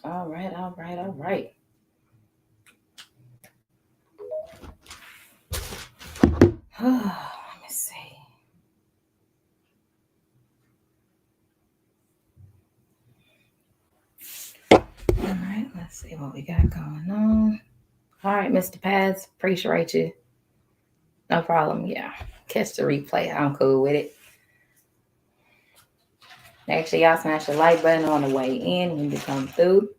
All right, all right, all right. Let me see. All right, let's see what we got going on. All right, Mr. Paz, appreciate you. No problem. Yeah, catch the replay. I'm cool with it. Make sure y'all smash the like button on the way in when you come through.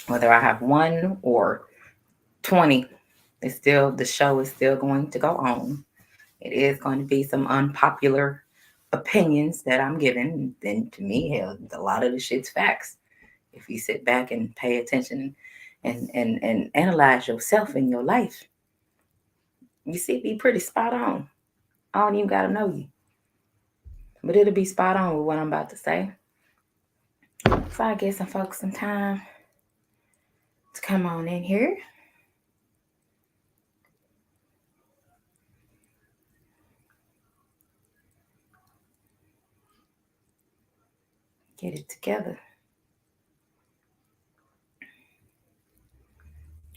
Whether I have 1 or 20, it's still the show is still going to go on. It is going to be some unpopular opinions that I'm giving. Then to me, hell, a lot of the shit's facts. If you sit back and pay attention and analyze yourself in your life, you see, be pretty spot on. I don't even gotta know you, but it'll be spot on with what I'm about to say. So I give some folks some time to come on in here. Get it together.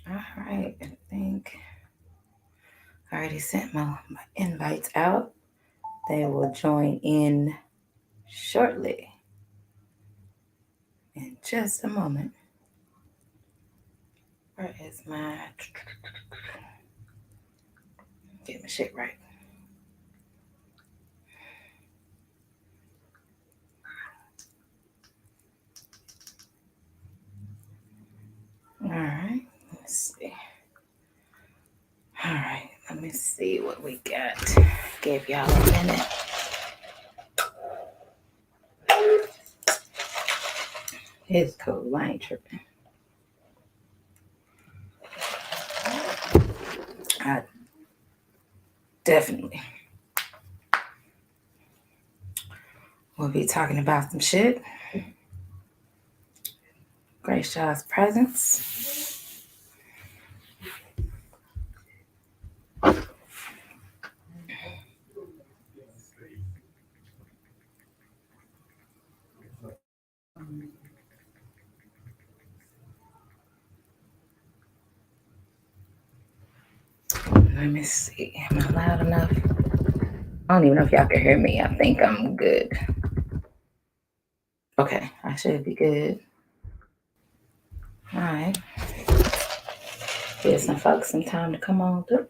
All right, I think I already sent my invites out. They will join in shortly. In just a moment. Where is my... Get my shit right. All right, let's see. All right, let me see what we got. Give y'all a minute. It's cool, I ain't tripping. I definitely will be talking about some shit. Grace Shaw's presence. Let me see. Am I loud enough? I don't even know if y'all can hear me. I think I'm good. Okay, I should be good. All right. Give some folks some time to come on through.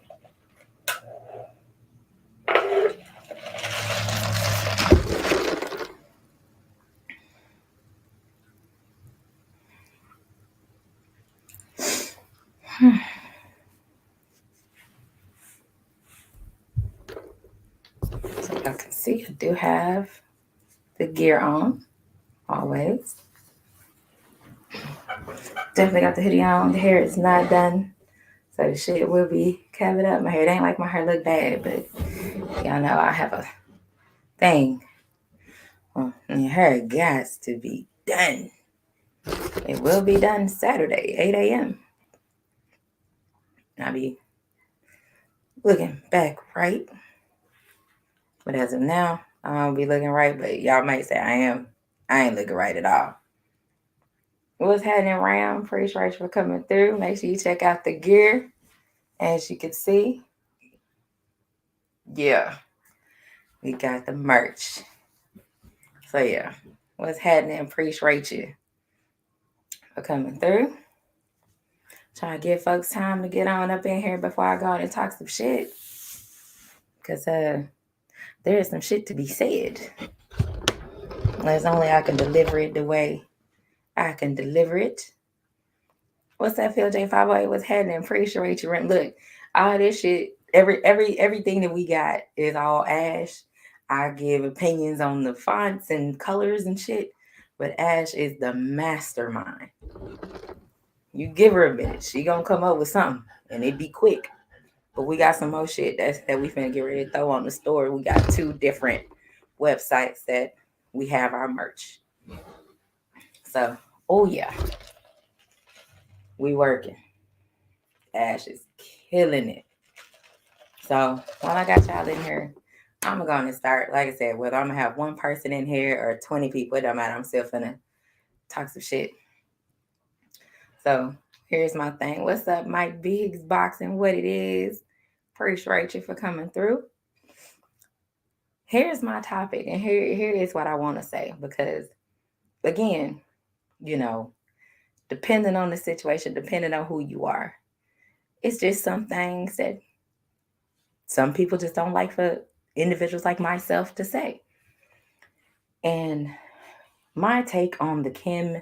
So y'all can see I do have the gear on, always. Definitely got the hoodie on. The hair is not done, so the shit will be covered up. My hair, it ain't like my hair look bad, but y'all know I have a thing. Well, your hair got to be done. It will be done Saturday, 8 a.m. I'll be looking back right. But as of now, I don't be looking right, but y'all might say I am. I ain't looking right at all. What's happening, Ram? Appreciate for coming through. Make sure you check out the gear. As you can see, yeah, we got the merch. So yeah, what's happening? Appreciate you for coming through. Trying to give folks time to get on up in here before I go out and talk some shit. Cause there is some shit to be said. Unless only I can deliver it the way I can deliver it. What's that, Phil J508? What's happening? Appreciate you. Look, all this shit, everything that we got is all Ash. I give opinions on the fonts and colors and shit, but Ash is the mastermind. You give her a minute, she gonna come up with something, and it be quick. But we got some more shit that we finna get ready to throw on the store. We got 2 different websites that we have our merch. So, oh yeah, we working. Ash is killing it. So while I got y'all in here, I'm going to start, like I said, whether I'm going to have one person in here or 20 people, it don't matter. I'm still finna talk some shit. So here's my thing. What's up, Mike Biggs Boxing? What it is? Appreciate you for coming through. Here's my topic, and here is what I want to say, because again, you know, depending on the situation, depending on who you are, it's just some things that some people just don't like for individuals like myself to say. And my take on the Kim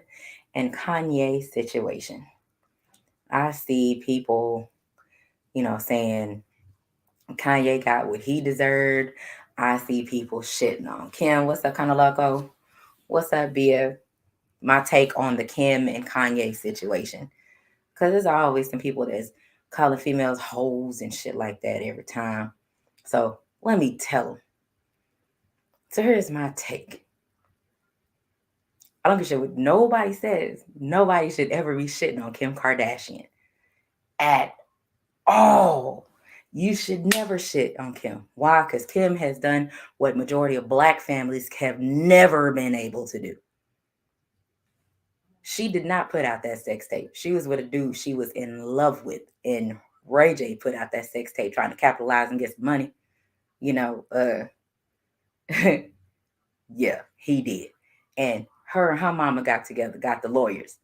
and Kanye situation, I see people, saying Kanye got what he deserved. I see people shitting on Kim. What's up, kind of loco? What's up, Bia? My take on the Kim and Kanye situation. Because there's always some people that's calling females hoes and shit like that every time. So let me tell them. So here's my take. I don't give a shit what nobody says. Nobody should ever be shitting on Kim Kardashian at all. You should never shit on Kim. Why? Because Kim has done what majority of black families have never been able to do. She did not put out that sex tape. She was with a dude she was in love with. And Ray J put out that sex tape trying to capitalize and get some money. Yeah, he did. And her mama got together, got the lawyers.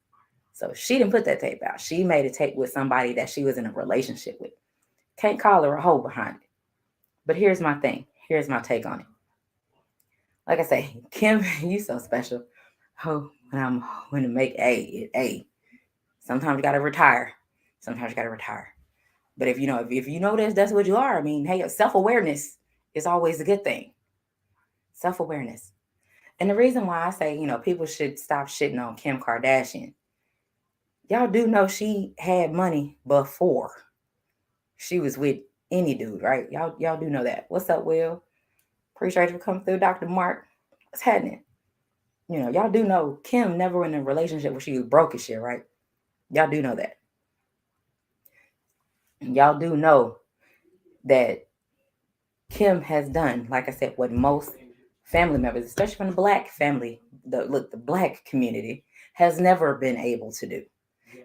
So she didn't put that tape out. She made a tape with somebody that she was in a relationship with. Can't call her a hoe behind it. But here's my thing. Here's my take on it. Like I say, Kim, you so special. Oh, when I'm going to make a. Sometimes you gotta retire. Sometimes you gotta retire. But if you know that's what you are. I mean, hey, self-awareness is always a good thing. Self-awareness. And the reason why I say, people should stop shitting on Kim Kardashian. Y'all do know she had money before she was with any dude, right? Y'all do know that. What's up, Will? Appreciate you for coming through, Dr. Mark. What's happening? Y'all do know Kim never in a relationship where she was broke as shit, right? Y'all do know that. Y'all do know that Kim has done, like I said, what most family members, especially from the black family, the black community, has never been able to do.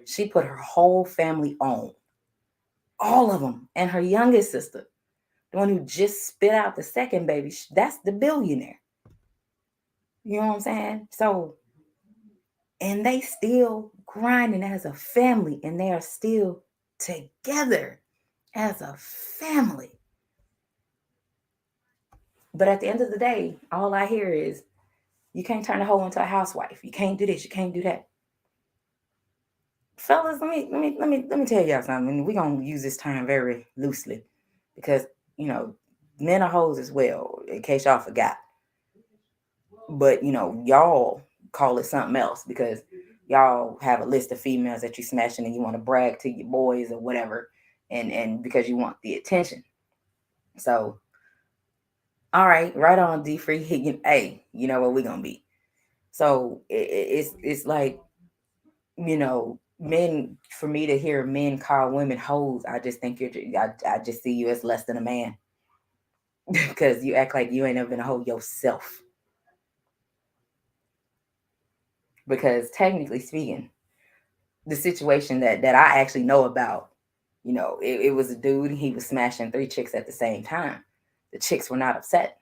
She put her whole family on. All of them. And her youngest sister, the one who just spit out the second baby, that's the billionaire. You know what I'm saying? So, and they still grinding as a family, and they are still together as a family. But at the end of the day, all I hear is you can't turn a hoe into a housewife. You can't do this. You can't do that. Fellas, let me tell y'all something. We're gonna use this term very loosely because men are hoes as well, in case y'all forgot. But y'all call it something else because y'all have a list of females that you smashing and you want to brag to your boys or whatever, and because you want the attention. So, all right on D Free. Hey, you know what we're gonna be. So it's like men. For me to hear men call women hoes, I just think I just see you as less than a man because you act like you ain't never been a hoe yourself. Because technically speaking, the situation that I actually know about, it was a dude. He was smashing 3 chicks at the same time. The chicks were not upset.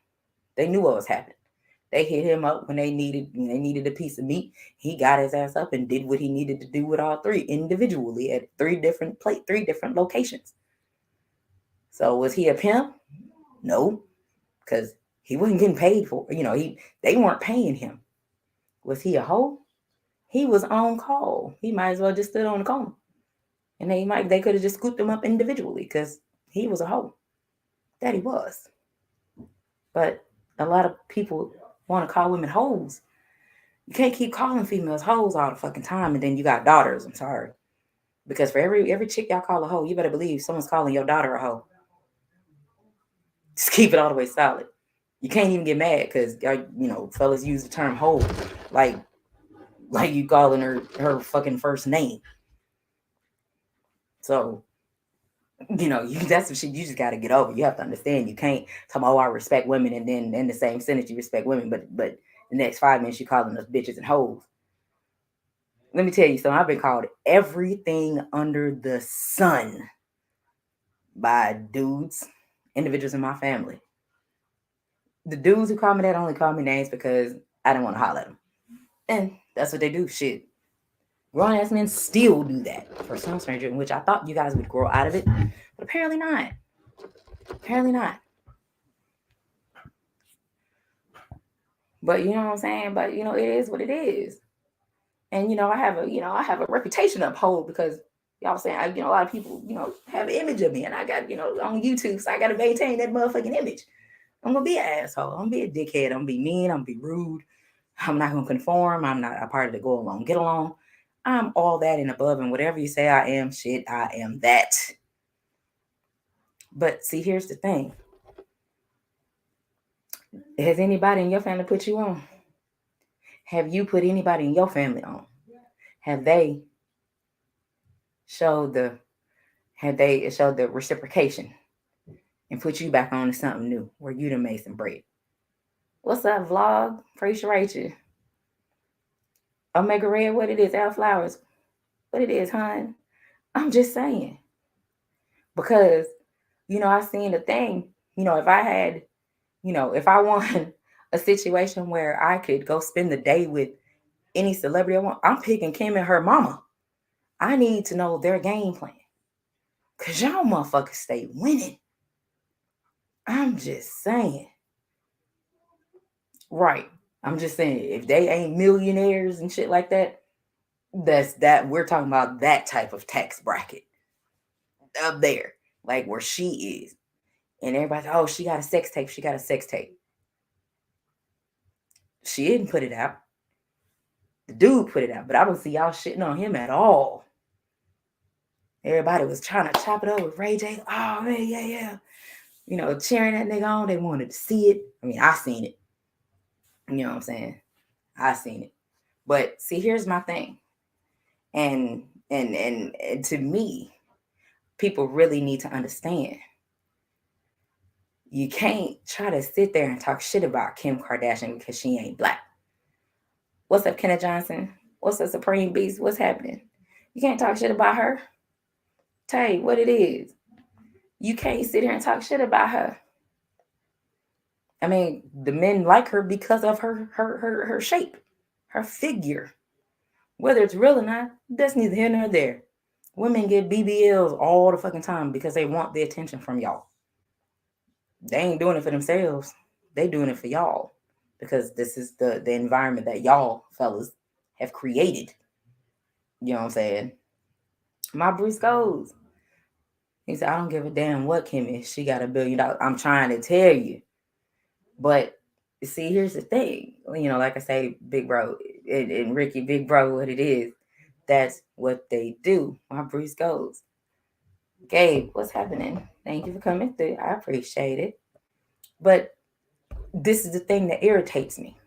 They knew what was happening. They hit him up when they needed a piece of meat. He got his ass up and did what he needed to do with all 3 individually at 3 different locations. So was he a pimp? No, because he wasn't getting paid for. They weren't paying him. Was he a hoe? He was on call. He might as well just stood on the corner, and they could have just scooped him up individually because he was a hoe. That he was. But a lot of people want to call women hoes. You can't keep calling females hoes all the fucking time, and then you got daughters. I'm sorry, because for every chick y'all call a hoe, you better believe someone's calling your daughter a hoe. Just keep it all the way solid. You can't even get mad because fellas use the term hoe like you calling her fucking first name. So That's some shit you just gotta get over. You have to understand you can't talk about, oh, I respect women, and then in the same sentence you respect women, but the next 5 minutes you calling us bitches and hoes. Let me tell you something. I've been called everything under the sun by dudes, individuals in my family. The dudes who call me that only call me names because I didn't want to holler at them. And that's what they do. Shit. Grown ass men still do that for some stranger, in which I thought you guys would grow out of it, but apparently not. Apparently not. But you know what I'm saying? But it is what it is. And I have a reputation to uphold because y'all saying a lot of people have an image of me, and I got on YouTube, so I got to maintain that motherfucking image. I'm gonna be an asshole. I'm gonna be a dickhead. I'm gonna be mean. I'm gonna be rude. I'm not gonna conform. I'm not a part of the go along, get along. I'm all that and above, and whatever you say I am, shit, I am that. But see, here's the thing. Has anybody in your family put you on? Have you put anybody in your family on? Have they showed the reciprocation and put you back on to something new where you done made some bread? What's up, vlog? Appreciate Rachel. Omega Red, what it is? Al Flowers, what it is, hon? I'm just saying. Because, I seen the thing, if I had, if I want a situation where I could go spend the day with any celebrity I want, I'm picking Kim and her mama. I need to know their game plan. Because y'all motherfuckers stay winning. I'm just saying. Right. I'm just saying, if they ain't millionaires and shit like that, we're talking about that type of tax bracket up there, like where she is. And everybody's, oh, she got a sex tape. She got a sex tape. She didn't put it out. The dude put it out, but I don't see y'all shitting on him at all. Everybody was trying to chop it up with Ray J. Oh, man, yeah. Cheering that nigga on. They wanted to see it. I mean, I seen it. You know what I'm saying? I seen it. But see, here's my thing. And to me, people really need to understand. You can't try to sit there and talk shit about Kim Kardashian because she ain't black. What's up, Kenneth Johnson? What's up, Supreme Beast? What's happening? You can't talk shit about her. Tell you what it is. You can't sit here and talk shit about her. I mean, the men like her because of her shape, her figure. Whether it's real or not, that's neither here nor there. Women get BBLs all the fucking time because they want the attention from y'all. They ain't doing it for themselves. They doing it for y'all because this is the environment that y'all fellas have created. You know what I'm saying? My Bruce goes. He said, I don't give a damn what Kim is. She got $1 billion. I'm trying to tell you. But see, here's the thing. Like I say, big bro and Ricky, big bro, what it is. That's what they do. My Bruce goes. Gabe, what's happening? Thank you for coming through. I appreciate it. But this is the thing that irritates me.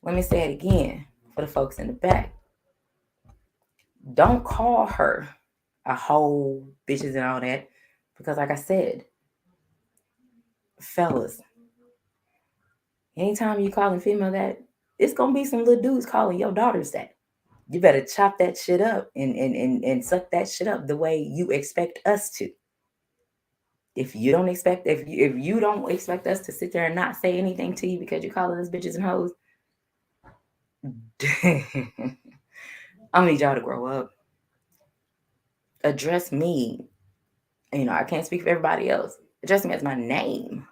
Let me say it again for the folks in the back. Don't call her a hoe, bitches, and all that. Because like I said, fellas, anytime you calling female that, it's going to be some little dudes calling your daughters that. You better chop that shit up and suck that shit up the way you expect us to. If you don't expect us to sit there and not say anything to you because you're calling us bitches and hoes, I need y'all to grow up. Address me. I can't speak for everybody else. Address me as my name.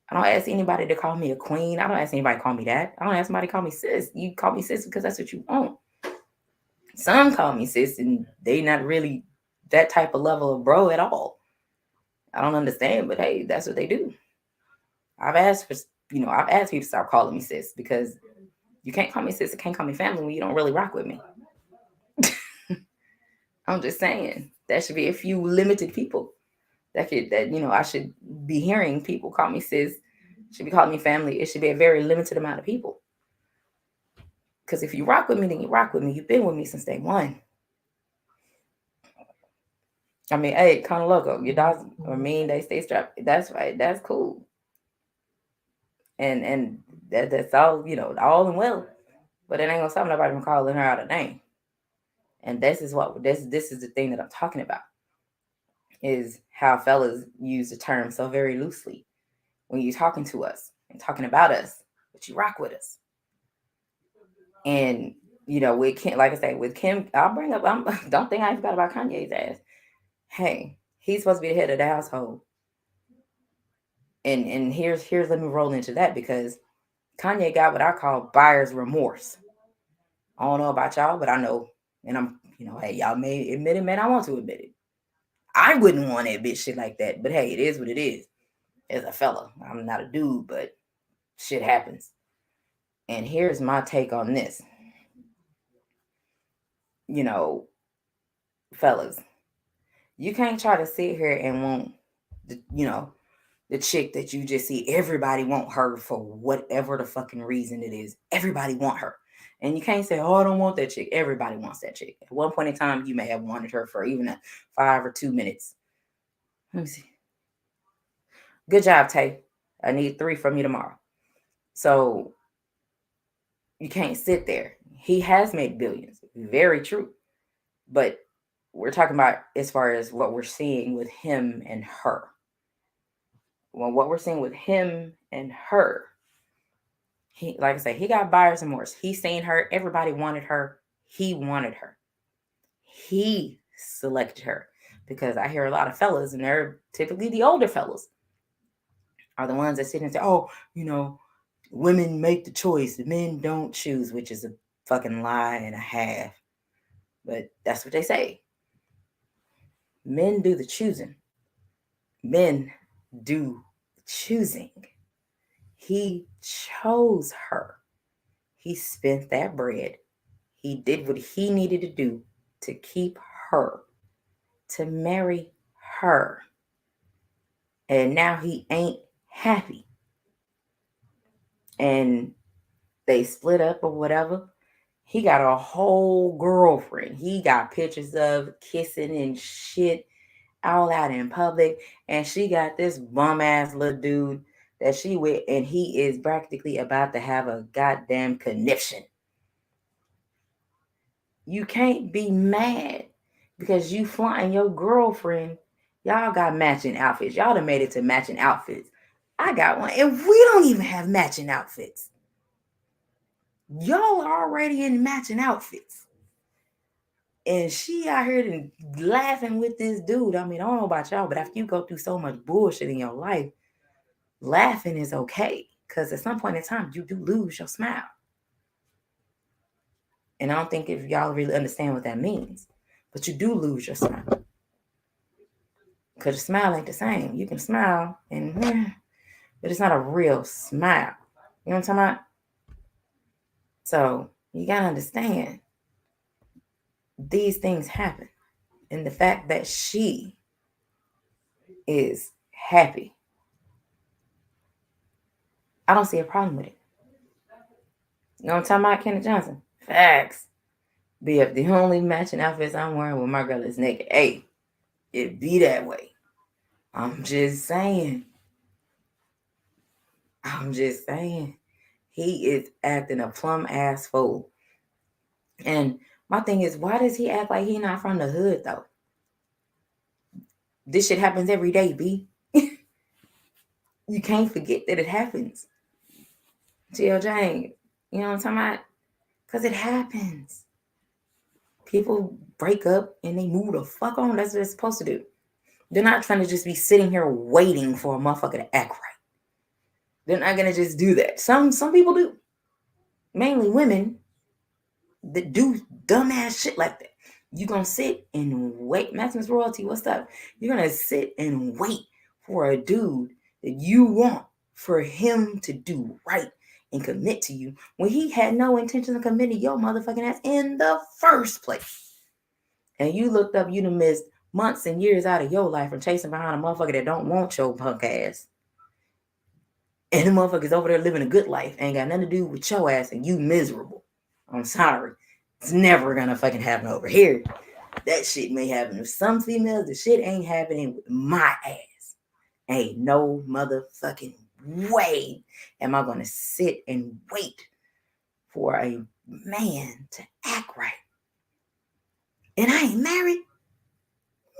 I don't ask anybody to call me a queen. I don't ask anybody to call me that. I don't ask somebody to call me sis. You call me sis because that's what you want. Some call me sis and they not really that type of level of bro at all. I don't understand, but hey, that's what they do. I've asked people to stop calling me sis because you can't call me sis, you can't call me family when you don't really rock with me. I'm just saying that should be a few limited people that I should be hearing people call me sis, should be calling me family. It should be a very limited amount of people. Because if you rock with me, then you rock with me. You've been with me since day one. I mean, hey, kind of loco. Your dogs are mean. They stay strapped. That's right. That's cool. And that's all, all in well. But it ain't gonna stop nobody from calling her out a name. And this is the thing that I'm talking about, is how fellas use the term so very loosely when you're talking to us and talking about us, but you rock with us. And with Kim, like I say, with Kim, I'll bring up. Don't think I forgot about Kanye's ass. Hey, he's supposed to be the head of the household, and here's let me roll into that, because Kanye got what I call buyer's remorse. I don't know about y'all, but I know, and I'm, hey, y'all may admit it, man. I want to admit it. I wouldn't want to admit shit like that, but hey, it is what it is. As a fella, I'm not a dude, but shit happens. And here's my take on this. Fellas, you can't try to sit here and want, the chick that you just see. Everybody want her for whatever the fucking reason it is. Everybody want her. And you can't say, oh, I don't want that chick. Everybody wants that chick. At one point in time, you may have wanted her for even 5 or 2 minutes. Let me see. Good job, Tay. I need 3 from you tomorrow. So you can't sit there. He has made billions. Very true. But we're talking about as far as what we're seeing with him and her. Well, what we're seeing with him and her, he, like I say, he got buyer's remorse. He seen her. Everybody wanted her. He wanted her. He selected her. Because I hear a lot of fellas, and they're typically the older fellas, are the ones that sit and say, oh, women make the choice, men don't choose, which is a fucking lie and a half. But that's what they say. Men do the choosing. Men do the choosing. He chose her. He spent that bread. He did what he needed to do to keep her, to marry her. And now he ain't happy. And they split up or whatever. He got a whole girlfriend. He got pictures of kissing and shit all out in public. And she got this bum ass little dude that she with, and he is practically about to have a goddamn conniption. You can't be mad because you flying your girlfriend. Y'all got matching outfits. Y'all done made it to matching outfits. I got one, and we don't even have matching outfits. Y'all are already in matching outfits. And she out here laughing with this dude. I mean, I don't know about y'all, but after you go through so much bullshit in your life, laughing is okay. Because at some point in time, you do lose your smile. And I don't think if y'all really understand what that means. But you do lose your smile. Because your smile ain't the same. You can smile, but it's not a real smile. You know what I'm talking about? So you got to understand, these things happen. And the fact that she is happy, I don't see a problem with it. You know what I'm talking about, Kenneth Johnson? Facts. Be if the only matching outfits I'm wearing with my girl is naked. Hey, it be that way. I'm just saying. He is acting a plum ass fool. And my thing is, why does he act like he not from the hood though? This shit happens every day, B. You can't forget that it happens. T.L. James, you know what I'm talking about? Because it happens. People break up and they move the fuck on. That's what they're supposed to do. They're not trying to just be sitting here waiting for a motherfucker to act right. They're not gonna just do that. Some people do. Mainly women that do dumbass shit like that. You're gonna sit and wait. Maximus Royalty, what's up? You're gonna sit and wait for a dude that you want for him to do right and commit to you when he had no intention of committing your motherfucking ass in the first place. And you looked up, you done missed months and years out of your life from chasing behind a motherfucker that don't want your punk ass. And the motherfucker's over there living a good life. Ain't got nothing to do with your ass, and you miserable. I'm sorry. It's never gonna fucking happen over here. That shit may happen with some females. The shit ain't happening with my ass. Ain't no motherfucking way am I gonna sit and wait for a man to act right. And I ain't married.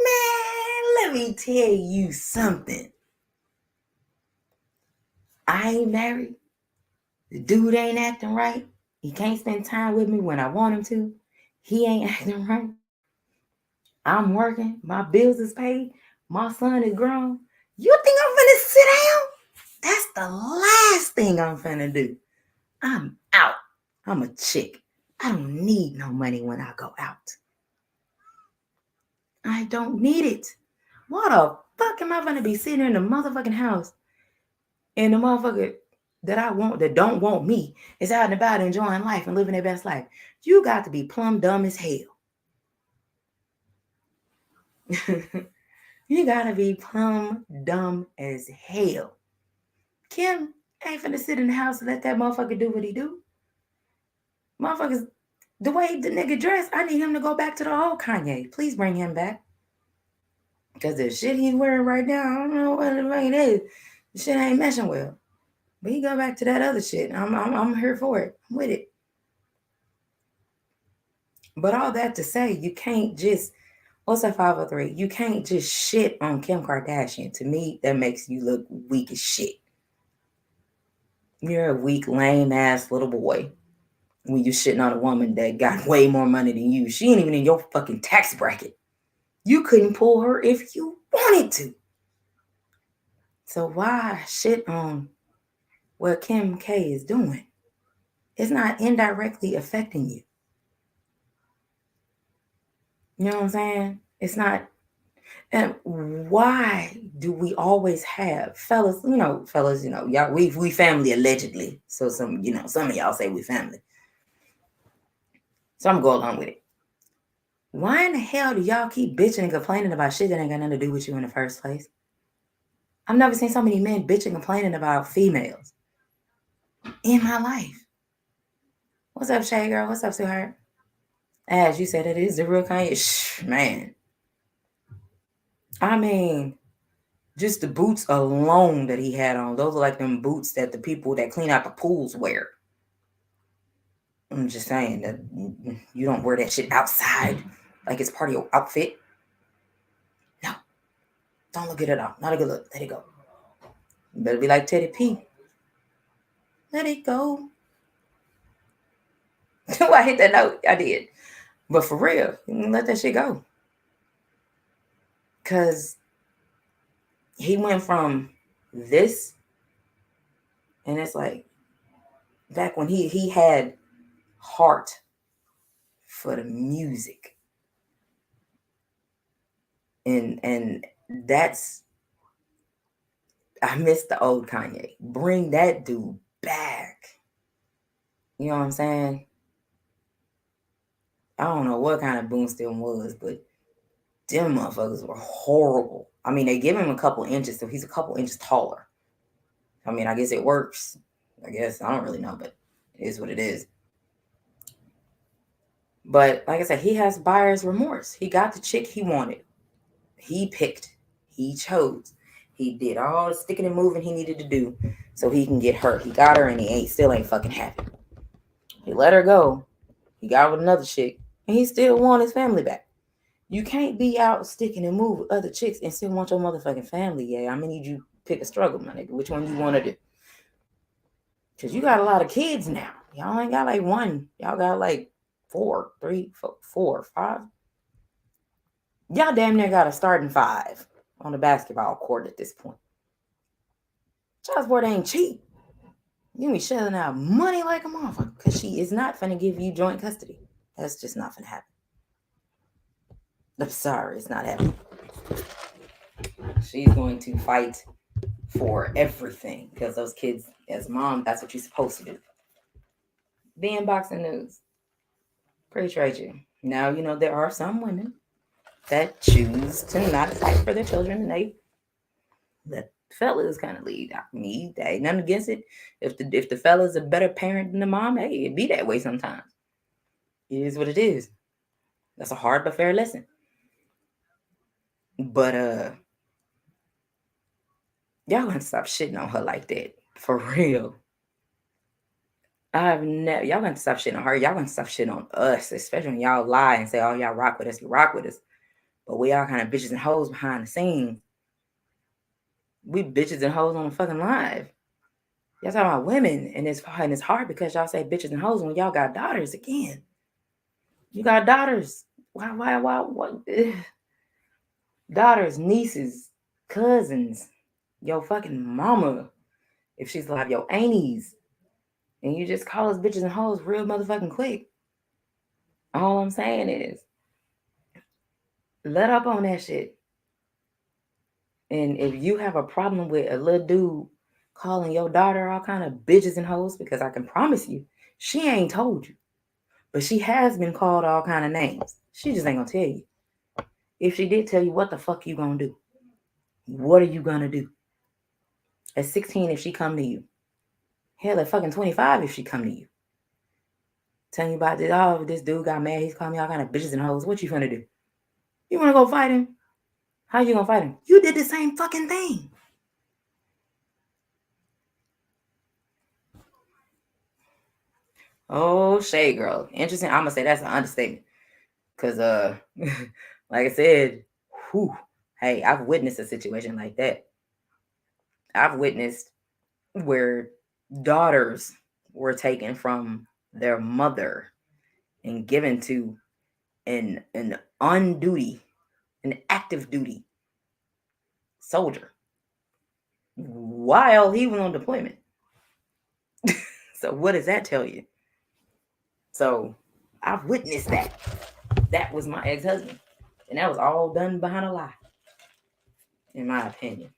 Man, let me tell you something. I ain't married. The dude ain't acting right. He can't spend time with me when I want him to. He ain't acting right. I'm working. My bills is paid. My son is grown. You think I'm finna sit down? That's the last thing I'm finna do. I'm out. I'm a chick. I don't need no money when I go out. I don't need it. What the fuck am I gonna be sitting in the motherfucking house and the motherfucker that I want, that don't want me, is out and about enjoying life and living their best life? You got to be plumb dumb as hell. You gotta be plumb dumb as hell. Kim ain't finna sit in the house and let that motherfucker do what he do. Motherfuckers, the way the nigga dressed, I need him to go back to the old Kanye. Please bring him back. Because the shit he's wearing right now, I don't know what the fuck it is. The shit ain't meshing well. But he go back to that other shit. I'm here for it. I'm with it. But all that to say, you can't just, what's that 503? You can't just shit on Kim Kardashian. To me, that makes you look weak as shit. You're a weak, lame ass little boy when you shitting on a woman that got way more money than you. She ain't even in your fucking tax bracket. You couldn't pull her if you wanted to. So why shit on what Kim K is doing? It's not indirectly affecting you. You know what I'm saying? It's not. And why do we always have fellas, y'all, we family allegedly. So some of y'all say we family. So I'm gonna go along with it. Why in the hell do y'all keep bitching and complaining about shit that ain't got nothing to do with you in the first place? I've never seen so many men bitching and complaining about females in my life. What's up, Shay Girl? What's up, sweetheart? As you said, it is the real Kanye. Man. I mean, just the boots alone that he had on. Those are like them boots that the people that clean out the pools wear. I'm just saying that you don't wear that shit outside like it's part of your outfit. No. Don't look at it all. Not a good look. Let it go. You better be like Teddy P. Let it go. I hit that note. I did. But for real, let that shit go. Because he went from this, and it's like back when he had heart for the music. And that's, I miss the old Kanye. Bring that dude back. You know what I'm saying? I don't know what kind of Boomstill was, but them motherfuckers were horrible. I mean, they give him a couple inches, so he's a couple inches taller. I mean, I guess it works. I guess. I don't really know, but it is what it is. But like I said, he has buyer's remorse. He got the chick he wanted. He picked. He chose. He did all the sticking and moving he needed to do so he can get her. He got her, and he still ain't fucking happy. He let her go. He got with another chick, and he still want his family back. You can't be out sticking and move with other chicks and still want your motherfucking family. Yeah, I'm gonna need you to pick a struggle, my nigga. Which one you want to do? Because you got a lot of kids now. Y'all ain't got like one. Y'all got like 4, 3, 4, 5. Y'all damn near got a starting 5 on the basketball court at this point. Child support ain't cheap. You be shelling out money like a motherfucker because she is not finna give you joint custody. That's just not finna happen. I'm sorry, it's not happening. She's going to fight for everything because those kids, as mom, that's what you're supposed to do. Be in boxing news. Appreciate you. Now, there are some women that choose to not fight for their children, and they let fellas kind of lead. Me, there ain't nothing against it. If the fella's a better parent than the mom, hey, it be that way sometimes. It is what it is. That's a hard but fair lesson. But y'all gonna stop shitting on her like that. For real. I've never y'all gonna stop shitting on her. Y'all gonna stop shitting on us, especially when y'all lie and say, oh, y'all rock with us, you rock with us. But we all kind of bitches and hoes behind the scenes. We bitches and hoes on the fucking live. Y'all talking about women, and it's hard because y'all say bitches and hoes when y'all got daughters again. You got daughters. Why, what? Daughters, nieces, cousins, your fucking mama, if she's alive, your aunties, and you just call us bitches and hoes real motherfucking quick. All I'm saying is, let up on that shit. And if you have a problem with a little dude calling your daughter all kind of bitches and hoes, because I can promise you, she ain't told you, but she has been called all kind of names. She just ain't gonna tell you. If she did tell you, what the fuck you gonna do? What are you gonna do? At 16, if she come to you, hell, at fucking 25, if she come to you, telling you about this, oh, this dude got mad, he's calling me all kind of bitches and hoes. What you gonna do? You wanna go fight him? How you gonna fight him? You did the same fucking thing. Oh, shade girl. Interesting. I'm gonna say that's an understatement. Cause like I said, whew, hey, I've witnessed a situation like that. I've witnessed where daughters were taken from their mother and given to an on duty, an active duty soldier while he was on deployment. So what does that tell you? So I've witnessed that. That was my ex-husband. And that was all done behind a lie, in my opinion.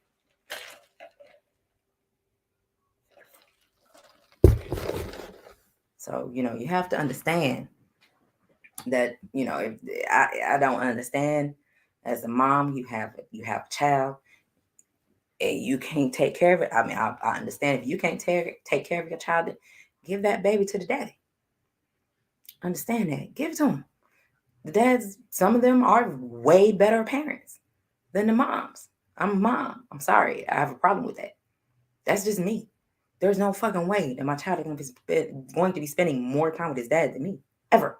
So, you have to understand that, if I don't understand, as a mom, you have a child and you can't take care of it. I mean, I understand if you can't take care of your child, give that baby to the daddy. Understand that. Give it to him. The dads, some of them are way better parents than the moms. I'm a mom. I'm sorry. I have a problem with that. That's just me. There's no fucking way that my child is going to be spending more time with his dad than me. Ever.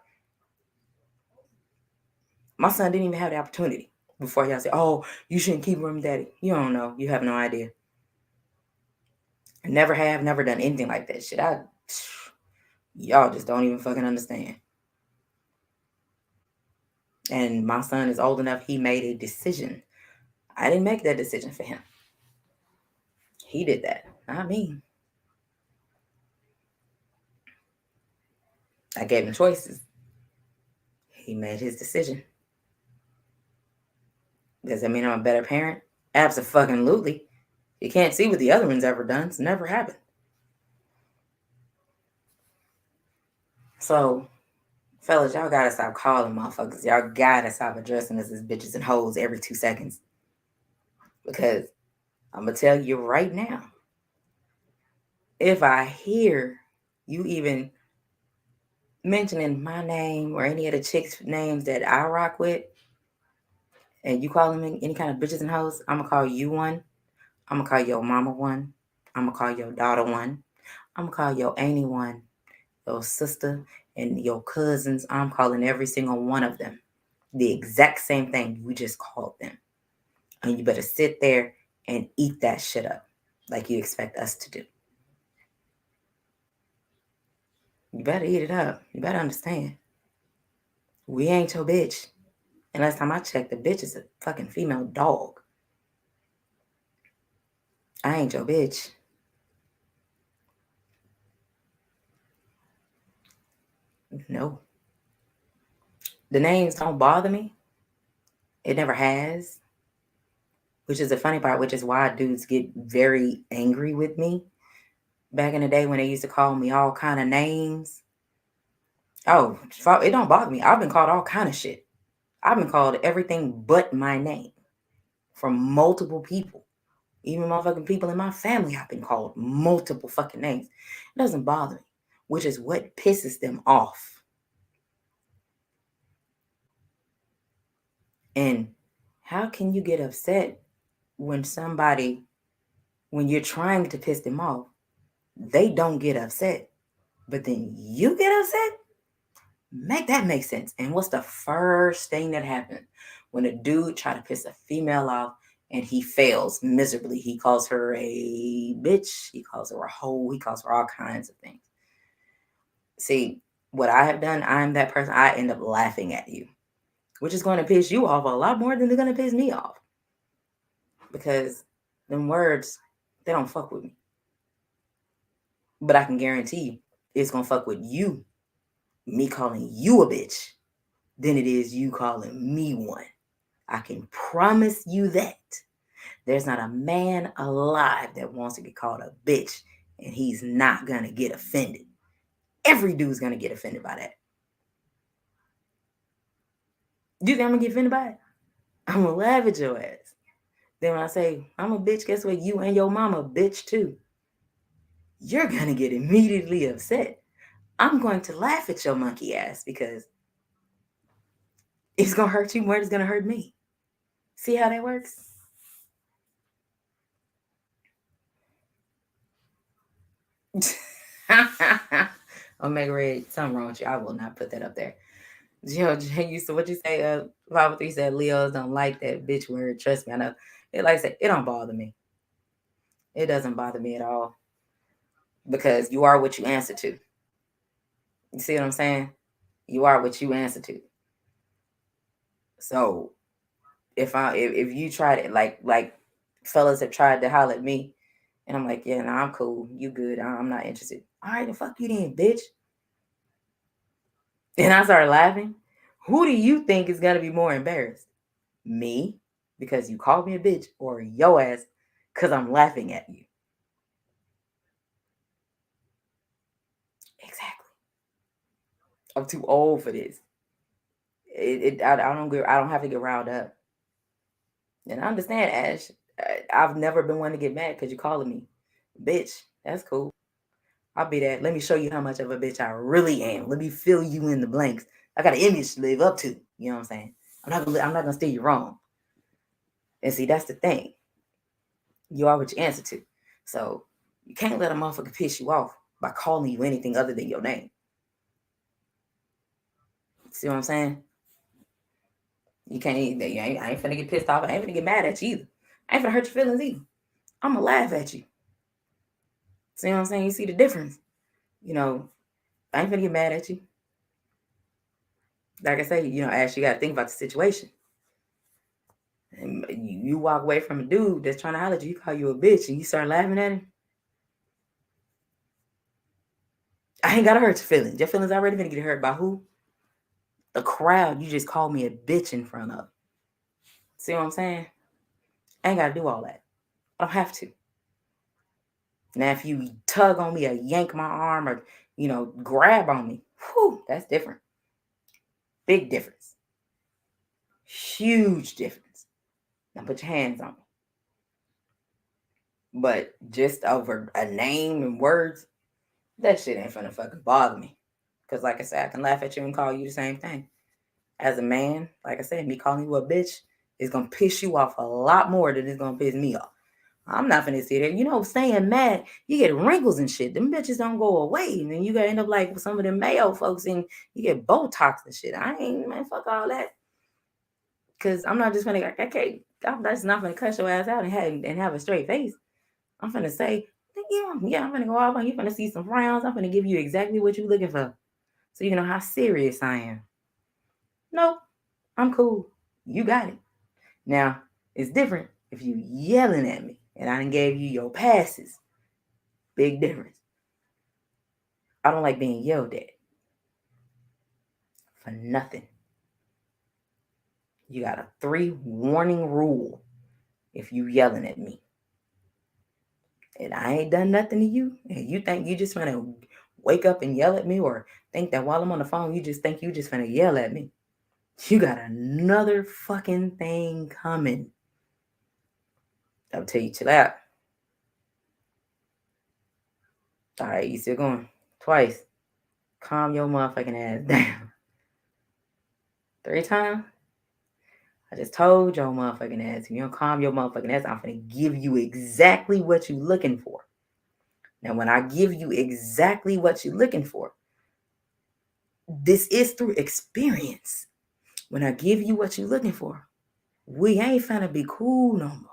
My son didn't even have the opportunity before he'll say, oh, you shouldn't keep him, daddy. You don't know. You have no idea. I never have, never done anything like that shit. Y'all just don't even fucking understand. And my son is old enough, he made a decision. I didn't make that decision for him. He did that, not me. I gave him choices. He made his decision. Does that mean I'm a better parent? Absolutely. You can't see what the other one's ever done. It's never happened. So, fellas, y'all gotta stop calling motherfuckers. Y'all gotta stop addressing us as bitches and hoes every 2 seconds. Because I'm gonna tell you right now, if I hear you even mentioning my name or any of the chicks' names that I rock with, and you call them any kind of bitches and hoes, I'm gonna call you one. I'm gonna call your mama one. I'm gonna call your daughter one. I'm gonna call your auntie one, your sister, and your cousins. I'm calling every single one of them the exact same thing we just called them. And you better sit there and eat that shit up like you expect us to do. You better eat it up. You better understand. We ain't your bitch. And last time I checked, the bitch is a fucking female dog. I ain't your bitch. No. The names don't bother me. It never has. Which is the funny part, which is why dudes get very angry with me. Back in the day when they used to call me all kind of names. Oh, it don't bother me. I've been called all kind of shit. I've been called everything but my name from multiple people. Even motherfucking people in my family have been called multiple fucking names. It doesn't bother me, which is what pisses them off. And how can you get upset when you're trying to piss them off, they don't get upset, but then you get upset? Make that make sense. And what's the first thing that happened when a dude try to piss a female off and he fails miserably? He calls her a bitch, he calls her a hoe, he calls her all kinds of things. See, what I have done, I'm that person, I end up laughing at you, which is going to piss you off a lot more than they're going to piss me off. Because them words, they don't fuck with me. But I can guarantee you, it's going to fuck with you, me calling you a bitch, than it is you calling me one. I can promise you that. There's not a man alive that wants to get called a bitch, and he's not going to get offended. Every dude's going to get offended by that. Do you think I'm going to get offended by it? I'm going to laugh at your ass. Then when I say, I'm a bitch, guess what? You and your mama a bitch too. You're going to get immediately upset. I'm going to laugh at your monkey ass because it's going to hurt you more than it's going to hurt me. See how that works? Omega Red, something wrong with you. I will not put that up there. What you say? Bible 3 said Leos don't like that bitch word. Trust me, I know. Like I said, it don't bother me. It doesn't bother me at all because you are what you answer to. You see what I'm saying? You are what you answer to. So if you tried it, like fellas have tried to holler at me, and I'm like, yeah, no, I'm cool. You good? I'm not interested. All right, then fuck you then, bitch. And I started laughing. Who do you think is gonna be more embarrassed? Me, because you called me a bitch, or yo ass, because I'm laughing at you? Exactly. I'm too old for this. I don't have to get riled up. And I understand, Ash. I've never been one to get mad because you're calling me bitch. That's cool. I'll be that. Let me show you how much of a bitch I really am. Let me fill you in the blanks. I got an image to live up to. You know what I'm saying? I'm not gonna steer you wrong. And see, that's the thing. You are what you answer to. So you can't let a motherfucker piss you off by calling you anything other than your name. See what I'm saying? You can't. I ain't finna get pissed off. I ain't finna get mad at you either. I ain't finna hurt your feelings either. I'm gonna laugh at you. See what I'm saying? You see the difference? I ain't finna get mad at you. Like I say, Ash, you gotta think about the situation. And you walk away from a dude that's trying to holler at you, he call you a bitch, and you start laughing at him. I ain't gotta hurt your feelings. Your feelings already gonna get hurt by who? The crowd you just called me a bitch in front of. See what I'm saying? I ain't gotta do all that. I don't have to. Now, if you tug on me or yank my arm or, grab on me, whew, that's different. Big difference. Huge difference. Now put your hands on me. But just over a name and words, that shit ain't finna fucking bother me. Because like I said, I can laugh at you and call you the same thing. As a man, like I said, me calling you a bitch is going to piss you off a lot more than it's going to piss me off. I'm not finna sit there. Staying mad, you get wrinkles and shit. Them bitches don't go away. And then you gotta end up like some of them Mayo folks and you get Botox and shit. I ain't, man, fuck all that. Because I'm not just finna, I'm just not finna cut your ass out and have a straight face. I'm finna say, yeah, I'm finna go off on you. Finna see some frowns. I'm finna give you exactly what you're looking for. So you know how serious I am. Nope, I'm cool. You got it. Now, it's different if you yelling at me and I done gave you your passes. Big difference. I don't like being yelled at. For nothing. You got a 3 warning rule if you yelling at me. And I ain't done nothing to you. And you think you just gonna wake up and yell at me, or think that while I'm on the phone, you just think you just gonna yell at me. You got another fucking thing coming. I'll tell you, chill out. All right, you still going? Twice. Calm your motherfucking ass down. 3 times? I just told your motherfucking ass, if you don't calm your motherfucking ass, I'm gonna give you exactly what you looking for. Now, when I give you exactly what you're looking for, this is through experience. When I give you what you're looking for, we ain't finna be cool no more.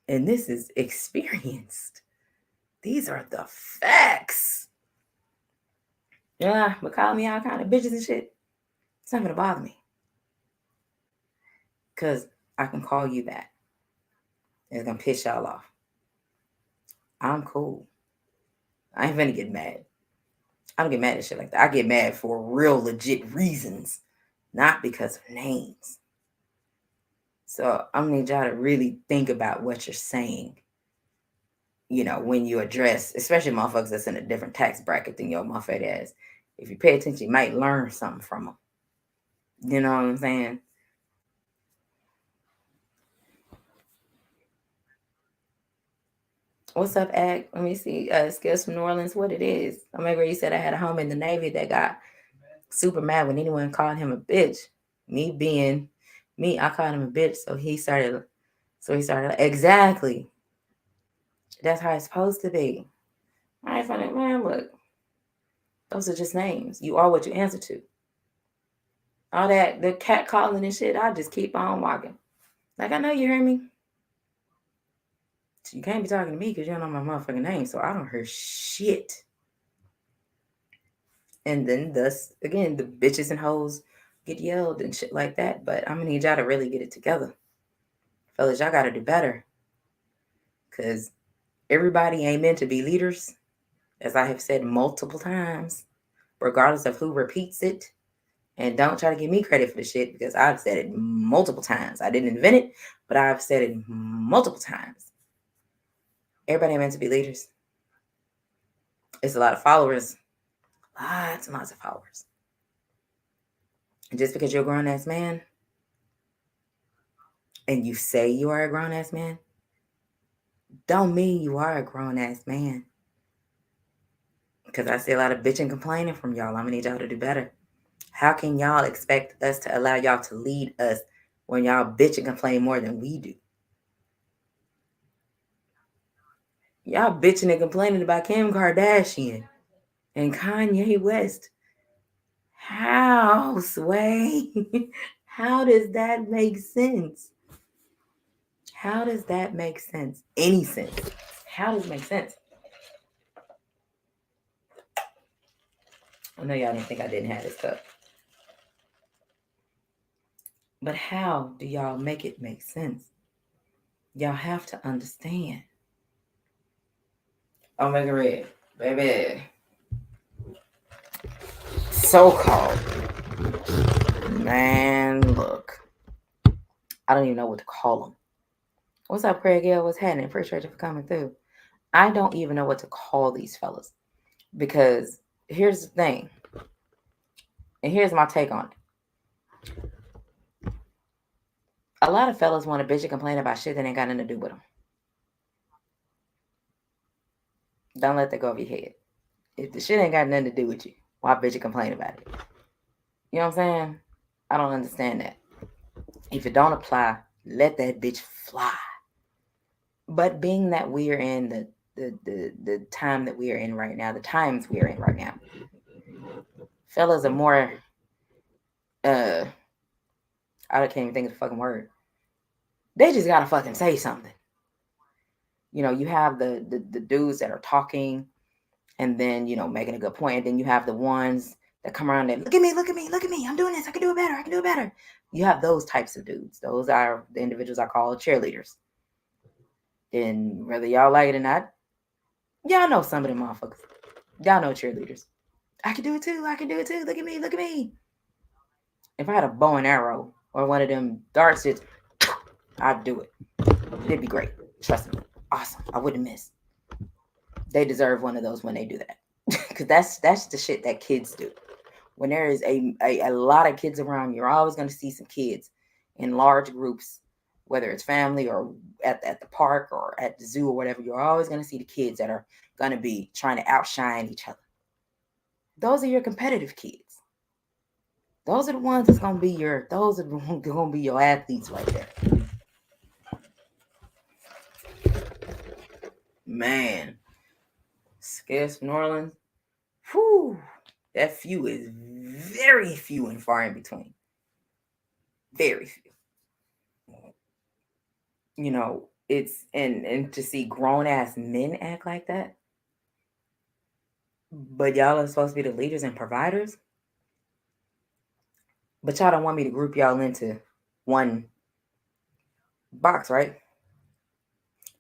And this is experienced. These are the facts. Yeah, but calling me all kind of bitches and shit, it's not gonna bother me. Because I can call you that. It's gonna piss y'all off. I'm cool. I ain't finna get mad. I don't get mad at shit like that. I get mad for real legit reasons, not because of names. So I'm gonna need y'all to really think about what you're saying, when you address, especially motherfuckers that's in a different tax bracket than your motherfucker ass. If you pay attention, you might learn something from them. You know what I'm saying? What's up, Act? Let me see. Skills from New Orleans, what it is. I remember you said I had a homie in the Navy that got super mad when anyone called him a bitch. Me being me, I called him a bitch, so he started. Exactly. That's how it's supposed to be. I ain't funny, man. Look, those are just names. You are what you answer to. All that the cat calling and shit. I just keep on walking. Like, I know you hear me. You can't be talking to me because you don't know my motherfucking name, so I don't hear shit. And then thus again, the bitches and hoes get yelled and shit like that. But I'm gonna need y'all to really get it together. Fellas, y'all gotta do better. Cause everybody ain't meant to be leaders, as I have said multiple times, regardless of who repeats it. And don't try to give me credit for the shit because I've said it multiple times. I didn't invent it, but I've said it multiple times. Everybody ain't meant to be leaders. It's a lot of followers. Lots and lots of followers. And just because you're a grown ass man and you say you are a grown ass man, don't mean you are a grown ass man. Because I see a lot of bitching complaining from y'all. I'm gonna need y'all to do better. How can y'all expect us to allow y'all to lead us when y'all bitch and complain more than we do? Y'all bitching and complaining about Kim Kardashian and Kanye West. How, Sway? How does that make sense? How does that make sense? Any sense? How does it make sense? I know y'all didn't think I didn't have this cup. But how do y'all make it make sense? Y'all have to understand. Oh, make it red. Baby. So-called. Man, look. I don't even know what to call them. What's up, Craig Hill? What's happening? Appreciate you for coming through. I don't even know what to call these fellas. Because here's the thing. And here's my take on it. A lot of fellas want to bitch and complain about shit that ain't got nothing to do with them. Don't let that go over your head. If the shit ain't got nothing to do with you, why bitch and complain about it? You know what I'm saying? I don't understand that. If it don't apply, let that bitch fly. But being that we're in the time that we are in right now, the times we are in right now, fellas are more I can't even think of the fucking word. They just gotta fucking say something. You have the dudes that are talking and then, making a good point. And then you have the ones that come around and look at me, look at me, look at me. I'm doing this. I can do it better. I can do it better. You have those types of dudes. Those are the individuals I call cheerleaders. And whether y'all like it or not, y'all know some of them motherfuckers. Y'all know cheerleaders. I can do it too. I can do it too. Look at me. Look at me. If I had a bow and arrow or one of them darts, I'd do it. It'd be great. Trust me. Awesome. I wouldn't miss. They deserve one of those when they do that. Because that's the shit that kids do. When there is a lot of kids around, you're always going to see some kids in large groups, whether it's family or at the park or at the zoo or whatever. You're always going to see the kids that are going to be trying to outshine each other. Those are your competitive kids. Those are the ones that's gonna be your. Those are gonna be your athletes right there. Man, scarce New Orleans. Whew, that few is very few and far in between. Very few. You know, it's and to see grown ass men act like that. But y'all are supposed to be the leaders and providers. But y'all don't want me to group y'all into one box, right?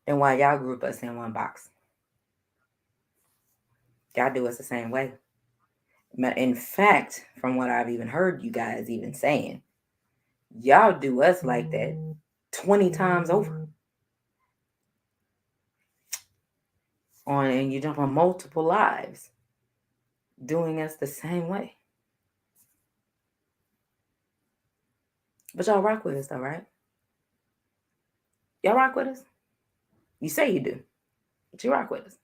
Then why y'all group us in one box? Y'all do us the same way. In fact, from what I've even heard you guys even saying, y'all do us like that 20 times over. And you jump on multiple lives doing us the same way. But y'all rock with us though, right? Y'all rock with us? You say you do, but you rock with us.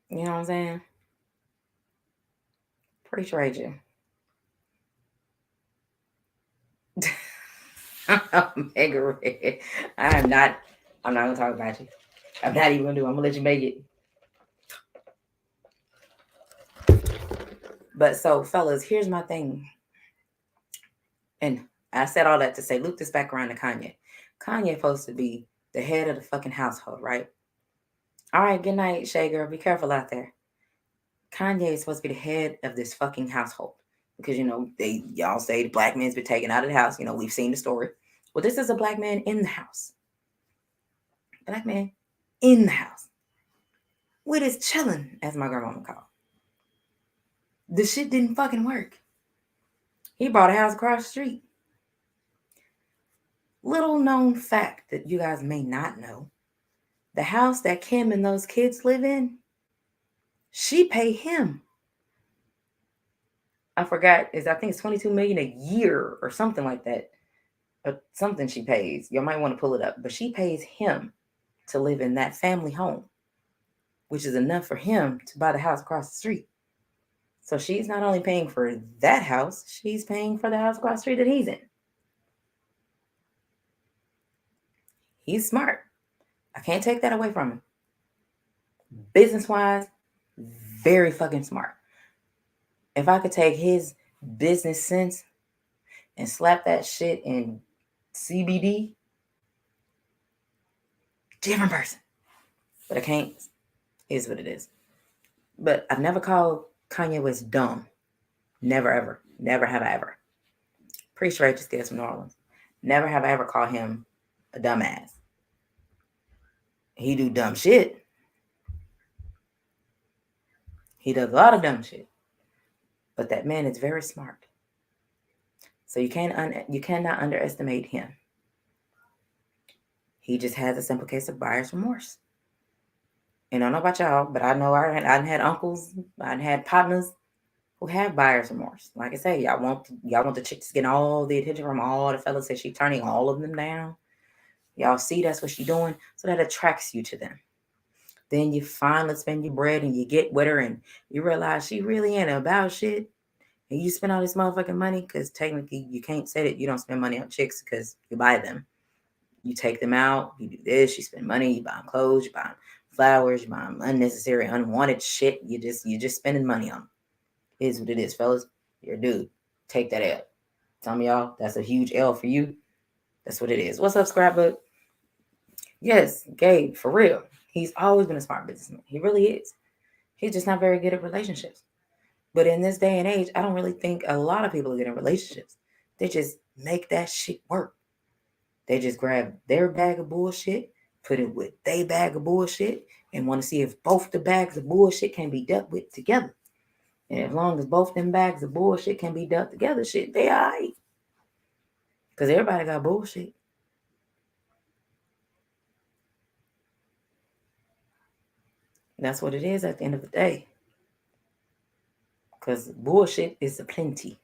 You know what I'm saying? Appreciate you. Mega red. I'm not gonna talk about you. I'm not even gonna do it. I'm gonna let you make it. But so, fellas, here's my thing. And I said all that to say, loop this back around to Kanye. Kanye supposed to be the head of the fucking household, right? All right, good night, Shay girl. Be careful out there. Kanye is supposed to be the head of this fucking household. Because, y'all say the black man's been taken out of the house. We've seen the story. Well, this is a black man in the house. Black man in the house. With his chilling, as my grandma called. The shit didn't fucking work. He bought a house across the street. Little known fact that you guys may not know. The house that Kim and those kids live in, she pay him. I forgot, I think it's $22 million a year or something like that. Or something she pays. You might want to pull it up. But she pays him to live in that family home, which is enough for him to buy the house across the street. So she's not only paying for that house, she's paying for the house across the street that he's in. He's smart. I can't take that away from him. Business-wise, very fucking smart. If I could take his business sense and slap that shit in CBD, different person. But I can't. It is what it is. But I've never called Kanye West dumb. Never, ever. Never have I ever. Pretty sure I just get from New Orleans. Never have I ever called him a dumbass. He do dumb shit. He does a lot of dumb shit. But that man is very smart. So you cannot underestimate him. He just has a simple case of buyer's remorse. And I don't know about y'all, but I know I had uncles, I had partners who have buyer's remorse. Like I say, y'all want the chicks getting all the attention from all the fellas that she turning all of them down. Y'all see that's what she doing, so that attracts you to them. Then you finally spend your bread and you get with her and you realize she really ain't about shit. And you spend all this motherfucking money because technically you can't say that you don't spend money on chicks because you buy them. You take them out, you do this, you spend money, you buy them clothes, you buy them flowers, you buy them unnecessary, unwanted shit. You just spending money on them. It is what it is, fellas. You're a dude. Take that L. Some of y'all, that's a huge L for you. That's what it is. What's up, Scrapbook? Yes, Gabe, for real. He's always been a smart businessman. He really is. He's just not very good at relationships. But in this day and age, I don't really think a lot of people are good in relationships. They just make that shit work. They just grab their bag of bullshit, put it with their bag of bullshit, and want to see if both the bags of bullshit can be dealt with together. And as long as both them bags of bullshit can be dealt together, shit, they all right. Because everybody got bullshit. That's what it is at the end of the day. Because bullshit is a plenty.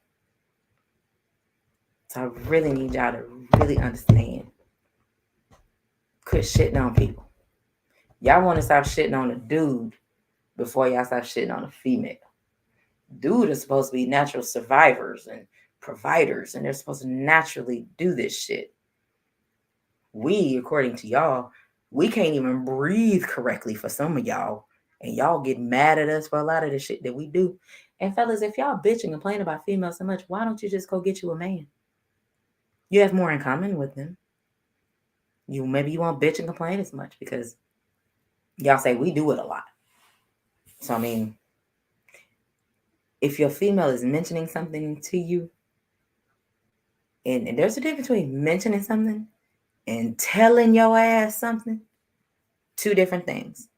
So I really need y'all to really understand. Quit shitting on people. Y'all want to stop shitting on a dude before y'all start shitting on a female. Dude is supposed to be natural survivors and providers, and they're supposed to naturally do this shit. We, according to y'all, we can't even breathe correctly for some of y'all, and y'all get mad at us for a lot of the shit that we do. And fellas, if y'all bitch and complain about females so much, why don't you just go get you a man? You have more in common with them. Maybe you won't bitch and complain as much because y'all say we do it a lot. So I mean, if your female is mentioning something to you, and there's a difference between mentioning something and telling your ass something, two different things.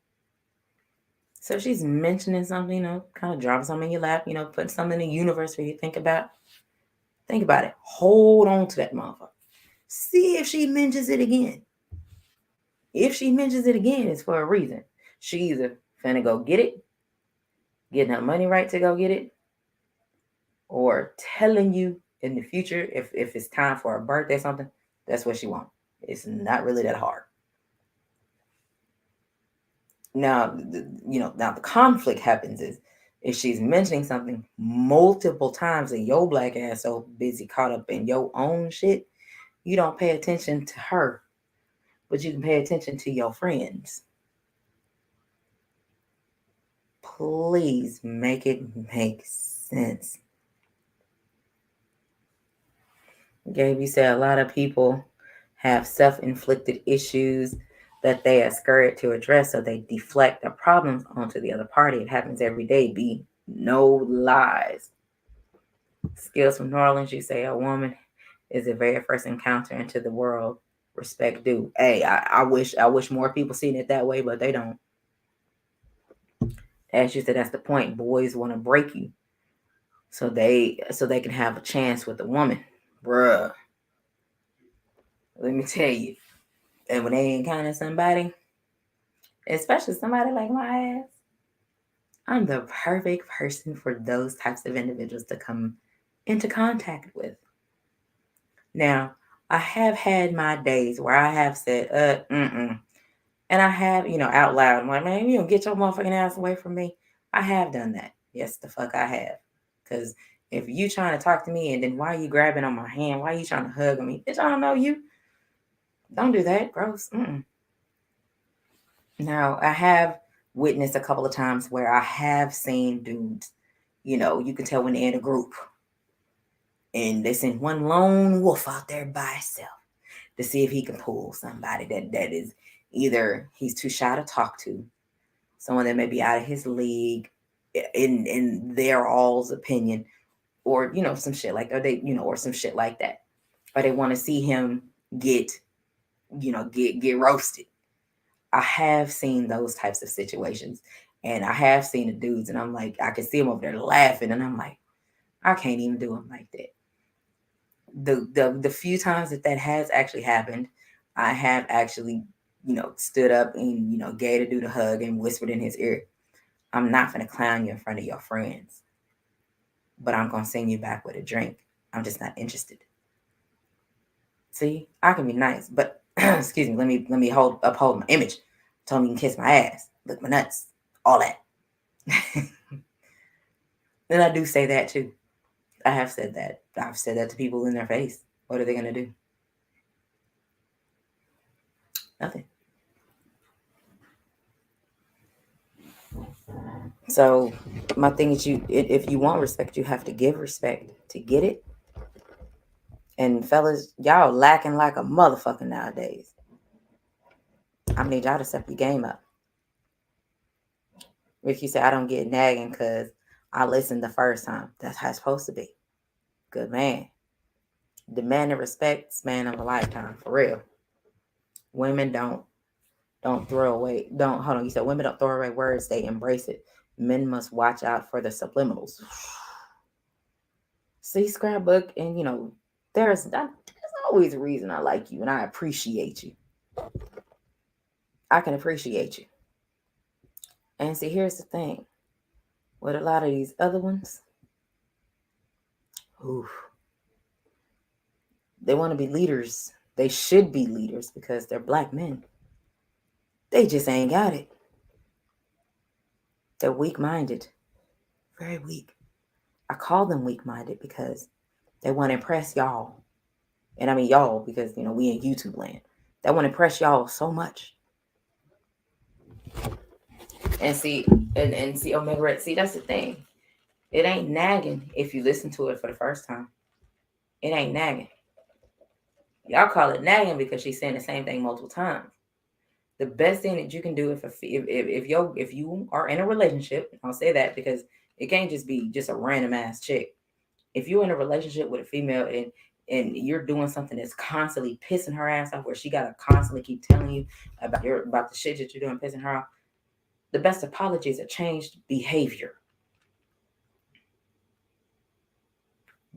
So she's mentioning something, kind of dropping something in your lap, putting something in the universe for you to think about. Think about it. Hold on to that motherfucker. See if she mentions it again. If she mentions it again, it's for a reason. She either finna go get it, getting her money right to go get it, or telling you in the future if it's time for a birthday or something, that's what she wants. It's not really that hard. Now, now the conflict happens is if she's mentioning something multiple times and your black ass so busy caught up in your own shit, you don't pay attention to her, but you can pay attention to your friends. Please make it make sense. Gabe, you said a lot of people have self-inflicted issues that they are scared to address, so they deflect the problems onto the other party. It happens every day. Be no lies. Skills from New Orleans, you say a woman is the very first encounter into the world. Respect due. Hey, I wish more people seen it that way, but they don't. As you said, that's the point. Boys want to break you, so they can have a chance with a woman, bruh. Let me tell you. And when they encounter somebody, especially somebody like my ass, I'm the perfect person for those types of individuals to come into contact with. Now, I have had my days where I have said, and I have, out loud, I'm like, man, you don't get your motherfucking ass away from me. I have done that. Yes, the fuck I have. Because if you trying to talk to me and then why are you grabbing on my hand? Why are you trying to hug on me? Bitch, I don't know you. Don't do that. Gross. Now, I have witnessed a couple of times where I have seen dudes, you can tell when they're in a group and they send one lone wolf out there by himself to see if he can pull somebody that is either he's too shy to talk to, someone that may be out of his league in their all's opinion, or some shit like that. Or some shit like that. Or they want to see him get roasted. I have seen those types of situations, and I have seen the dudes, and I'm like, I can see them over there laughing, and I'm like, I can't even do them like that. The few times that has actually happened, I have actually, stood up and gave the dude a hug and whispered in his ear, I'm not gonna clown you in front of your friends, but I'm gonna send you back with a drink. I'm just not interested. See, I can be nice, but excuse me, let me uphold my image. Tell me you can kiss my ass, lick my nuts, all that. Then I do say that too. I have said that. I've said that to people in their face. What are they gonna do? Nothing. So my thing is, if you want respect, you have to give respect to get it. And fellas, y'all lacking like a motherfucker nowadays. I need y'all to step your game up. Ricky said, I don't get nagging because I listened the first time. That's how it's supposed to be. Good man. Demand and respect, span of a lifetime, for real. Women don't throw away. Don't hold on. You said women don't throw away words; they embrace it. Men must watch out for the subliminals. See, scrapbook, and there's always a reason I like you, and I appreciate you. I can appreciate you. And see, here's the thing: with a lot of these other ones, they want to be leaders. They should be leaders because they're black men. They just ain't got it. They're weak-minded. Very weak. I call them weak-minded because they want to impress y'all. And I mean y'all because, we in YouTube land. They want to impress y'all so much. And see, Omega Red, see, that's the thing. It ain't nagging if you listen to it for the first time. It ain't nagging. Y'all call it nagging because she's saying the same thing multiple times. The best thing that you can do if you are in a relationship, I'll say that because it can't just be just a random ass chick. If you're in a relationship with a female and you're doing something that's constantly pissing her ass off, where she gotta constantly keep telling you about the shit that you're doing, pissing her off, the best apology is a changed behavior.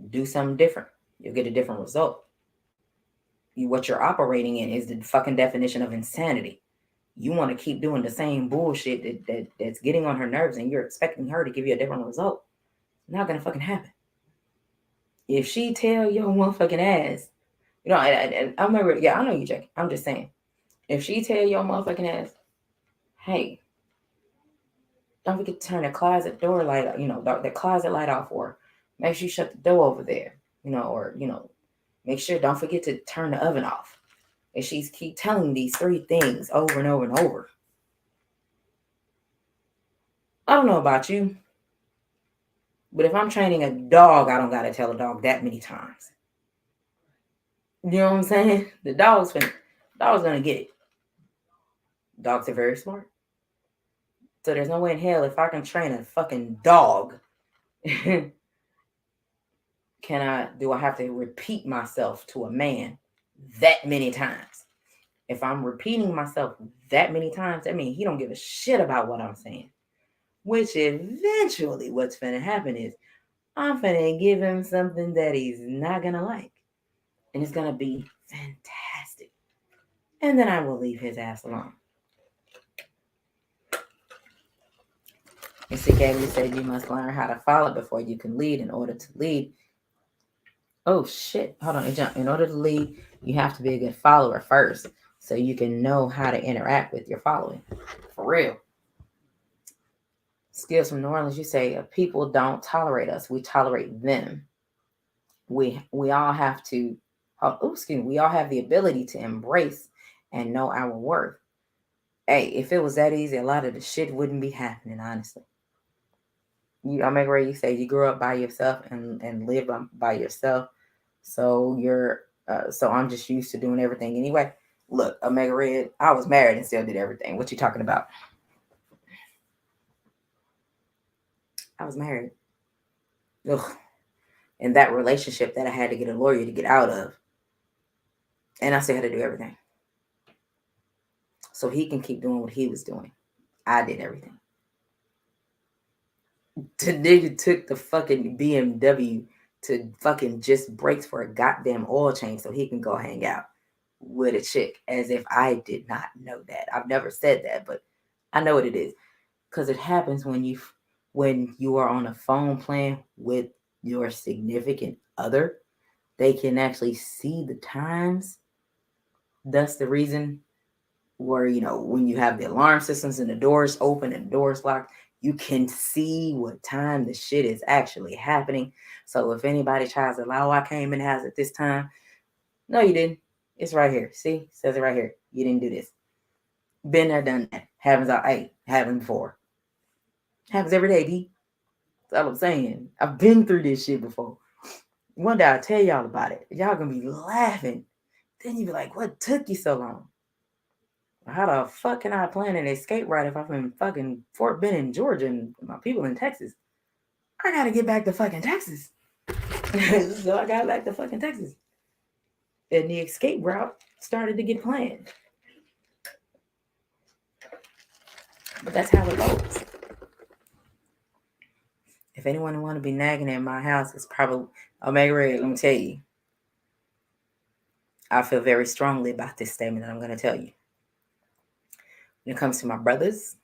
Do something different. You'll get a different result. What you're operating in is the fucking definition of insanity. You want to keep doing the same bullshit that's getting on her nerves, and you're expecting her to give you a different result. Not gonna fucking happen. If she tell your motherfucking ass, and I remember, I know you, Jackie. I'm just saying, if she tell your motherfucking ass, hey, don't forget to turn the closet door light, the closet light off, or make sure you shut the door over there, or make sure don't forget to turn the oven off. And she's keep telling these 3 things over and over and over. I don't know about you, but if I'm training a dog, I don't gotta tell a dog that many times. You know what I'm saying? The dog's gonna get it. Dogs are very smart. So there's no way in hell if I can train a fucking dog, do I have to repeat myself to a man that many times? If I'm repeating myself that many times, that means he don't give a shit about what I'm saying. Which eventually what's finna happen is I'm finna give him something that he's not gonna like. And it's gonna be fantastic. And then I will leave his ass alone. And see, Gabby said you must learn how to follow before you can lead. In order to lead, oh shit, hold on, in order to lead, you have to be a good follower first, so you can know how to interact with your following. For real. Skills from New Orleans, you say people don't tolerate us, we tolerate them. We all have to, we all have the ability to embrace and know our worth. Hey, if it was that easy, a lot of the shit wouldn't be happening, honestly. I make sure you say you grew up by yourself and live by yourself. So so I'm just used to doing everything anyway. Look, Omega Red, I was married and still did everything. What you talking about? I was married. Ugh. In that relationship that I had to get a lawyer to get out of. And I still had to do everything. So he can keep doing what he was doing. I did everything. The nigga took the fucking BMW to fucking just brakes for a goddamn oil change so he can go hang out with a chick, as if I did not know that. I've never said that, but I know what it is. Because it happens when you are on a phone plan with your significant other. They can actually see the times. That's the reason where, when you have the alarm systems and the doors open and the doors locked, you can see what time the shit is actually happening. So if anybody tries to lie, I came in the house at this time. No, you didn't. It's right here. See? It says it right here. You didn't do this. Been there, done that. Happens before. Happens every day, B. That's all I'm saying. I've been through this shit before. One day I'll tell y'all about it. Y'all gonna be laughing. Then you be like, what took you so long? How the fuck can I plan an escape route if I'm in fucking Fort Benning, Georgia, and my people in Texas? I gotta get back to fucking Texas. So I got back to fucking Texas. And the escape route started to get planned. But that's how it goes. If anyone want to be nagging at my house, it's probably Omega Red. Let me tell you. I feel very strongly about this statement that I'm going to tell you. When it comes to my brothers,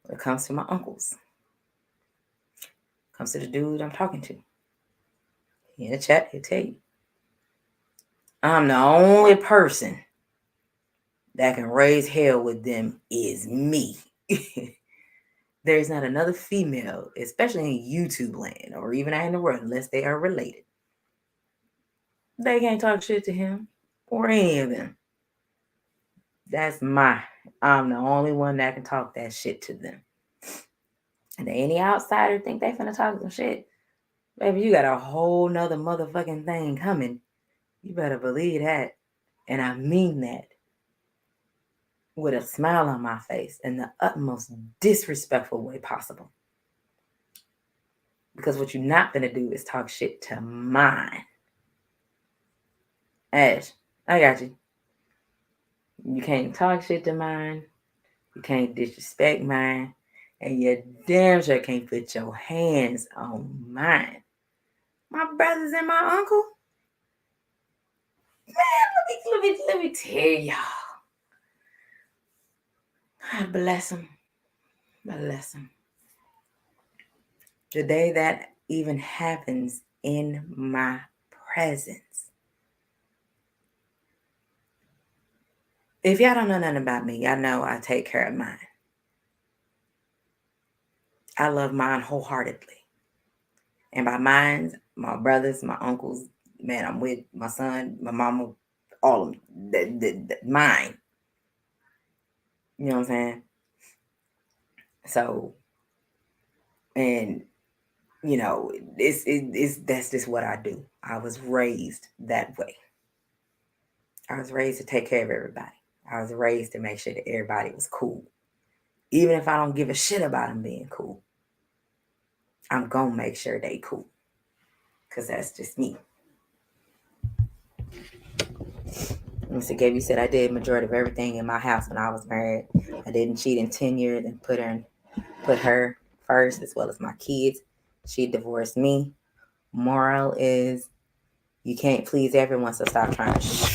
when it comes to my uncles, when it comes to the dude I'm talking to, in the chat, he'll tell you. I'm the only person that can raise hell with them is me. There is not another female, especially in YouTube land or even out in the world, unless they are related. They can't talk shit to him or any of them. I'm the only one that can talk that shit to them. And any outsider think they finna talk some shit, baby, you got a whole nother motherfucking thing coming. You better believe that. And I mean that with a smile on my face in the utmost disrespectful way possible. Because what you're not gonna do is talk shit to mine. Ash, I got you. You can't talk shit to mine. You can't disrespect mine. And you damn sure can't put your hands on mine. My brothers and my uncle. Man, let me tell y'all. God bless them. Bless them. The day that even happens in my presence. If y'all don't know nothing about me, y'all know I take care of mine. I love mine wholeheartedly. And by mine, my brothers, my uncles, man, I'm with my son, my mama, all of them. Mine. You know what I'm saying? So, and you know, that's just what I do. I was raised that way. I was raised to take care of everybody. I was raised to make sure that everybody was cool. Even if I don't give a shit about them being cool, I'm gonna make sure they cool. Cause that's just me. Mr. Gabby said I did majority of everything in my house when I was married. I didn't cheat in 10 years and put her first as well as my kids. She divorced me. Moral is you can't please everyone, so stop trying to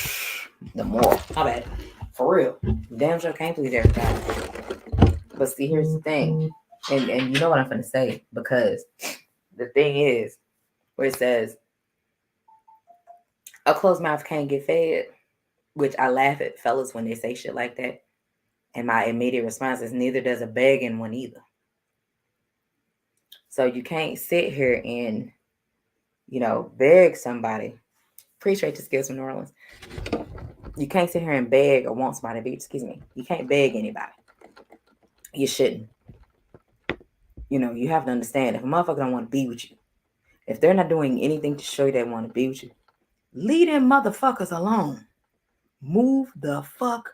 the moral. How bad? For real. Damn sure can't please everybody. But see, here's the thing. And you know what I'm gonna say, because the thing is where it says a closed mouth can't get fed, which I laugh at fellas when they say shit like that. And my immediate response is neither does a begging one either. So you can't sit here and, beg somebody. Appreciate the skills from New Orleans. You can't sit here and beg or want somebody to be, you can't beg anybody. You shouldn't. You have to understand if a motherfucker don't want to be with you, if they're not doing anything to show you they want to be with you, leave them motherfuckers alone. Move the fuck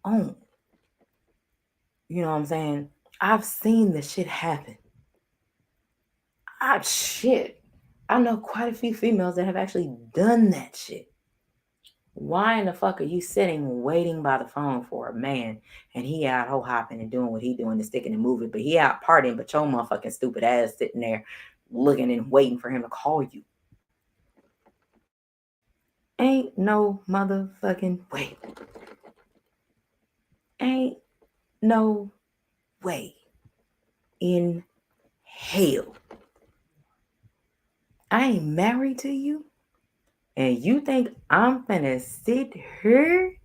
on. You know what I'm saying? I've seen this shit happen. I know quite a few females that have actually done that shit. Why in the fuck are you sitting waiting by the phone for a man and he out ho hopping and doing what he doing and sticking and moving, but he out partying, but your motherfucking stupid ass sitting there looking and waiting for him to call you? Ain't no motherfucking way. Ain't no way in hell. I ain't married to you, and you think I'm finna sit here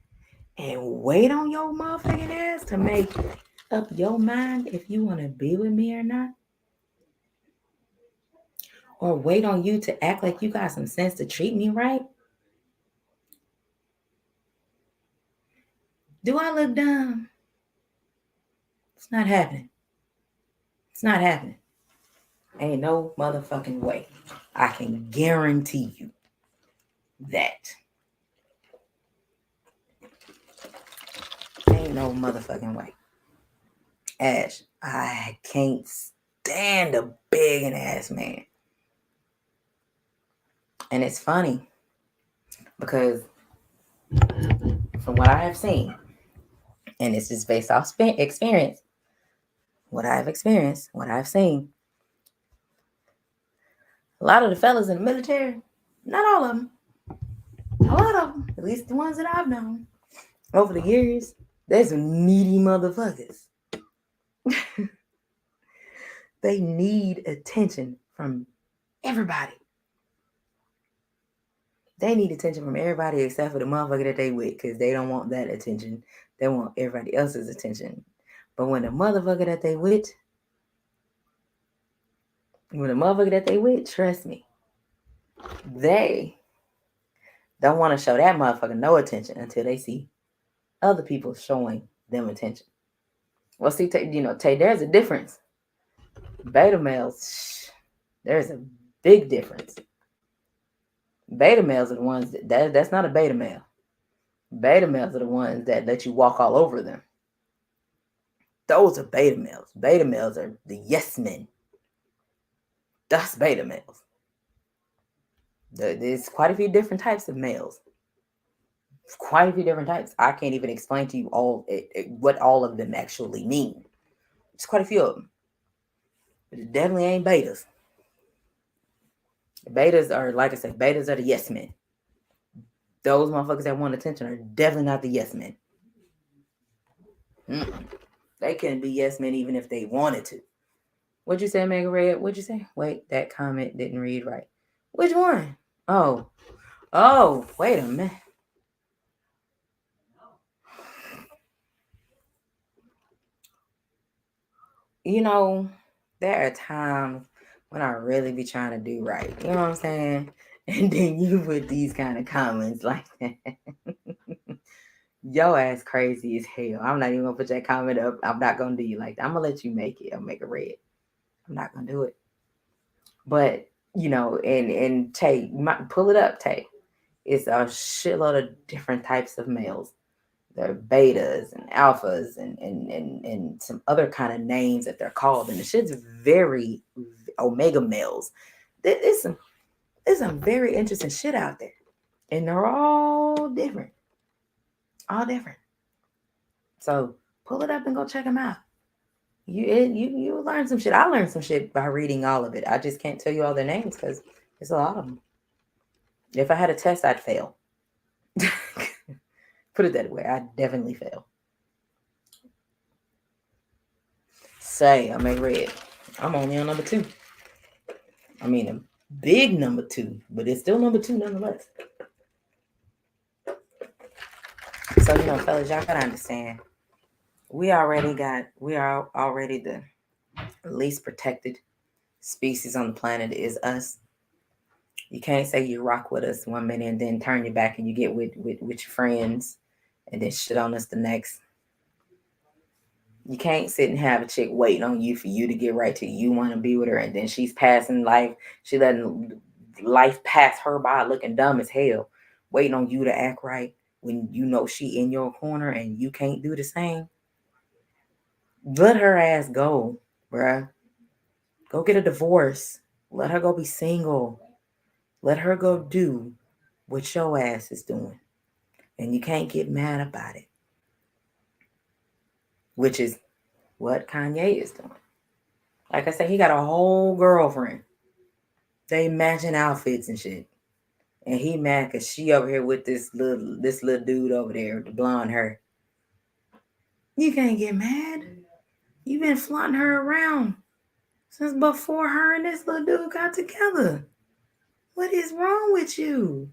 and wait on your motherfucking ass to make up your mind if you want to be with me or not? Or wait on you to act like you got some sense to treat me right? Do I look dumb? It's not happening. It's not happening. Ain't no motherfucking way. I can guarantee you that. Ain't no motherfucking way. Ash, I can't stand a begging ass man. And it's funny because from what I have seen, and it's just based off experience, what I've experienced, what I've seen, a lot of the fellas in the military, not all of them, a lot of them, at least the ones that I've known over the years, there's some needy motherfuckers. They need attention from everybody. They need attention from everybody except for the motherfucker that they with, because they don't want that attention. They want everybody else's attention. But when the motherfucker that they with With a motherfucker that they with, trust me, they don't want to show that motherfucker no attention until they see other people showing them attention. Well, see, Tay, there's a difference. Beta males, there's a big difference. Beta males are the ones that's not a beta male. Beta males are the ones that let you walk all over them. Those are beta males. Beta males are the yes men. That's beta males. There's quite a few different types of males. Quite a few different types. I can't even explain to you what all of them actually mean. There's quite a few of them. But it definitely ain't betas. Betas are, like I said, betas are the yes men. Those motherfuckers that want attention are definitely not the yes men. They couldn't be yes men even if they wanted to. What'd you say, Mega Red? What'd you say? Wait, that comment didn't read right. Which one? Oh, wait a minute. You know, there are times when I really be trying to do right. You know what I'm saying? And then you put these kind of comments like that. Yo ass crazy as hell. I'm not even gonna put that comment up. I'm not gonna do you like that. I'm gonna let you make it. I'll make it red. I'm not gonna do it. But and Tay, pull it up, Tay. It's a shitload of different types of males. There are betas and alphas and some other kind of names that they're called. And the shit's very omega males. There's some very interesting shit out there. And they're all different. All different. So pull it up and go check them out. You learn some shit. I learned some shit by reading all of it. I just can't tell you all their names because there's a lot of them. If I had a test, I'd fail. Put it that way. I'd definitely fail. Say, I make red. I'm only on number 2. I mean, a big number 2, but it's still number 2 nonetheless. So, fellas, y'all gotta understand. We are already the least protected species on the planet is us. You can't say you rock with us one minute and then turn your back and you get with your friends and then shit on us the next. You can't sit and have a chick waiting on you for you to get right to you want to be with her and then she's passing life. She letting life pass her by looking dumb as hell, waiting on you to act right when you know she in your corner and you can't do the same. Let her ass go, bruh. Go get a divorce. Let her go be single. Let her go do what your ass is doing. And you can't get mad about it. Which is what Kanye is doing. Like I said, he got a whole girlfriend. They matching outfits and shit. And he mad because she over here with this little dude over there with the blonde hair. You can't get mad. You been flaunting her around since before her and this little dude got together. What is wrong with you?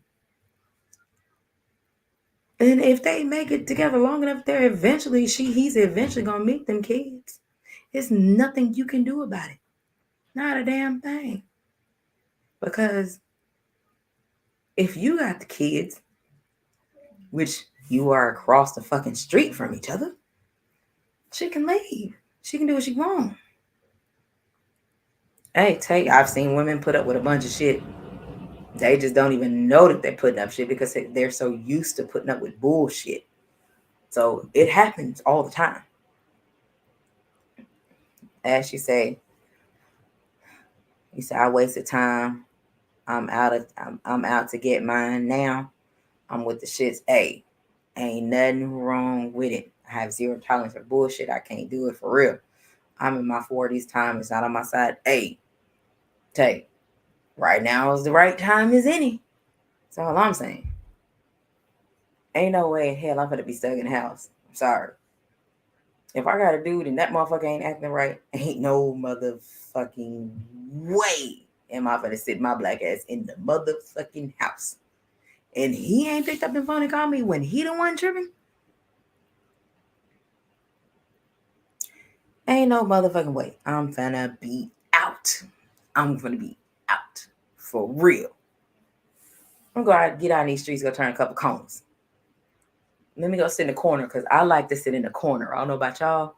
And if they make it together long enough, he's eventually gonna meet them kids. There's nothing you can do about it. Not a damn thing. Because if you got the kids, which you are across the fucking street from each other, she can leave. She can do what she wants. Hey, I've seen women put up with a bunch of shit. They just don't even know that they're putting up shit because they're so used to putting up with bullshit. So it happens all the time. As you say, I wasted time. I'm out to get mine now. I'm with the shits. Hey, ain't nothing wrong with it. I have zero tolerance for bullshit. I can't do it for real. I'm in my 40s. Time is not on my side. Hey, Tay, right now is the right time as any. That's all I'm saying. Ain't no way in hell I'm gonna be stuck in the house. I'm sorry. If I got a dude and that motherfucker ain't acting right, ain't no motherfucking way am I gonna sit my black ass in the motherfucking house. And he ain't picked up the phone and called me when he the one tripping. Ain't no motherfucking way. I'm finna be out. I'm going to be out for real. I'm going to get out in these streets, go turn a couple corners. Let me go sit in the corner because I like to sit in the corner. I don't know about y'all.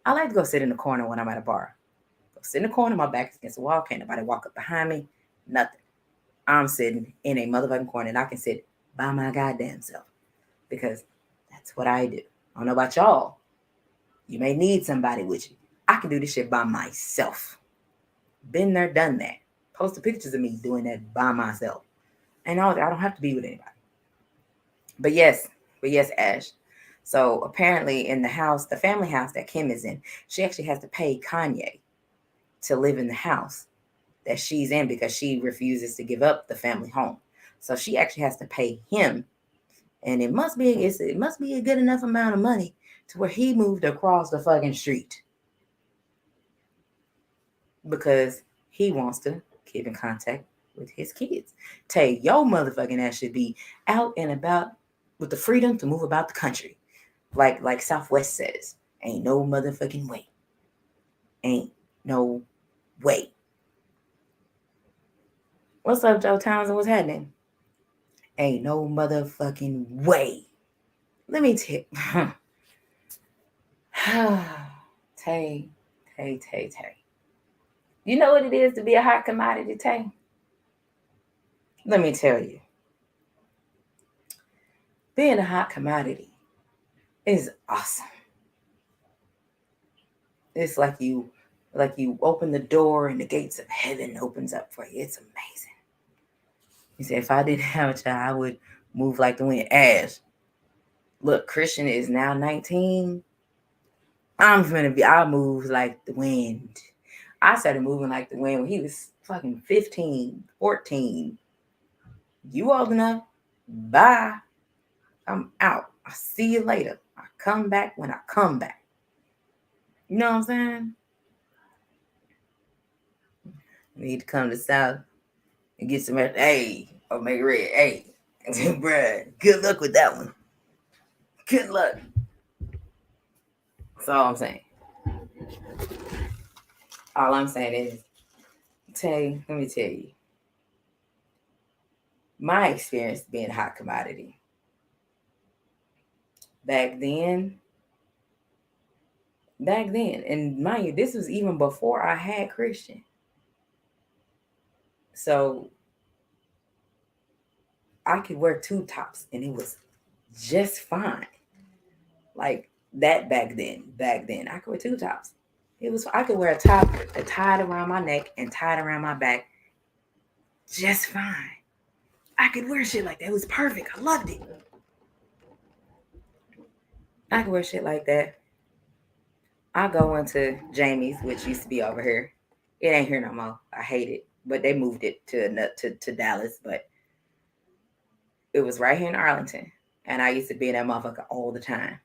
I like to go sit in the corner when I'm at a bar. Go sit in the corner, my back's against the wall. Can't nobody walk up behind me. Nothing. I'm sitting in a motherfucking corner and I can sit by my goddamn self because that's what I do. I don't know about y'all. You may need somebody with you. I can do this shit by myself. Been there, done that. Post the pictures of me doing that by myself. And I don't have to be with anybody. But yes, Ash. So apparently in the house, the family house that Kim is in, she actually has to pay Kanye to live in the house that she's in because she refuses to give up the family home. So she actually has to pay him. And it must be a good enough amount of money to where he moved across the fucking street. Because he wants to keep in contact with his kids. Tay, your motherfucking ass should be out and about with the freedom to move about the country. Like Southwest says, ain't no motherfucking way. Ain't no way. What's up, Joe Townsend? What's happening? Ain't no motherfucking way. Let me tell Tay. You know what it is to be a hot commodity, Tay? Let me tell you. Being a hot commodity is awesome. It's like you open the door and the gates of heaven opens up for you. It's amazing. You say, if I didn't have a child, I would move like the wind. Ash, look, Christian is now 19. I'll move like the wind. I started moving like the wind when he was fucking 15, 14. You old enough? Bye. I'm out. I'll see you later. I come back when I come back. You know what I'm saying? Need to come to the South and get some, hey, or make it red. Hey, bruh, good luck with that one. Good luck. That's all I'm saying. All I'm saying is, let me tell you, my experience being a hot commodity. Back then, and mind you, this was even before I had Christian. So I could wear tube tops and it was just fine. Like that back then. I could wear tube tops. I could wear a top tied around my neck and tied around my back just fine. I could wear shit like that. It was perfect. I loved it. I could wear shit like that. I go into Jamie's, which used to be over here. It ain't here no more. I hate it. But they moved it to Dallas. But it was right here in Arlington. And I used to be in that motherfucker all the time.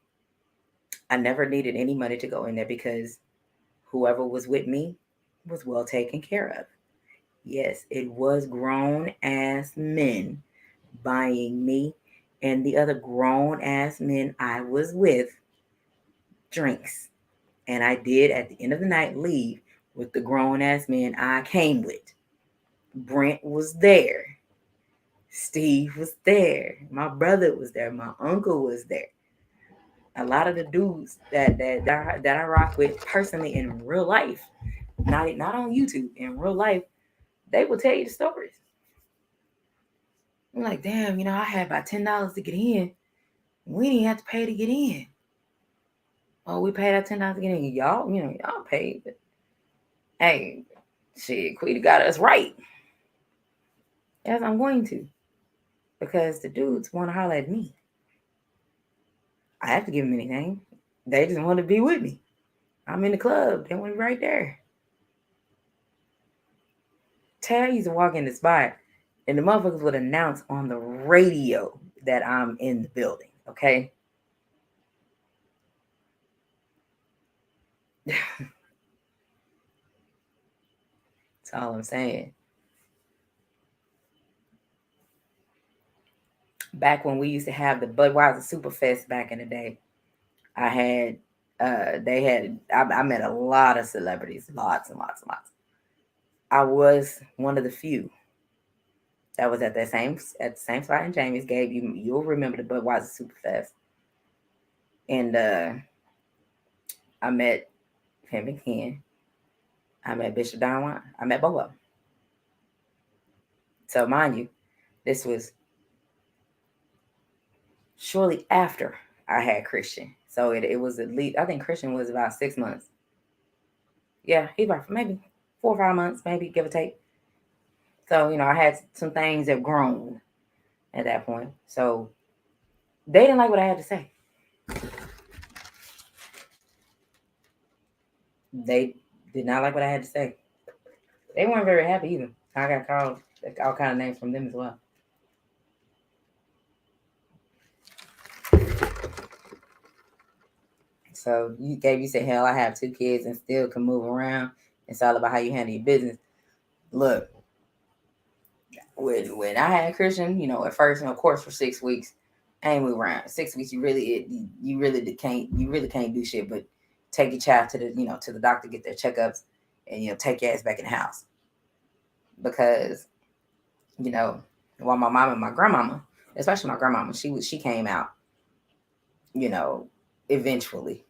I never needed any money to go in there because whoever was with me was well taken care of. Yes, it was grown ass men buying me and the other grown ass men I was with drinks. And I did at the end of the night leave with the grown ass men I came with. Brent was there. Steve was there. My brother was there. My uncle was there. A lot of the dudes that I rock with personally in real life, not on YouTube, in real life, they will tell you the stories. I'm like, damn, I had about $10 to get in. We didn't have to pay to get in. Oh, we paid our $10 to get in. Y'all paid. But hey, shit, Quita got us right. As I'm going to. Because the dudes want to holler at me. I have to give them anything. They just want to be with me. I'm in the club. They want to be right there. Tay used to walk in the spot and the motherfuckers would announce on the radio that I'm in the building. Okay? That's all I'm saying. Back when we used to have the Budweiser Superfest back in the day, I met a lot of celebrities, lots and lots and lots. I was one of the few that was at the same spot in Jamie's gave you. You'll remember the Budweiser Super Fest, and I met him and Ken. I met Bishop Don Juan. I met both of them. So mind you, this was shortly after I had Christian. So it was at least, I think Christian was about 6 months. Yeah, he about maybe 4 or 5 months, maybe give or take. So, I had some things that grown at that point. So they didn't like what I had to say. They did not like what I had to say. They weren't very happy either. I got called all kind of names from them as well. So you said, hell, I have 2 kids and still can move around. It's all about how you handle your business. Look, when I had Christian, at first, of course, for 6 weeks, I ain't move around. 6 weeks, you really can't do shit, but take your child to the doctor, get their checkups, and take your ass back in the house. Because while my mom and my grandmama, especially my grandmama, she came out, eventually,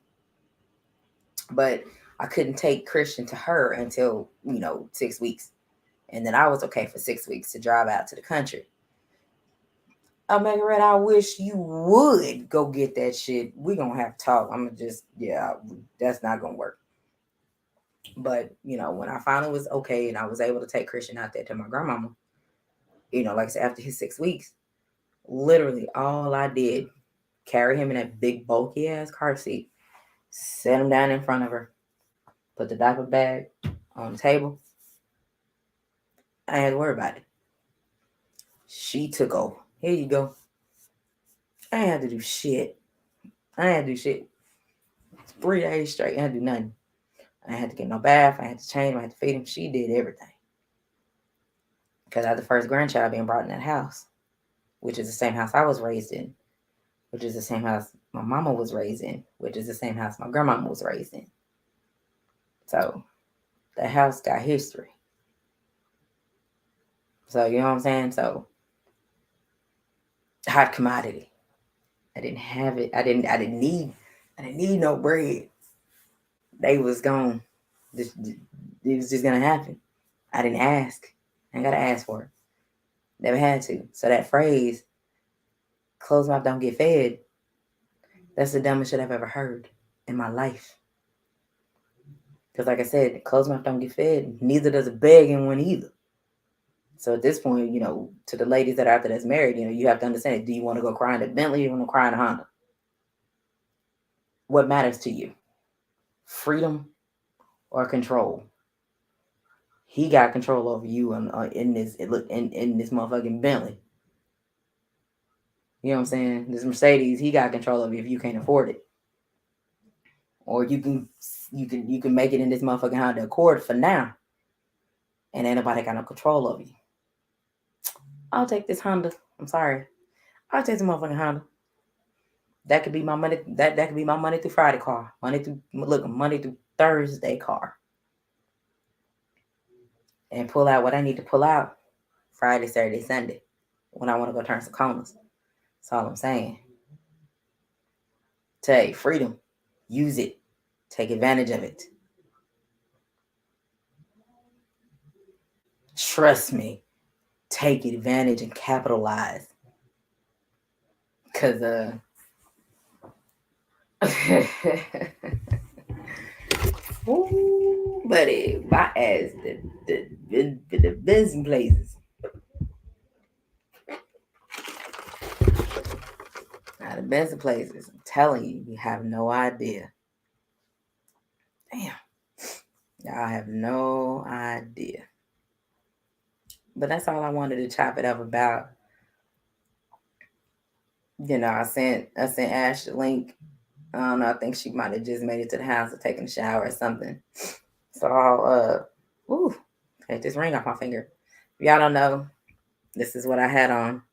but I couldn't take Christian to her until 6 weeks, and then I was okay for 6 weeks to drive out to the country. Red, I wish you would go get that shit. We gonna have to talk. I'm gonna just, that's not gonna work. But when I finally was okay and I was able to take Christian out there to my grandmama, like I said, after his 6 weeks, literally all I did, carry him in that big bulky ass car seat, set him down in front of her, put the diaper bag on the table. I had to worry about it. She took over. Here you go. I ain't had to do shit. 3 days straight. I had to do nothing. I had to get no bath. I had to change him. I had to feed him. She did everything. Because I was the first grandchild being brought in that house, which is the same house I was raised in, which is the same house my mama was raised in, which is the same house my grandmama was raised in. So the house got history. So you know what I'm saying? So hot commodity. I didn't have it. I didn't need no bread. They was gone. It was just gonna happen. I didn't ask. I ain't gotta ask for it. Never had to. So that phrase, closed mouth don't get fed, that's the dumbest shit I've ever heard in my life. Because like I said, closed mouth don't get fed. Neither does a begging one either. So at this point, to the ladies that are out there that's married, you have to understand it. Do you want to go cry in a Bentley or you want to cry in a Honda? What matters to you? Freedom or control? He got control over you in this motherfucking Bentley. You know what I'm saying? This Mercedes, he got control of you if you can't afford it. Or you can make it in this motherfucking Honda Accord for now. And ain't nobody got no control over you. I'll take this Honda. I'm sorry. I'll take the motherfucking Honda. That could be my money. That could be my Monday through Friday car. Monday through Thursday car. And pull out what I need to pull out Friday, Saturday, Sunday. When I want to go turn some corners. That's all I'm saying. Take freedom. Use it. Take advantage of it. Trust me. Take advantage and capitalize. Cause ooh, buddy, my ass the busy places. Now the best places, I'm telling you, you have no idea. Damn. Y'all have no idea. But that's all I wanted to chop it up about. I sent Ash the link. I don't know, I think she might have just made it to the house or taking a shower or something. So I'll take this ring off my finger. If y'all don't know, this is what I had on.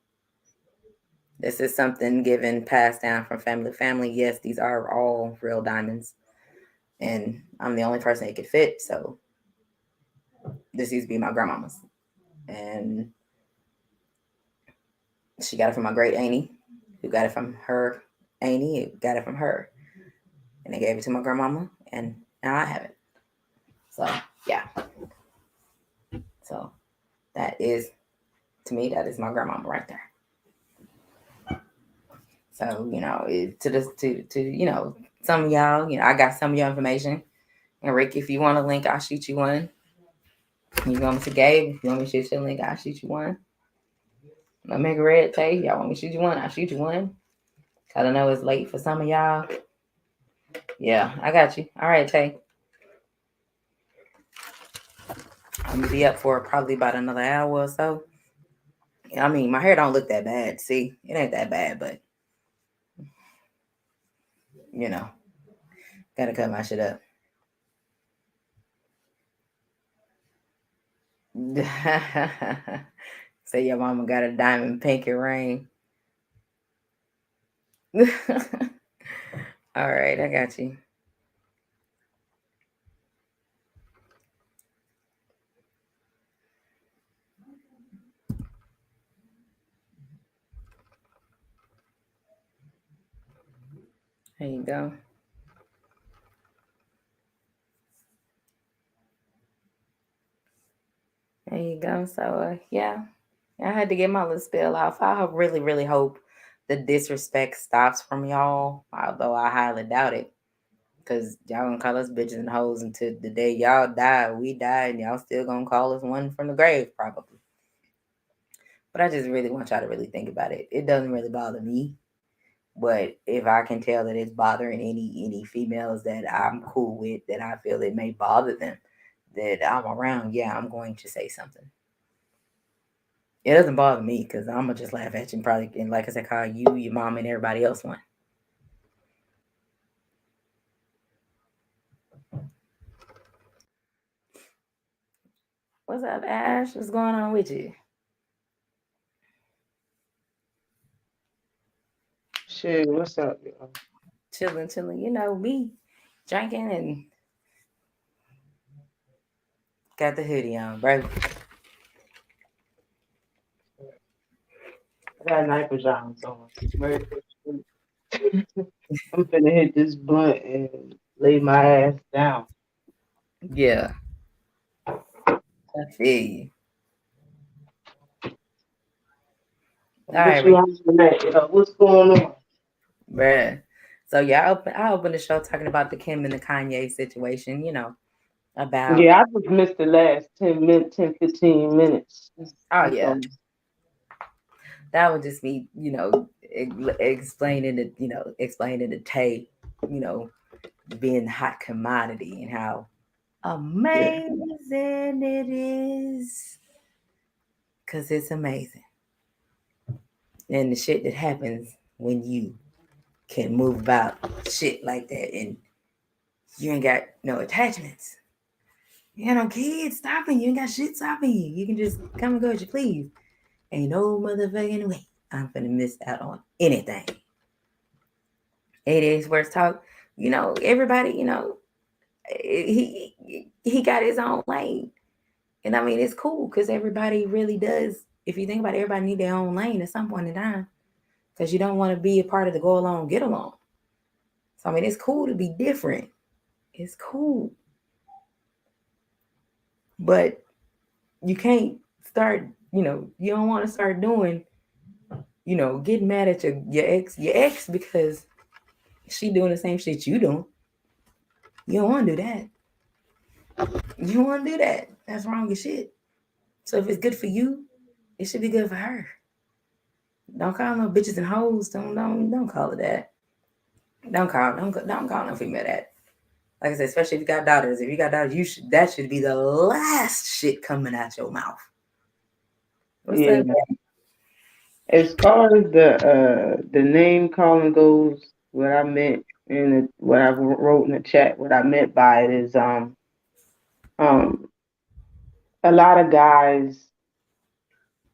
This is something passed down from family to family. Yes, these are all real diamonds. And I'm the only person it could fit, so This used to be my grandmama's, and she got it from my great auntie, who got it from her auntie, who got it from her, and they gave it to my grandmama, and now I have it. So yeah, so that is, to me, that is my grandmama right there. So to this to some of y'all, I got some of your information. And Rick, if you want a link, I'll shoot you one. You want me to Gabe? If you want me to shoot you a link, I'll shoot you one. Let me red Tay. Y'all want me to shoot you one? I'll shoot you one. Cause I know it's late for some of y'all. Yeah, I got you. All right, Tay. I'm gonna be up for probably about another hour or so. I mean, my hair don't look that bad. See, it ain't that bad, but you know, gotta cut my shit up. Say your mama got a diamond pinky ring. All right, I got you. There you go. There you go. So yeah, I had to get my little spill off. I really, really hope the disrespect stops from y'all. Although I highly doubt it, cause y'all gonna call us bitches and hoes until the day y'all die. We die, and y'all still gonna call us one from the grave, probably. But I just really want y'all to really think about it. It doesn't really bother me, but if I can tell that it's bothering any females that I'm cool with, that I feel it may bother them, that I'm around, yeah, I'm going to say something. It doesn't bother me because I'm gonna just laugh at you and probably, and like I said, call you, your mom, and everybody else one. What's up, Ash? What's going on with you? Shit, what's up, y'all? Chilling, chilling. Me drinking and got the hoodie on, bro. I got night pajamas on. Ready for sleep. I'm finna hit this blunt and lay my ass down. Yeah, I feel you. All right, What you Rick, on tonight? What's going on? bruh. So yeah, I opened the show talking about the Kim and the Kanye situation. About, Yeah, I just missed the last 10 minutes, 10, 15 minutes. oh That's yeah, all. that would just be explaining the Tay, you know, being hot commodity and how Yeah, amazing it is, because it's amazing. And the shit that happens when you can move about shit like that and you ain't got no attachments. You ain't got no kids stopping you. You ain't got shit stopping you. You can just come and go as you please. Ain't no motherfucking way I'm gonna miss out on anything. It is worth talk. Everybody, he got his own lane. And I mean, it's cool because everybody really does. If you think about it, everybody need their own lane at some point in time because you don't want to be a part of the go along, get along. So I mean, it's cool to be different. It's cool, but you can't start. You don't want to start doing. Getting mad at your ex because she doing the same shit you doing. You don't want to do that. You don't want to do that. That's wrong as shit. So if it's good for you, it should be good for her. Don't call no bitches and hoes. Don't call it that. Don't call no female that. Like I said, especially if you got daughters. If you got daughters, that should be the last shit coming out your mouth. What's yeah. up? As far as the name calling goes, what I meant what I wrote in the chat, what I meant by it is um a lot of guys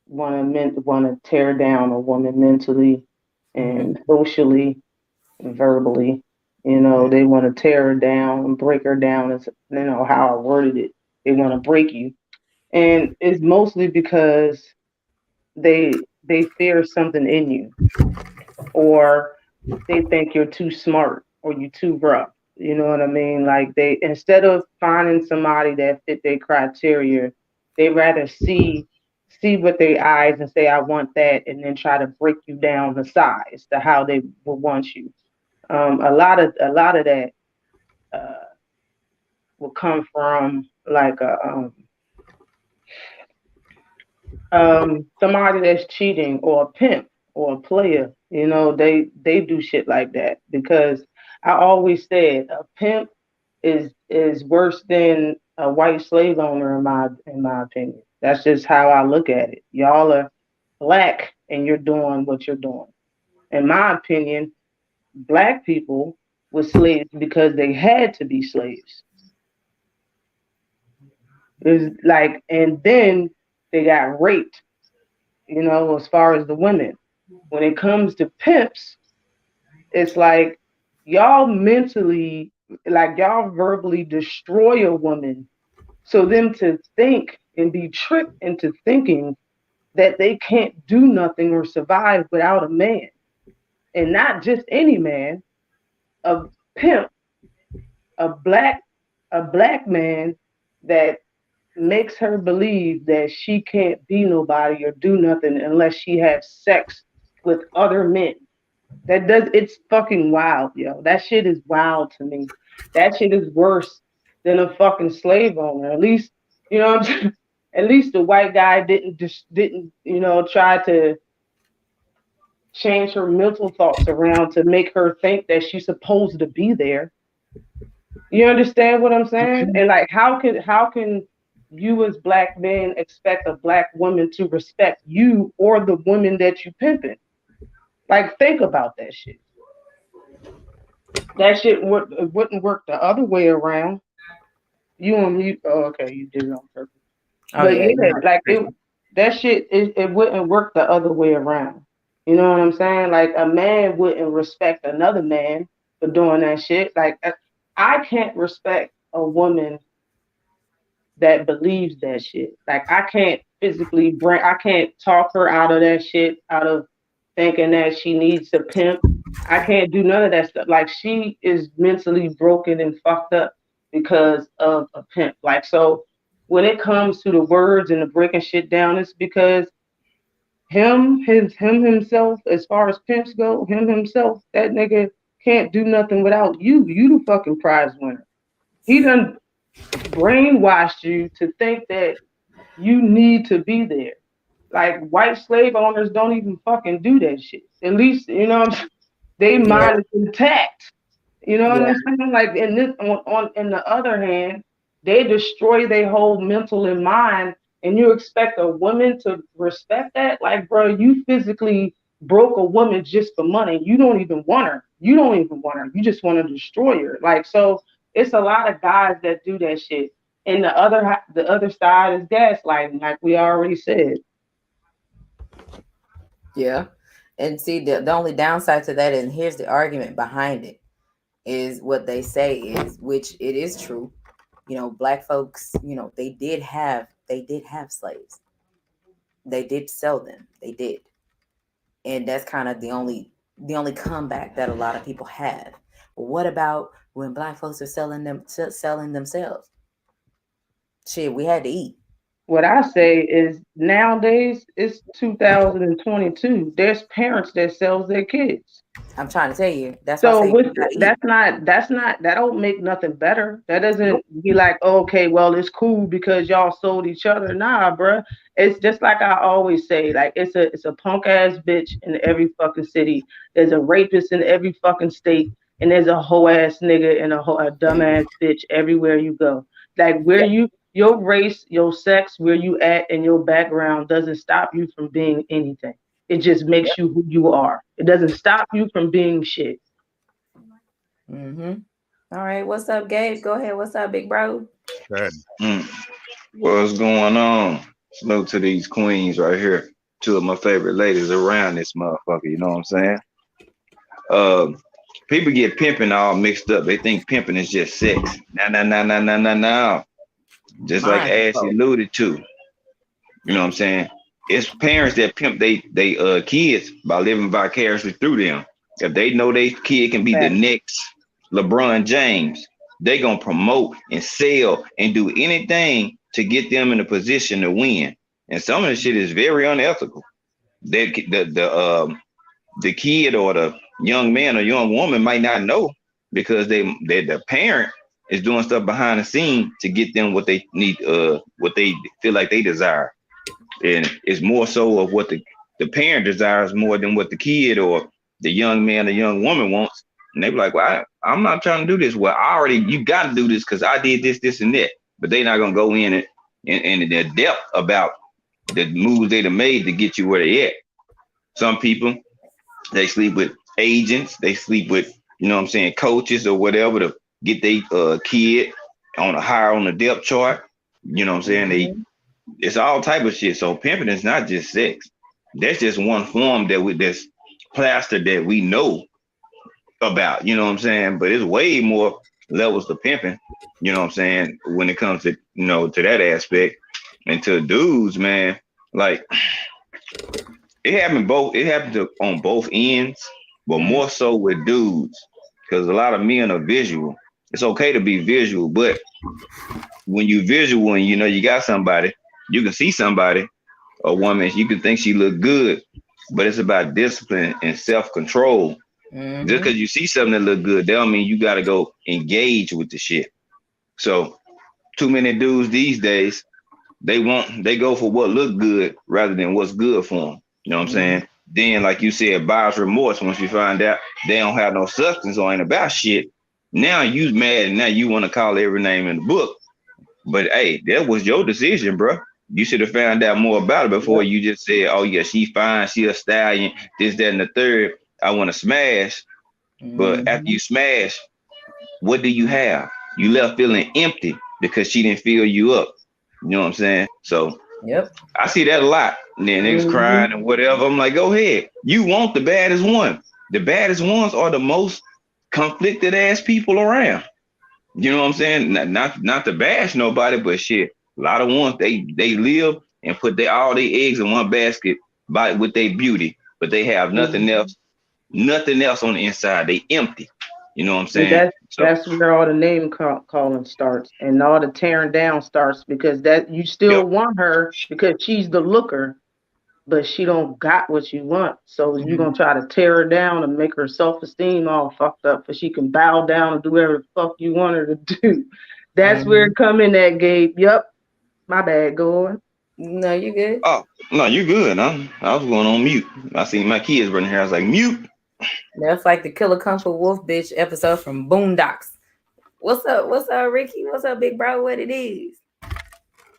want to tear down a woman mentally Mm-hmm. and socially and verbally. They want to tear her down and break her down. As how I worded it, they want to break you. and it's mostly because they fear something in you, or they think you're too smart or you're too rough. You know what I mean? Like they, instead of finding somebody that fit their criteria, they rather see with their eyes and say, I want that, and then try to break you down the size to how they will want you. A lot of that uh, will come from like somebody that's cheating, or a pimp, or a player. You know, they do shit like that, because I always said a pimp is worse than a white slave owner, in my opinion. That's just how I look at it. Y'all are black and you're doing what you're doing. In my opinion, black people were slaves because they had to be slaves. It was like, and then they got raped, as far as the women. When it comes to pimps, it's like y'all mentally, like y'all verbally destroy a woman, so them to think and be tricked into thinking that they can't do nothing or survive without a man. And not just any man, a pimp, a black a black man that makes her believe that she can't be nobody or do nothing unless she has sex with other men. It's fucking wild, yo. That shit is wild to me. That shit is worse than a fucking slave owner. At least, you know what I'm saying? At least the white guy didn't try to change her mental thoughts around to make her think that she's supposed to be there. You understand what I'm saying? And like, how can you as black men expect a black woman to respect you or the woman that you pimping? Like, think about that shit. That shit wouldn't work the other way around. You on mute? Oh, okay, you did it on purpose. Oh But yeah, you yeah, know. like that shit, it wouldn't work the other way around. You know what I'm saying? Like a man wouldn't respect another man for doing that shit. Like I can't respect a woman that believes that shit. Like I can't talk her out of that shit, out of thinking that she needs a pimp. I can't do none of that stuff. Like she is mentally broken and fucked up because of a pimp. Like so when it comes to the words and the breaking shit down, it's because him himself, as far as pimps go, him himself, that nigga can't do nothing without you. You the fucking prize winner. He done brainwashed you to think that you need to be there. Like white slave owners don't even fucking do that shit. At least, they Yeah, mind is intact. You know what yeah, I'm saying? Like in this on in the other hand, they destroy their whole mental and mind, and you expect a woman to respect that? Like, bro, you physically broke a woman just for money. You don't even want her. You don't even want her. You just want to destroy her. Like, so it's a lot of guys that do that shit. And the other side is gaslighting, like we already said. yeah. And see, the only downside to that, and here's the argument behind it, is what they say is, which it is true. You know, black folks, they did have slaves. They did sell them. They did. And that's kind of the only comeback that a lot of people have. But what about when black folks are selling themselves? Shit, we had to eat. What I say is nowadays it's 2022. There's parents that sells their kids. I'm trying to tell you. That's why I So say which we gotta eat. that's not that don't make nothing better. That doesn't Nope. be like, okay, well it's cool because y'all sold each other. Nah, bruh. It's just like I always say, like it's a punk ass bitch in every fucking city. There's a rapist in every fucking state, and there's a hoe ass nigga and a dumb ass bitch everywhere you go. Like where Yeah. your race, your sex, where you at, and your background doesn't stop you from being anything. It just makes you who you are. It doesn't stop you from being shit. Mm-hmm. All right. What's up, Gabe? Go ahead. What's up, big bro? Good. Mm. What's going on? Salute to these queens right here. Two of my favorite ladies around this motherfucker. You know what I'm saying? Um, People get pimping all mixed up. They think pimping is just sex. No, no, no, no, no, no, no. Just like Mind Ashley control. alluded to. You know what I'm saying? It's parents that pimp they kids by living vicariously through them. If they know their kid can be the Facts. next LeBron James, they gonna promote and sell and do anything to get them in a position to win. And some of the shit is very unethical. That the kid or the young man or young woman might not know because the parent is doing stuff behind the scene to get them what they need, what they feel like they desire. And it's more so of what the parent desires more than what the kid or the young man or young woman wants. And they be like, well, I'm not trying to do this. Well, you got to do this because I did this, this, and that. But they're not going to go in and their depth about the moves they done made to get you where they at. Some people, they sleep with agents. They sleep with, you know what I'm saying, coaches or whatever to get their kid on a higher on the depth chart. You know what I'm saying? It's all type of shit. So pimping is not just sex. That's just one form that's plastered that we know about. You know what I'm saying? But it's way more levels to pimping. You know what I'm saying? When it comes to to that aspect, and to dudes, man, like it happened on both ends, but more so with dudes because a lot of men are visual. It's okay to be visual, but when you visual and you got somebody, you can see somebody, a woman, you can think she look good, but it's about discipline and self-control. Just because you see something that look good, that don't mean you got to go engage with the shit. So too many dudes these days, they go for what look good rather than what's good for them. You know what I'm saying? Then, like you said, buyer's remorse. Once you find out they don't have no substance or ain't about shit, now you mad and now you want to call every name in the book. But hey, that was your decision, bro. You should have found out more about it before you just said, "Oh yeah, she fine, she a stallion, this, that, and the third. I want to smash." But after you smash, what do you have? You left feeling empty because she didn't fill you up. You know what I'm saying? So I see that a lot. And then niggas crying and whatever. I'm like, go ahead. You want the baddest one. The baddest ones are the most conflicted ass people around. You know what I'm saying? Not to bash nobody, but shit. A lot of ones they live and put all their eggs in one basket with their beauty, but they have nothing else on the inside. They empty. You know what I'm saying? That's where all the name calling starts and all the tearing down starts, because that you still want her because she's the looker, but she don't got what you want. So you're gonna try to tear her down and make her self-esteem all fucked up so she can bow down and do whatever the fuck you want her to do. That's where it come in at, Gabe. Yep. My bad, go on. No, you good. Oh, no, you good. I was going on mute. I seen my kids running here. I was like, mute. That's like the Killer Comfort Wolf bitch episode from Boondocks. What's up, Ricky? What's up, big bro? What it is?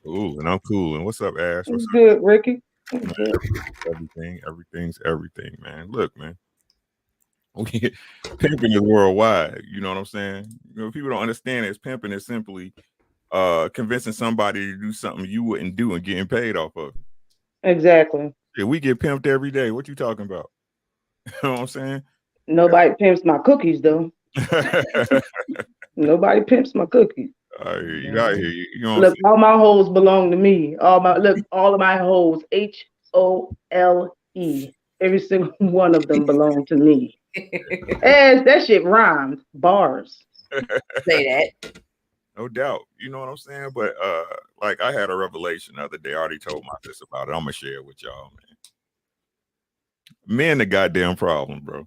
Ooh, and I'm cool. And what's up, Ash? What's good, Ricky? Everything's everything, man. Look, man. Pimping is worldwide. You know what I'm saying? People don't understand it. Pimping is simply convincing somebody to do something you wouldn't do and getting paid off of it. Exactly. Yeah, we get pimped every day. What you talking about? You know what I'm saying? Nobody pimps my cookies, though. Nobody pimps my cookies. I hear you. I hear you. You know look, all my hoes belong to me. All of my hoes, HOLE. Every single one of them belong to me. And that shit rhymes. Bars. Say that. No doubt. You know what I'm saying? But like I had a revelation the other day. I already told my sis about it. I'm gonna share it with y'all, man. Men the goddamn problem, bro.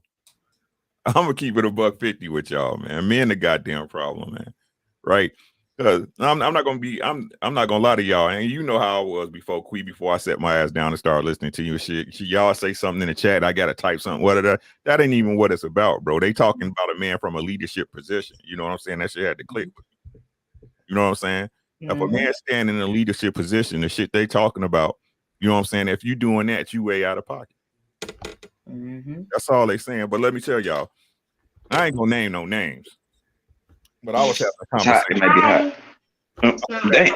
I'm gonna keep it $150 with y'all, man. Men the goddamn problem, man. Right? Because I'm not gonna lie to y'all. And you know how I was before I set my ass down and started listening to you shit. Y'all say something in the chat, I gotta type something. That ain't even what it's about, bro. They talking about a man from a leadership position. You know what I'm saying? That shit had to click. You know what I'm saying? If a man standing in a leadership position, the shit they talking about, you know what I'm saying? If you doing that, you way out of pocket. That's all they saying. But let me tell y'all, I ain't gonna name no names. But I was having a conversation. It might be hot. Dang.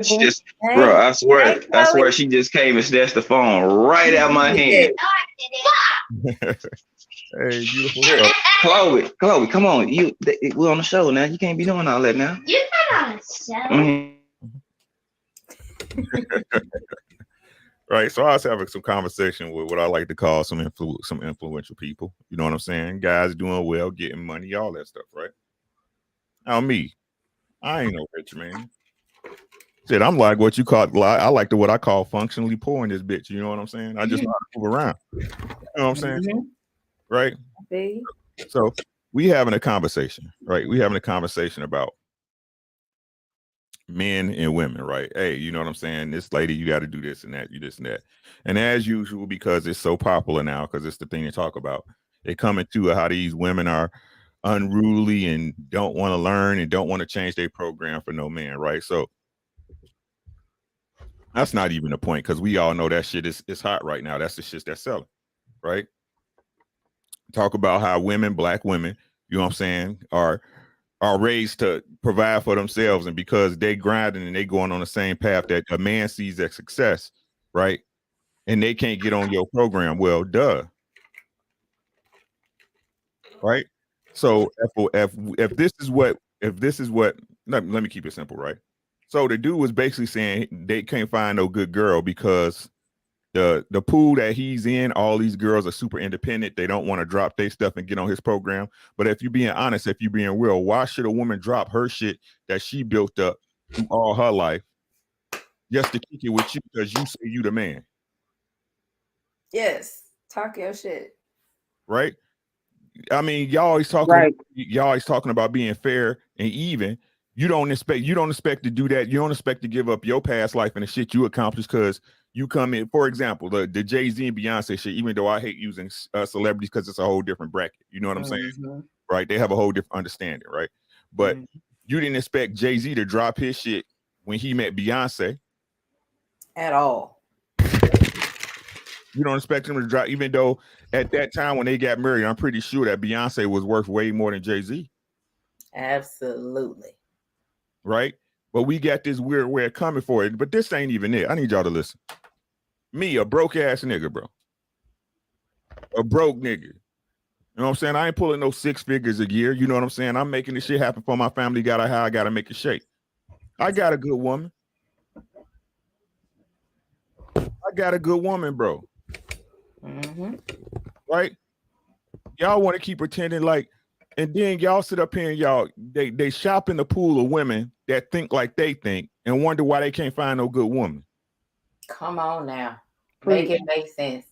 She just, bro, I swear she just came and snatched the phone right out my hand. Hey, beautiful. Chloe, come on. We're on the show now. You can't be doing all that now. You're not on a show. Right. So I was having some conversation with what I like to call some influential people. You know what I'm saying? Guys doing well, getting money, all that stuff, right? Now me, I ain't no rich man. Shit, I'm like what you call I like what I call functionally poor in this bitch. You know what I'm saying? I just know how to move around. You know what I'm saying? Mm-hmm. Right? See? So we having a conversation, right? We having a conversation about men and women, right? Hey, you know what I'm saying? This lady, you got to do this and that, you this and that. And as usual, because it's so popular now, because it's the thing to talk about, they come into how these women are unruly and don't want to learn and don't want to change their program for no man, right? So that's not even the point, because we all know that shit is hot right now. That's the shit that's selling, right? Talk about how women, black women, you know what I'm saying, are raised to provide for themselves, and because they grinding and they going on the same path that a man sees as success, right? And they can't get on your program. Well, duh. Right? So if this is what let me keep it simple, right? So the dude was basically saying they can't find no good girl because the pool that he's in, all these girls are super independent. They don't want to drop their stuff and get on his program. But if you're being honest, if you're being real, why should a woman drop her shit that she built up all her life just to kick it with you because you say you the man? Yes. Talk your shit. Right? I mean, y'all always talking about being fair and even. You don't expect to do that. You don't expect to give up your past life and the shit you accomplished because you come in. For example, the Jay-Z and Beyonce shit, even though I hate using celebrities because it's a whole different bracket. You know what I'm saying? Right? They have a whole different understanding, right? But you didn't expect Jay-Z to drop his shit when he met Beyonce. At all. You don't expect him to drop, even though at that time when they got married, I'm pretty sure that Beyonce was worth way more than Jay-Z. Absolutely. Right? But we got this weird way of coming for it. But this ain't even it. I need y'all to listen. Me, a broke ass nigga, bro. A broke nigga. You know what I'm saying? I ain't pulling no 6 figures a year. You know what I'm saying? I'm making this shit happen for my family. I gotta make it shake. I got a good woman. Bro. Right? Y'all want to keep pretending like, and then y'all sit up here and y'all they shop in the pool of women that think like they think and wonder why they can't find no good woman. Come on now. Make it make sense.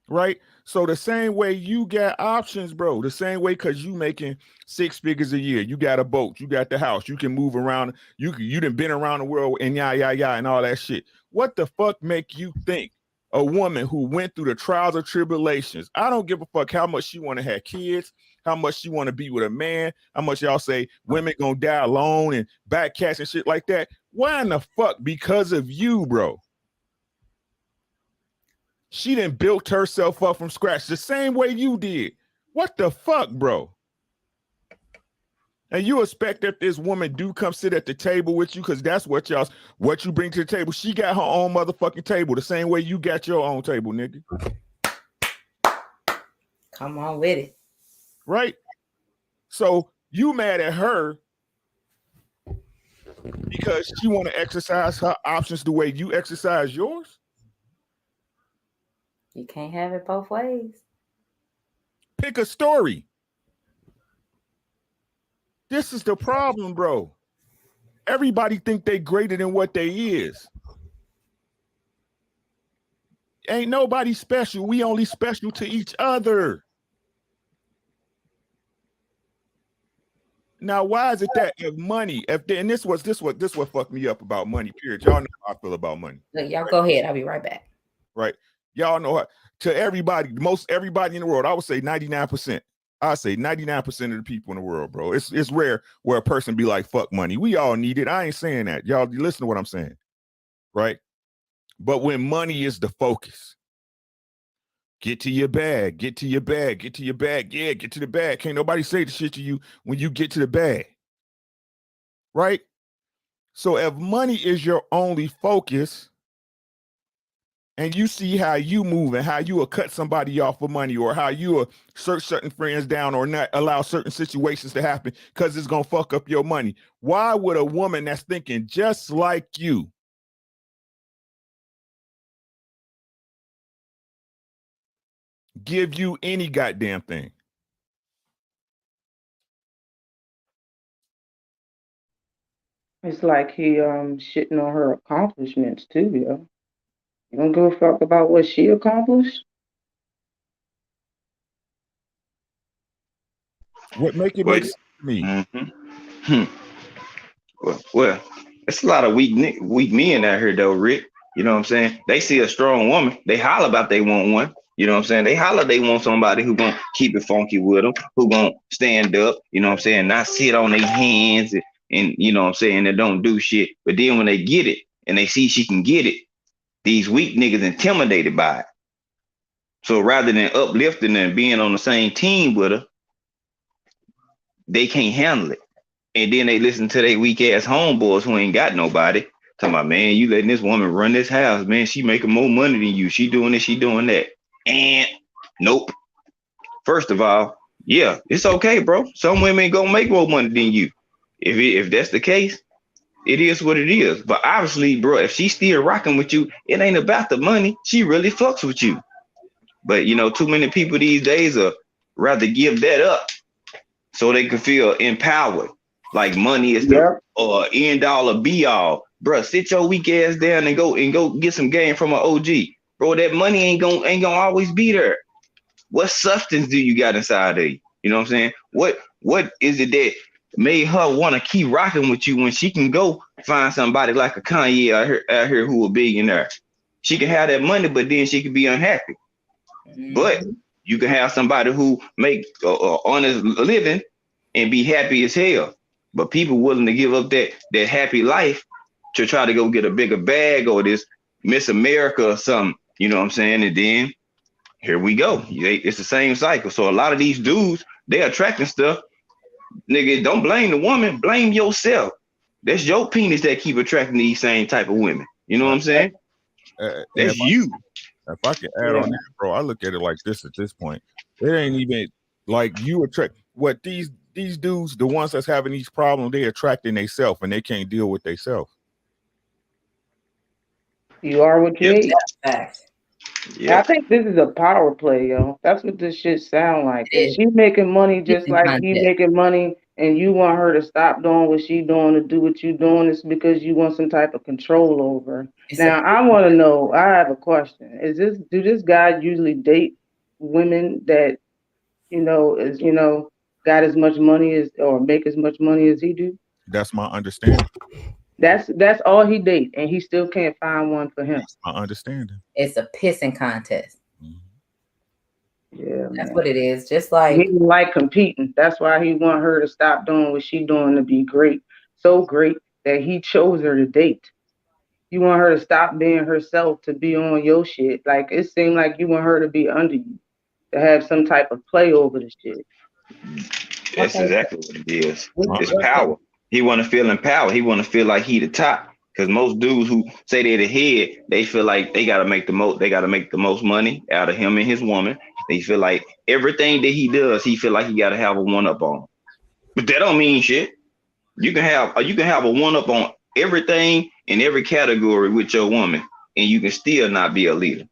Right? So the same way you got options, bro, the same way, because you making 6 figures a year, you got a boat, you got the house, you can move around, you done been around the world and and all that shit. What the fuck make you think a woman who went through the trials and tribulations, I don't give a fuck how much she want to have kids, how much she want to be with a man, how much y'all say women gonna die alone and back cats and shit like that. Why in the fuck? Because of you, bro. She done built herself up from scratch the same way you did. What the fuck, bro? And you expect that this woman do come sit at the table with you, because that's what you bring to the table. She got her own motherfucking table the same way you got your own table, nigga. Come on with it. Right? So you mad at her because she want to exercise her options the way you exercise yours? You can't have it both ways. Pick a story. This is the problem, bro. Everybody think they greater than what they is. Ain't nobody special. We only special to each other. Now, why is it that if money, and this what fucked me up about money, period. Y'all know how I feel about money. Look, y'all go ahead. I'll be right back. Right. Y'all know how, to everybody, most everybody in the world, I would say 99%. I say 99% of the people in the world, bro. It's rare where a person be like, fuck money. We all need it. I ain't saying that. Y'all listen to what I'm saying. Right? But when money is the focus, get to your bag, get to your bag, get to your bag. Yeah, get to the bag. Can't nobody say the shit to you when you get to the bag. Right? So if money is your only focus, and you see how you move and how you will cut somebody off for money, or how you will search certain friends down or not allow certain situations to happen because it's going to fuck up your money. Why would a woman that's thinking just like you give you any goddamn thing. It's like he shitting on her accomplishments too, yo. You don't give a fuck about what she accomplished? What make it Well, make sense to me? mm-hmm. Well, it's a lot of weak men out here though, Rick. You know what I'm saying? They see a strong woman, they holler about they want one. You know what I'm saying? They holler they want somebody who gonna keep it funky with them, who gonna stand up. You know what I'm saying? Not sit on their hands and you know what I'm saying, that don't do shit. But then when they get it and they see she can get it, these weak niggas intimidated by it. So rather than uplifting and being on the same team with her, they can't handle it. And then they listen to their weak ass homeboys who ain't got nobody. Talking about, man, you letting this woman run this house, man. She making more money than you. She doing this, she doing that. And nope. First of all, yeah, it's okay, bro. Some women gonna make more money than you. If that's the case, it is what it is. But obviously, bro, if she's still rocking with you, it ain't about the money. She really fucks with you. But you know, too many people these days are rather give that up so they can feel empowered. Like money is the end all or be all. Bro, sit your weak ass down and go get some game from an OG. Bro, that money ain't gonna always be there. What substance do you got inside of you? You know what I'm saying? What is it that made her want to keep rocking with you when she can go find somebody like a Kanye out here who a billionaire? She can have that money, but then she can be unhappy. But you can have somebody who make honest living and be happy as hell. But people willing to give up that happy life to try to go get a bigger bag or this Miss America or something. You know what I'm saying? And then here we go. It's the same cycle. So a lot of these dudes, they attracting stuff. Nigga, don't blame the woman. Blame yourself. That's your penis that keep attracting these same type of women. You know what I'm saying? That's you. If I can add on that, bro, I look at it like this at this point. It ain't even like you attract what these dudes, the ones that's having these problems, they attracting themselves and they can't deal with themselves. You are what you eat. Yeah. I think this is a power play, yo. That's what this shit sound like. If she making money just like he making money, and you want her to stop doing what she doing to do what you doing, it's because you want some type of control over her. Now, I want to know. I have a question. Do this guy usually date women that got as much money as or make as much money as he do? That's my understanding. That's all he date, and he still can't find one for him. That's my understanding. It's a pissing contest. Yeah, that's what it is. Just like he didn't like competing. That's why he want her to stop doing what she doing to be great, so great that he chose her to date. You want her to stop being herself to be on your shit. Like it seemed like you want her to be under you, to have some type of play over the shit. That's exactly what it is. It's power. He want to feel empowered. He want to feel like he the top. Because most dudes who say they're the head, they feel like they gotta make the most. They gotta make the most money out of him and his woman. They feel like everything that he does, he feel like he gotta have a one up on. But that don't mean shit. You can have a one up on everything in every category with your woman, and you can still not be a leader.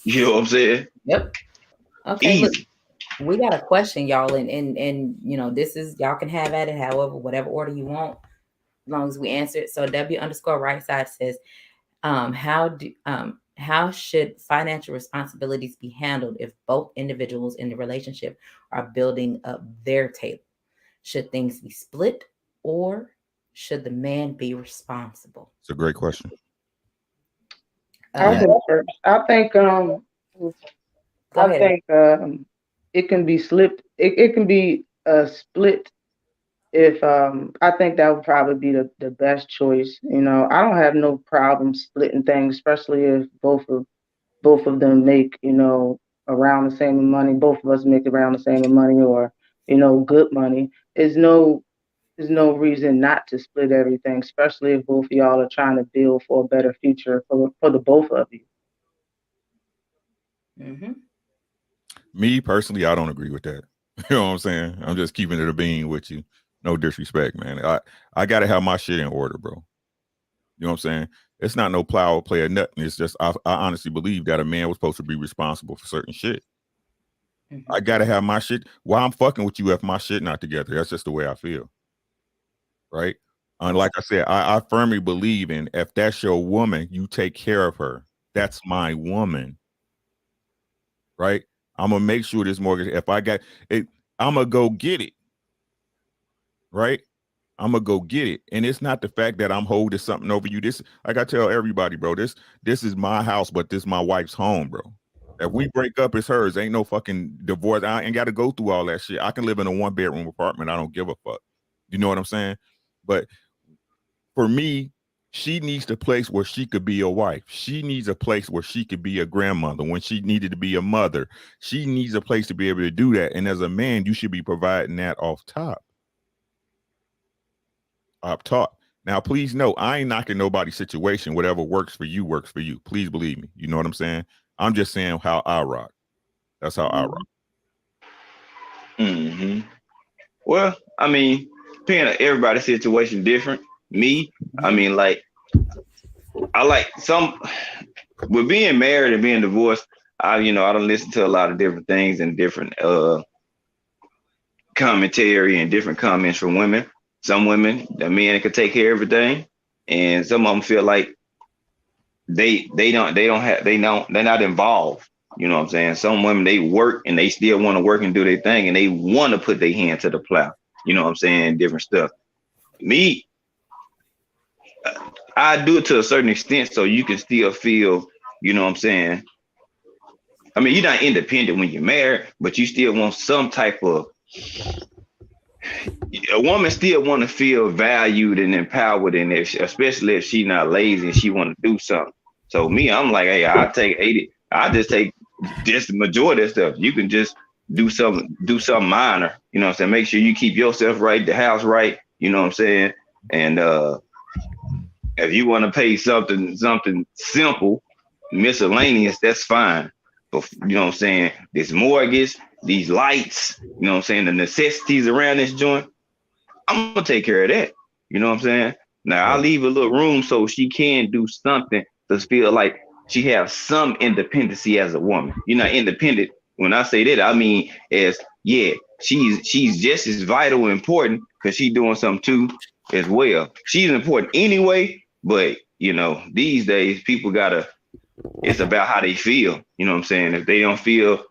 You know what I'm saying? Yep. Okay. Look, we got a question, y'all, and you know, this is y'all can have at it, however, whatever order you want, as long as we answer it. So W_right side says, how should financial responsibilities be handled if both individuals in the relationship are building up their table? Should things be split, or should the man be responsible? It's a great question. I think it can be slipped. It can be split. If I think that would probably be the best choice. You know, I don't have no problem splitting things, especially if both of them make, you know, around the same money. Both of us make around the same money, or you know, good money. There's no reason not to split everything, especially if both of y'all are trying to build for a better future for the both of you. Mm-hmm. Me personally, I don't agree with that. You know what I'm saying? I'm just keeping it a bean with you. No disrespect, man. I gotta have my shit in order, bro. You know what I'm saying? It's not no plow play or nothing. It's just I honestly believe that a man was supposed to be responsible for certain shit. I gotta have my shit. Why I'm fucking with you if my shit not together? That's just the way I feel. Right. And like I said, I firmly believe in if that's your woman, you take care of her. That's my woman. Right. I'm gonna make sure this mortgage, if I got it, I'm gonna go get it. Right. I'm gonna go get it. And it's not the fact that I'm holding something over you. This, like I tell everybody, bro, this is my house, but this is my wife's home, bro. If we break up, it's hers. Ain't no fucking divorce. I ain't got to go through all that shit. I can live in a 1-bedroom apartment. I don't give a fuck. You know what I'm saying? But for me, she needs a place where she could be a wife. She needs a place where she could be a grandmother when she needed to be a mother. She needs a place to be able to do that. And as a man, you should be providing that off top. Up top. Now, please know, I ain't knocking nobody's situation. Whatever works for you, works for you. Please believe me. You know what I'm saying? I'm just saying how I rock. That's how I rock. Mm-hmm. Well, I mean, depending on everybody's situation different. Me, I mean, like, I like some with being married and being divorced. I don't listen to a lot of different things and different commentary and different comments from women. Some women, the men can take care of everything, and some of them feel like they're not involved. You know what I'm saying? Some women, they work and they still want to work and do their thing, and they want to put their hand to the plow. You know what I'm saying? Different stuff. Me, I do it to a certain extent so you can still feel, you know what I'm saying? I mean, you're not independent when you're married, but you still want some type of, a woman still want to feel valued and empowered, and especially if she's not lazy and she want to do something. So me, I'm like, hey, I take 80. I just take just the majority of stuff. You can just do something minor. You know what I'm saying? Make sure you keep yourself right, the house right. You know what I'm saying? And if you want to pay something simple, miscellaneous, that's fine. But you know what I'm saying? This mortgage, these lights, you know what I'm saying? The necessities around this joint, I'm gonna take care of that. You know what I'm saying? Now I'll leave a little room so she can do something to feel like she has some independency as a woman. You're not independent. When I say that, I mean as she's just as vital and important because she's doing something too as well. She's important anyway, but these days people it's about how they feel. You know what I'm saying? If they don't feel,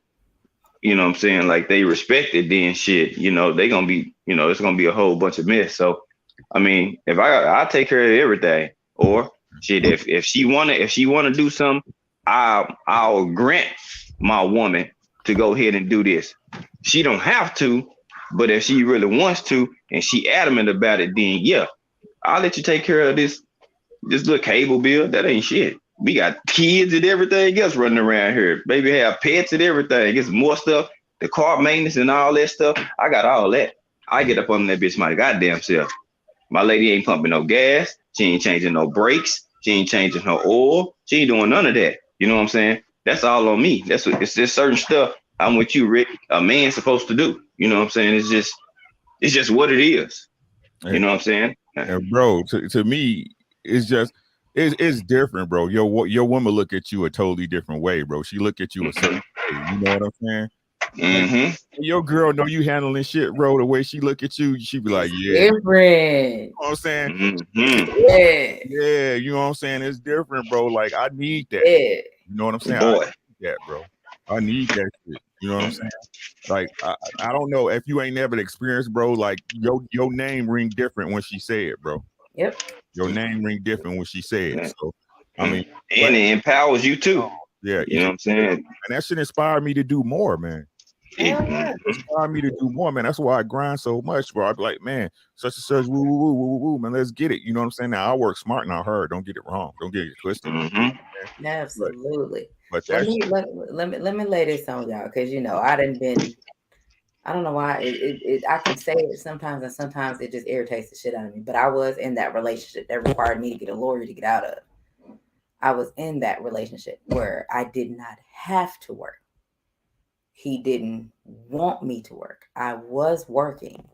you know what I'm saying, like they respect it, then shit, they gonna be, it's gonna be a whole bunch of mess. So I mean, if I take care of everything, or shit, if she wanna do something, I'll grant my woman to go ahead and do this. She don't have to, but if she really wants to and she adamant about it, then yeah, I'll let you take care of this little cable bill. That ain't shit. We got kids and everything else running around here. Baby have pets and everything. It's more stuff, the car maintenance and all that stuff. I got all that. I get up on that bitch my goddamn self. My lady ain't pumping no gas. She ain't changing no brakes. She ain't changing her oil. She ain't doing none of that. You know what I'm saying? That's all on me. It's just certain stuff. I'm with you, Rick. A man's supposed to do. You know what I'm saying? It's just what it is. You know what I'm saying? And bro, to me, it's just it's different, bro. Your woman look at you a totally different way, bro. She look at you a certain way. You know what I'm saying? Like, your girl know you handling shit, bro. The way she look at you, she be like, yeah. Different. You know what I'm saying? Yeah, you know what I'm saying? It's different, bro. Like, I need that. Yeah. You know what I'm saying? Boy. I need that, bro. I need that shit. You know what I'm saying? Like, I don't know if you ain't never experienced, bro. Like, your name ring different when she say it, bro. Yep. Your name ring different when she said it. So I mean, and it empowers you too. Yeah, you know what I'm saying? And that should inspire me to do more, man. Inspire me to do more, man. That's why I grind so much, bro. I be like, man, such and such, woo, woo, woo, woo, woo, man. Let's get it. You know what I'm saying? Now I work smart, not hard. Don't get it wrong. Don't get it twisted. Absolutely. But let me lay this on y'all, because I don't know why I can say it sometimes, and sometimes it just irritates the shit out of me. But I was in that relationship that required me to get a lawyer to get out of. I was in that relationship where I did not have to work. He didn't want me to work. I was working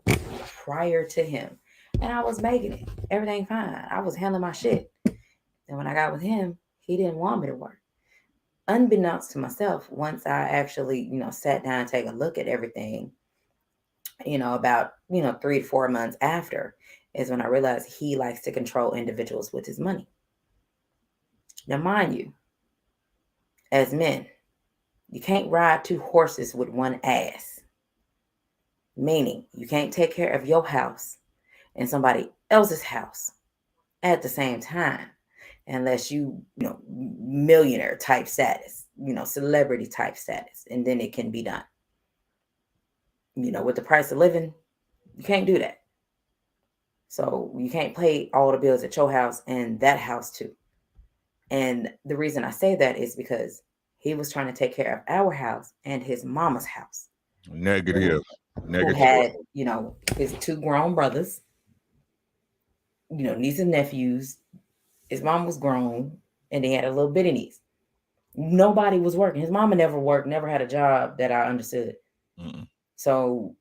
prior to him, and I was making it. Everything fine. I was handling my shit. And when I got with him, he didn't want me to work. unbeknownst to myself, once I actually, sat down and take a look at everything, about, 3 to 4 months after is when I realized he likes to control individuals with his money. Now, mind you, as men, you can't ride 2 horses with one ass. Meaning, you can't take care of your house and somebody else's house at the same time, unless millionaire type status, celebrity type status, and then it can be done. With the price of living, you can't do that. So you can't pay all the bills at your house and that house too. And the reason I say that is because he was trying to take care of our house and his mama's house. Negative. Who had, his 2 grown brothers, nieces and nephews. His mom was grown, and they had a little bitty niece. Nobody was working. His mama never worked, never had a job that I understood. So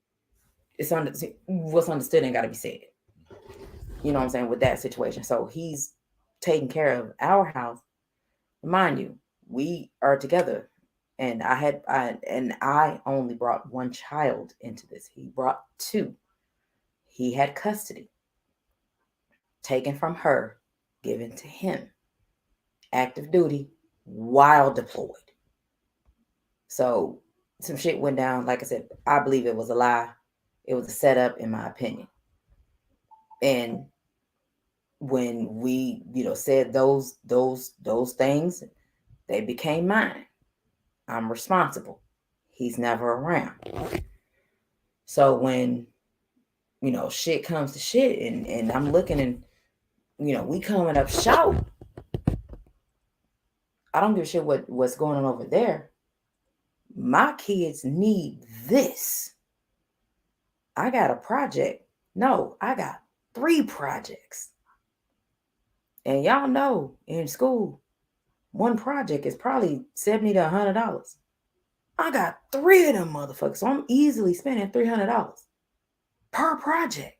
what's understood ain't got to be said. You know what I'm saying, with that situation. So he's taking care of our house. Mind you, we are together, and I only brought 1 child into this. He brought 2. He had custody taken from her, given to him, active duty, while deployed. So some shit went down. Like I said, I believe it was a lie. It was a setup, in my opinion. And when we, said those things, they became mine. I'm responsible. He's never around. So when, shit comes to shit, and I'm looking, and, we coming up short. I don't give a shit what's going on over there. My kids need this. I got a project. No, I got 3 projects. And y'all know, in school, 1 project is probably $70 to $100. I got 3 of them motherfuckers, so I'm easily spending $300 per project.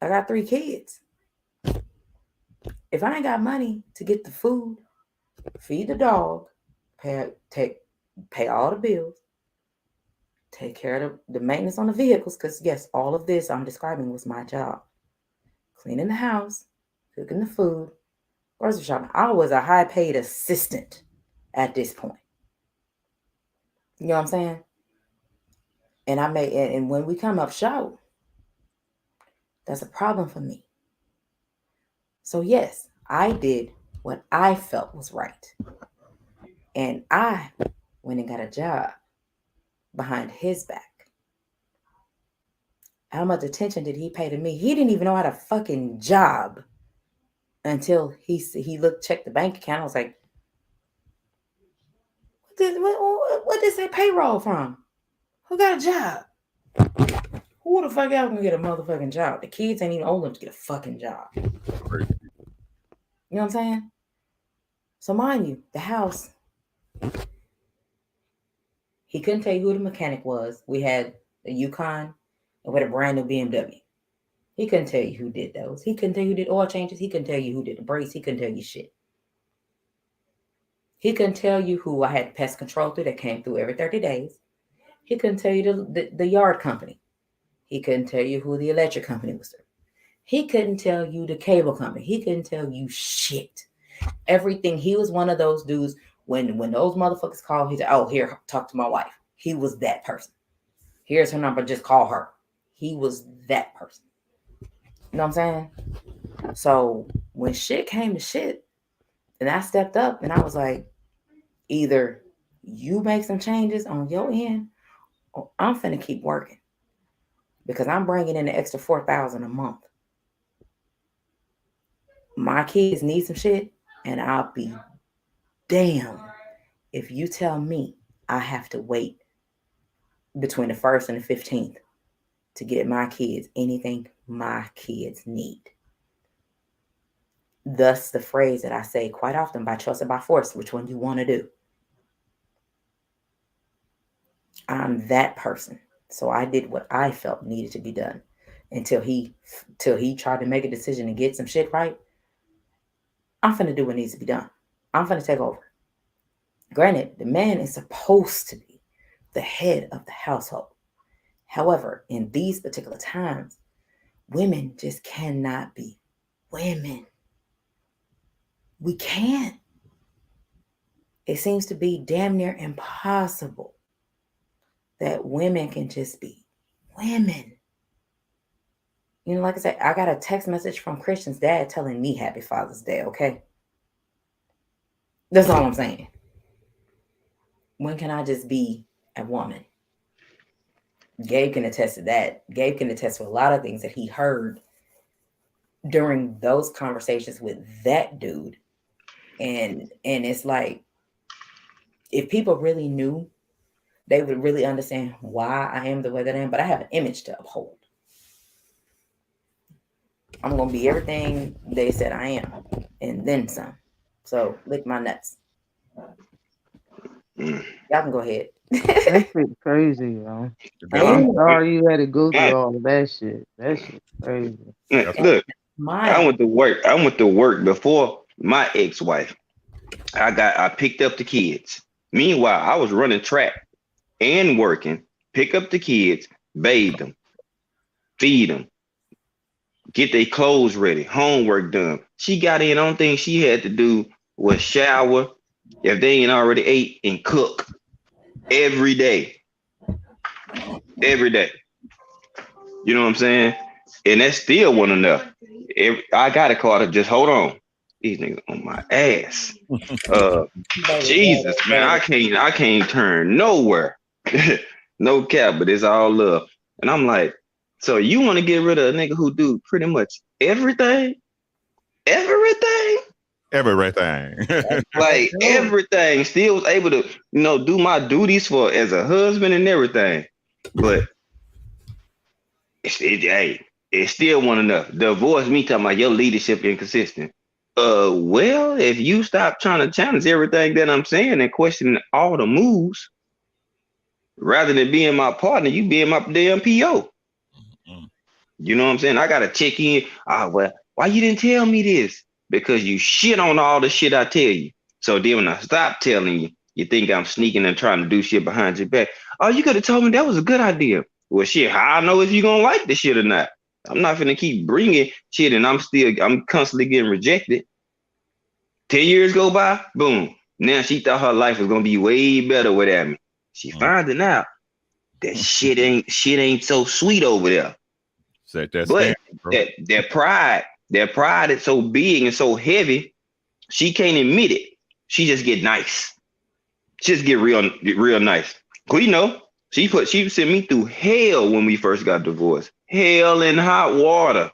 I got 3 kids. If I ain't got money to get the food, feed the dog, pay all the bills, take care of the maintenance on the vehicles, because yes, all of this I'm describing was my job. Cleaning the house, cooking the food, grocery shopping. I was a high-paid assistant at this point. You know what I'm saying? And when we come up short, that's a problem for me. So yes, I did what I felt was right. And I went and got a job behind his back. How much attention did he pay to me? He didn't even know how to fucking job until he checked the bank account. I was like, what did say payroll from? Who got a job? Who the fuck else gonna get a motherfucking job? The kids ain't even old enough to get a fucking job. You know what I'm saying? So mind you, the house, he couldn't tell you who the mechanic was. We had a Yukon and we had a brand new BMW. He couldn't tell you who did those. He couldn't tell you who did oil changes. He couldn't tell you who did the brakes. He couldn't tell you shit. He couldn't tell you who I had pest control through that came through every 30 days. He couldn't tell you the yard company. He couldn't tell you who the electric company was through. He couldn't tell you the cable company. He couldn't tell you shit. Everything. He was one of those dudes, when those motherfuckers called, he said, oh, here, talk to my wife. He was that person. Here's her number, just call her. He was that person. You know what I'm saying? So when shit came to shit, and I stepped up and I was like, either you make some changes on your end, or I'm finna keep working, because I'm bringing in an extra $4,000 a month. My kids need some shit, and I'll be damned if you tell me I have to wait between the 1st and the 15th to get my kids anything my kids need. Thus the phrase that I say quite often, by choice or by force, which one you want to do. I'm that person. So I did what I felt needed to be done until he tried to make a decision and get some shit right. I'm finna do what needs to be done. I'm finna take over. Granted, the man is supposed to be the head of the household. However, in these particular times, women just cannot be women. We can't. It seems to be damn near impossible that women can just be women. You know, like I said, I got a text message from Christian's dad telling me Happy Father's Day, okay? That's all I'm saying. When can I just be a woman? Gabe can attest to that. Gabe can attest to a lot of things that he heard during those conversations with that dude. And it's like, if people really knew, they would really understand why I am the way that I am. But I have an image to uphold. I'm gonna be everything they said I am, and then some. So lick my nuts. Y'all can go ahead. That shit crazy, yo. And I'm sorry you had to go through all of that shit. That shit crazy. Look, I went to work. I went to work before my ex-wife. I picked up the kids. Meanwhile, I was running track and working. Pick up the kids, bathe them, feed them, get their clothes ready, homework done. She got in. Only thing she had to do was shower if they ain't already ate, and cook every day. Every day. You know what I'm saying? And that still wasn't enough. I got a call to just hold on. These niggas on my ass. Jesus, man, I can't turn nowhere. No cap, but it's all love. And I'm like, so you want to get rid of a nigga who do pretty much everything? Everything? Everything. Like everything. Still was able to, do my duties for as a husband and everything. But it still wasn't enough. Divorce me talking about your leadership inconsistent. Well, if you stop trying to challenge everything that I'm saying and question all the moves, rather than being my partner, you being my damn PO. You know what I'm saying? I gotta check in. Well, why you didn't tell me this? Because you shit on all the shit I tell you. So then when I stop telling you, you think I'm sneaking and trying to do shit behind your back. Oh, you could have told me that was a good idea. Well, shit, how I know if you gonna like the shit or not? I'm not gonna keep bringing shit and I'm constantly getting rejected. 10 years go by, boom. Now she thought her life was gonna be way better without me. She finding out that shit ain't so sweet over there. Set that But standard, bro. that pride is so big and so heavy, she can't admit it. She just get nice. She just get real nice. Cause she sent me through hell when we first got divorced. Hell and hot water.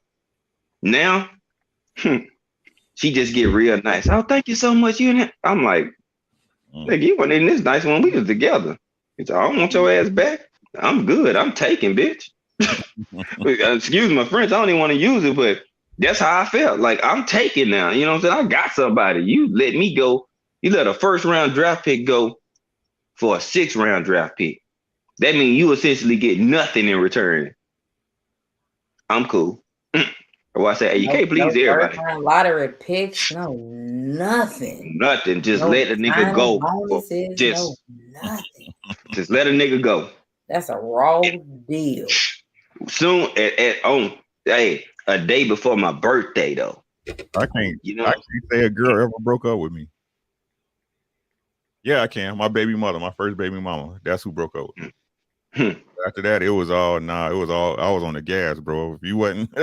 Now, she just get real nice. Oh, thank you so much. I'm like, nigga, you weren't in this nice when we was together. He said, I don't want your ass back. I'm good. I'm taking, bitch. Excuse my French. I don't even want to use it, but that's how I felt. Like I'm taking now. You know what I'm saying? I got somebody. You let me go. You let a first round draft pick go for a 6th round draft pick. That means you essentially get nothing in return. I'm cool. Or I say, hey, you can't please everybody. Lottery picks, no, nothing. Nothing. Just let a nigga go. Bonuses, nothing. Just let a nigga go. That's a raw deal. Soon a day before my birthday though. I can't say a girl ever broke up with me. Yeah, I can. My baby mother, my first baby mama, that's who broke up with me. After that, it was all I was on the gas, bro. If you wasn't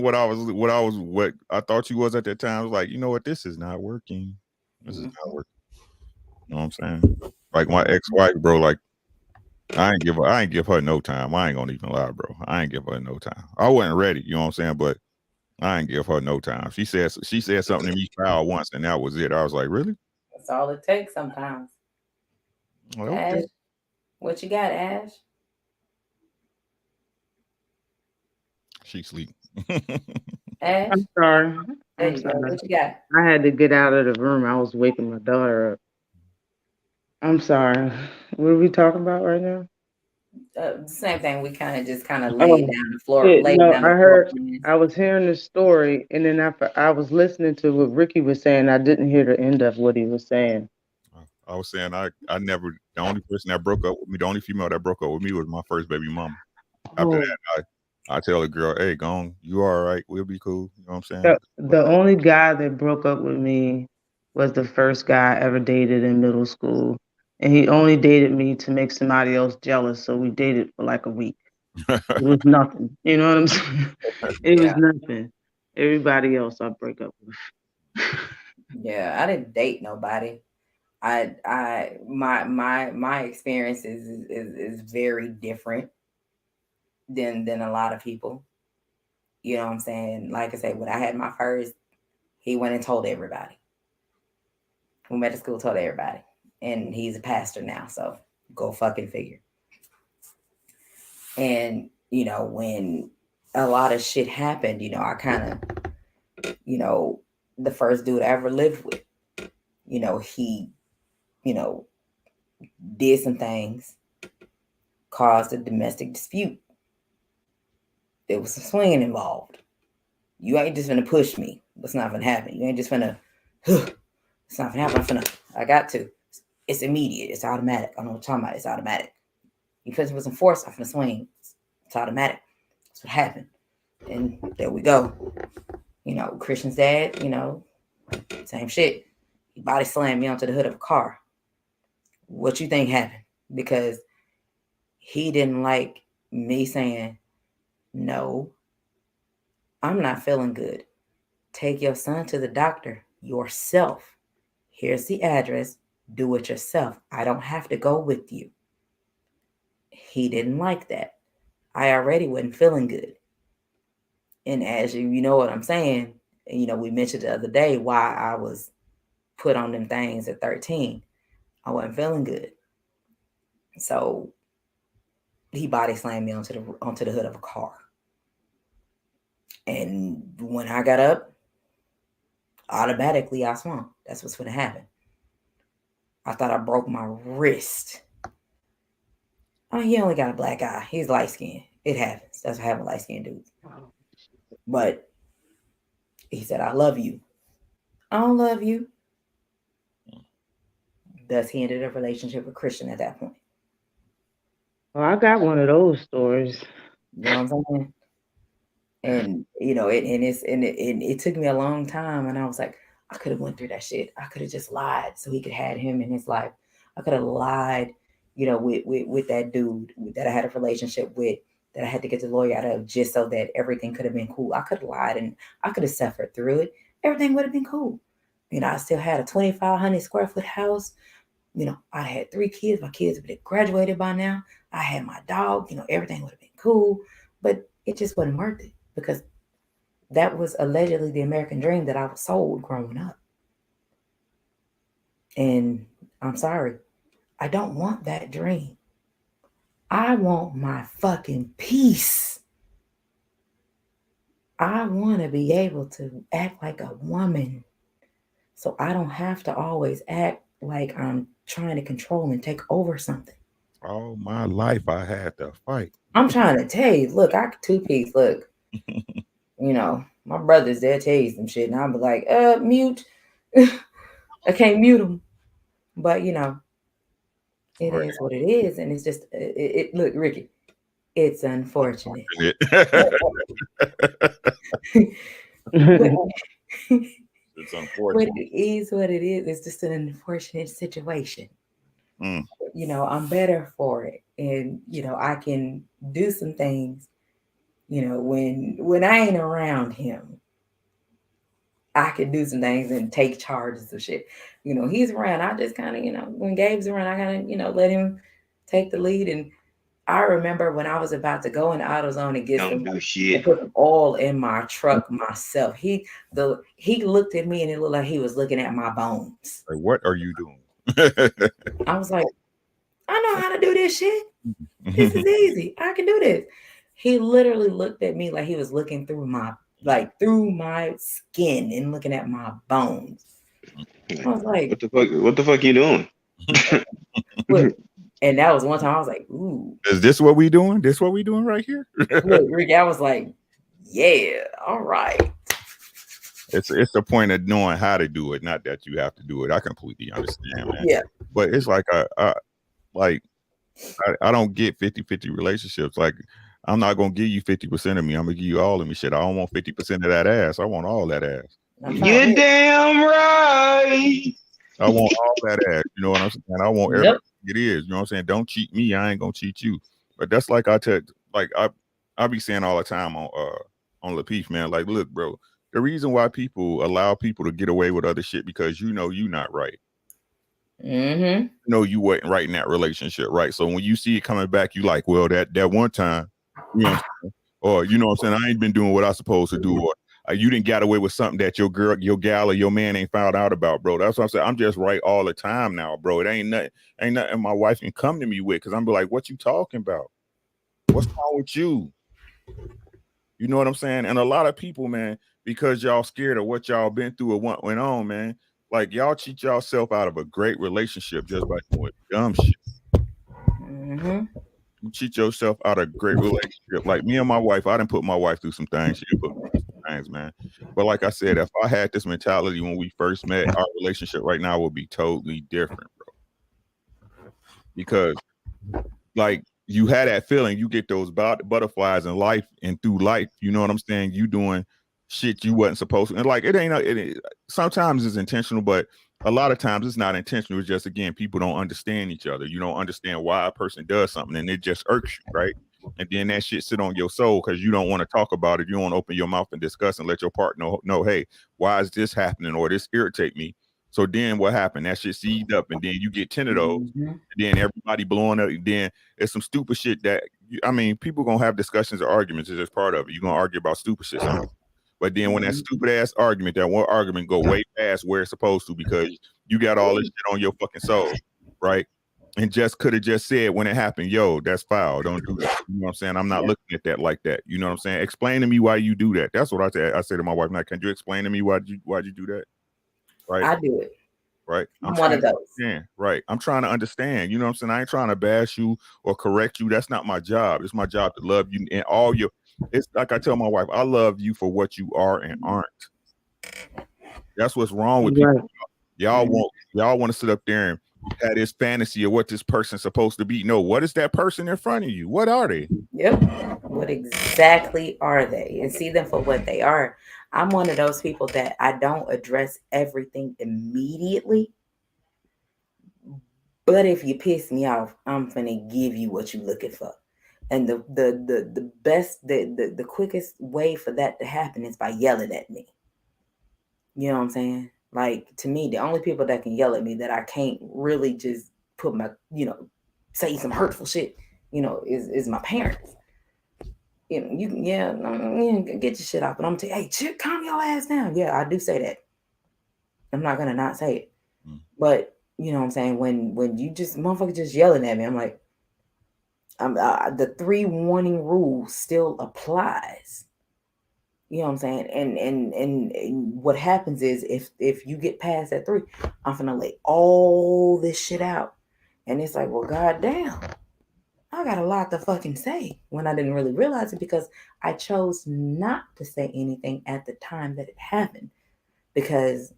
what I thought you was at that time, I was like, you know what, this is not working. This is not working. You know what I'm saying? Like my ex-wife, bro, like I ain't give her no time. I ain't gonna even lie, bro. I ain't give her no time. I wasn't ready, you know what I'm saying? But I ain't give her no time. She said something to me trial once, and that was it. I was like, really? That's all it takes sometimes. Well, Ash, okay. what you got, Ash? She sleep. Ash? I'm sorry. What you got? I had to get out of the room. I was waking my daughter up. I'm sorry. What are we talking about right now? Same thing. We kind of just kind of laid Oh down the floor, shit! laid No, down the floor plans. I was hearing the story, and then I was listening to what Ricky was saying. I didn't hear the end of what he was saying. I was saying I never the only person that broke up with me, the only female that broke up with me was my first baby mama. After Oh, that, I tell a girl, hey, go on, you all right, we'll be cool. You know what I'm saying? the only guy that broke up with me was the first guy I ever dated in middle school, and he only dated me to make somebody else jealous. So we dated for like a week. It was nothing. You know what I'm saying? It was Yeah, nothing. Everybody else I break up with. yeah. I didn't date nobody. My experience is very different than a lot of people. You know what I'm saying? Like I said, when I had my first, he went and told everybody. We met at school, told everybody, and he's a pastor now. So go fucking figure. And when a lot of shit happened, I kind of, the first dude I ever lived with, he, you know, did some things, caused a domestic dispute. There was some swinging involved. You ain't just gonna push me. What's not gonna happen? You ain't just gonna. It's not gonna happen. I got to. It's immediate. It's automatic. I don't know what you're talking about. It's automatic. You put some force, I'm gonna swing. It's automatic. That's what happened. And there we go. Christian's dad. Same shit. He body slammed me onto the hood of a car. What you think happened? Because he didn't like me saying, no, I'm not feeling good. Take your son to the doctor yourself. Here's the address. Do it yourself. I don't have to go with you. He didn't like that. I already wasn't feeling good. And as you know what I'm saying, we mentioned the other day why I was put on them things at 13. I wasn't feeling good. So he body slammed me onto the hood of a car. And when I got up, automatically I swung. That's what's gonna happen. I thought I broke my wrist. Oh, he only got a black eye. He's light skinned. It happens. That's what happens with light skinned dudes. But he said, I love you. I don't love you. Thus, he ended a relationship with Christian at that point. Well, I got one of those stories. You know what I'm saying? And it took me a long time, and I was like, I could have went through that shit. I could have just lied so he could have had him in his life. I could have lied, with that dude that I had a relationship with, that I had to get the lawyer out of just so that everything could have been cool. I could have lied and I could have suffered through it. Everything would have been cool. I still had a 2,500 square foot house. I had 3 kids. My kids would have graduated by now. I had my dog. Everything would have been cool. But it just wasn't worth it because that was allegedly the American dream that I was sold growing up. And I'm sorry, I don't want that dream. I want my fucking peace. I want to be able to act like a woman so I don't have to always act like I'm trying to control and take over something. All my life I had to fight. I'm trying to tell you, look, I could 2-piece, look. My brothers, they'll tell you some shit, and I'll be like, mute. I can't mute them. But, it Right. is what it is. And it's just, look, Ricky, it's unfortunate. It's But unfortunate. it is what it is. It's just an unfortunate situation. Mm. I'm better for it. And, I can do some things, when I ain't around him. I can do some things and take charges of shit. He's around. I just kind of, when Gabe's around, I kind of, let him take the lead. And I remember when I was about to go in AutoZone and get Don't do shit. and put some oil in my truck myself. He looked at me and it looked like he was looking at my bones. Like, what are you doing? I was like, I know how to do this shit. This is easy. I can do this. He literally looked at me like he was looking through my skin and looking at my bones. I was like, What the fuck you doing? Look, And that was one time I was like, ooh. Is this what we doing? This what we doing right here? Look, Rick, I was like, yeah, all right. It's the point of knowing how to do it, not that you have to do it. I completely understand, man. Yeah. But it's like I don't get 50-50 relationships. Like, I'm not gonna give you 50% of me. I'm gonna give you all of me. Shit, I don't want 50% of that ass. I want all that ass. You're damn right. I want all that ass. You know what I'm saying? I want Yep. everything it is. You know what I'm saying? Don't cheat me. I ain't gonna cheat you. But that's like I be saying all the time on Lapeef, man. Like, look, bro, the reason why people allow people to get away with other shit because you know you not right. Mm-hmm. You know you wasn't right in that relationship, right? So when you see it coming back, you like, well, that one time, you know what I'm saying? Or you know what I'm saying, I ain't been doing what I supposed to do, or you didn't get away with something that your girl, your gal, or your man ain't found out about, bro. That's what I'm saying. I'm just right all the time now, bro. It ain't nothing my wife can come to me with, because I'm be like, what you talking about? What's wrong with you? You know what I'm saying? And a lot of people, man, because y'all scared of what y'all been through or what went on, man, like y'all cheat yourself out of a great relationship just by doing dumb shit. Mm-hmm. You cheat yourself out of a great relationship. Like me and my wife, I didn't put my wife through some things. She didn't put me through some things, man. But like I said, if I had this mentality when we first met, our relationship right now would be totally different, bro. Because like you had that feeling, you get those butterflies in life and through life. You know what I'm saying? You doing shit you wasn't supposed to. And like sometimes it's intentional, but a lot of times it's not intentional. It's just, again, people don't understand each other. You don't understand why a person does something, and it just irks you, right? And then that shit sit on your soul because you don't want to talk about it. You don't want to open your mouth and discuss and let your partner know, hey, why is this happening, or this irritate me? So then what happened? That shit seized up, and then you get 10 of those, and then everybody blowing up. Then it's some stupid shit that, people gonna have discussions or arguments. It's just part of it. You're gonna argue about stupid shit sometimes. But then when that stupid ass argument, that one argument go way past where it's supposed to, because you got all this shit on your fucking soul, right? And just could have just said when it happened, yo, that's foul. Don't do that. You know what I'm saying? I'm not looking at that like that. You know what I'm saying? Explain to me why you do that. That's what I say to my wife. Now, can you explain to me why'd you do that? Right. I do it. Right. I'm one of those. Right. I'm trying to understand. You know what I'm saying? I ain't trying to bash you or correct you. That's not my job. It's my job to love you and all your. It's like I tell my wife, I love you for what you are and aren't. That's what's wrong with people. Y'all want to sit up there and have this fantasy of what this person's supposed to be. No, what is that person in front of you? What are they? Yep. What exactly are they? And see them for what they are. I'm one of those people that I don't address everything immediately. But if you piss me off, I'm finna give you what you're looking for. And the best, the quickest way for that to happen is by yelling at me. You know what I'm saying? Like, to me, the only people that can yell at me that I can't really just put my, say some hurtful shit, is my parents. You can get your shit off, but I'm telling you, hey, shit, calm your ass down. Yeah, I do say that. I'm not gonna not say it. But you know what I'm saying? When you just motherfucker just yelling at me, I'm like, the 3 warning rule still applies. You know what I'm saying? And what happens is if you get past that 3, I'm gonna lay all this shit out. And it's like, well, goddamn, I got a lot to fucking say, when I didn't really realize it because I chose not to say anything at the time that it happened. Because,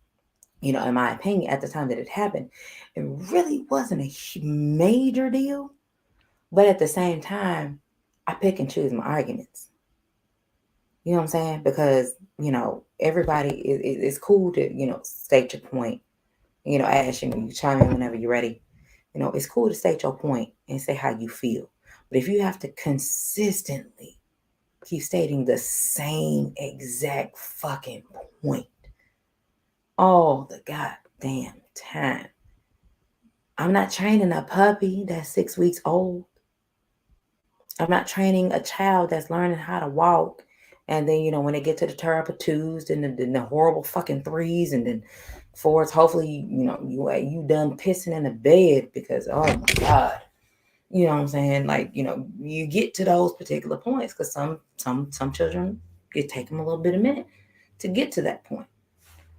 in my opinion, at the time that it happened, it really wasn't a major deal. But at the same time, I pick and choose my arguments. You know what I'm saying? Because, everybody is cool to, state your point. Ash, you chime in whenever you're ready. It's cool to state your point and say how you feel. But if you have to consistently keep stating the same exact fucking point all the goddamn time, I'm not training a puppy that's 6 weeks old. I'm not training a child that's learning how to walk. And then, when they get to the terrible 2s, then the horrible fucking 3s, and then 4s, hopefully, you done pissing in the bed because, oh my God. You know what I'm saying? Like, you get to those particular points because some children, it take them a little bit of minute to get to that point.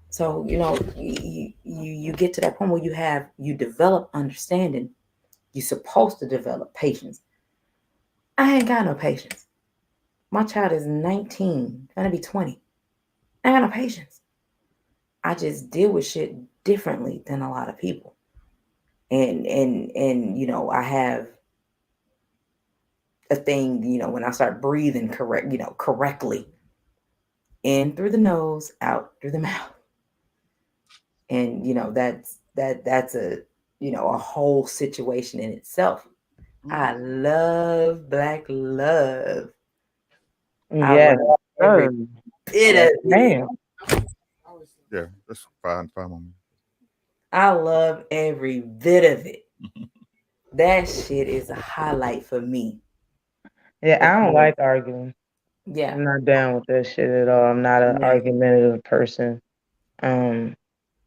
So, you get to that point where you develop understanding You're supposed to develop patience. I ain't got no patience. My child is 19, gonna be 20. I ain't got no patience. I just deal with shit differently than a lot of people. And I have a thing, when I start breathing correctly, in through the nose, out through the mouth. And that's a whole situation in itself. I love black love. I Yes, love every sir. bit Yes, of it. ma'am. Yeah, that's fine. Fine on me. I love every bit of it. That shit is a highlight for me. Yeah, I don't Because like arguing. yeah, I'm not down with that shit at all. I'm not an yeah. argumentative person. Um,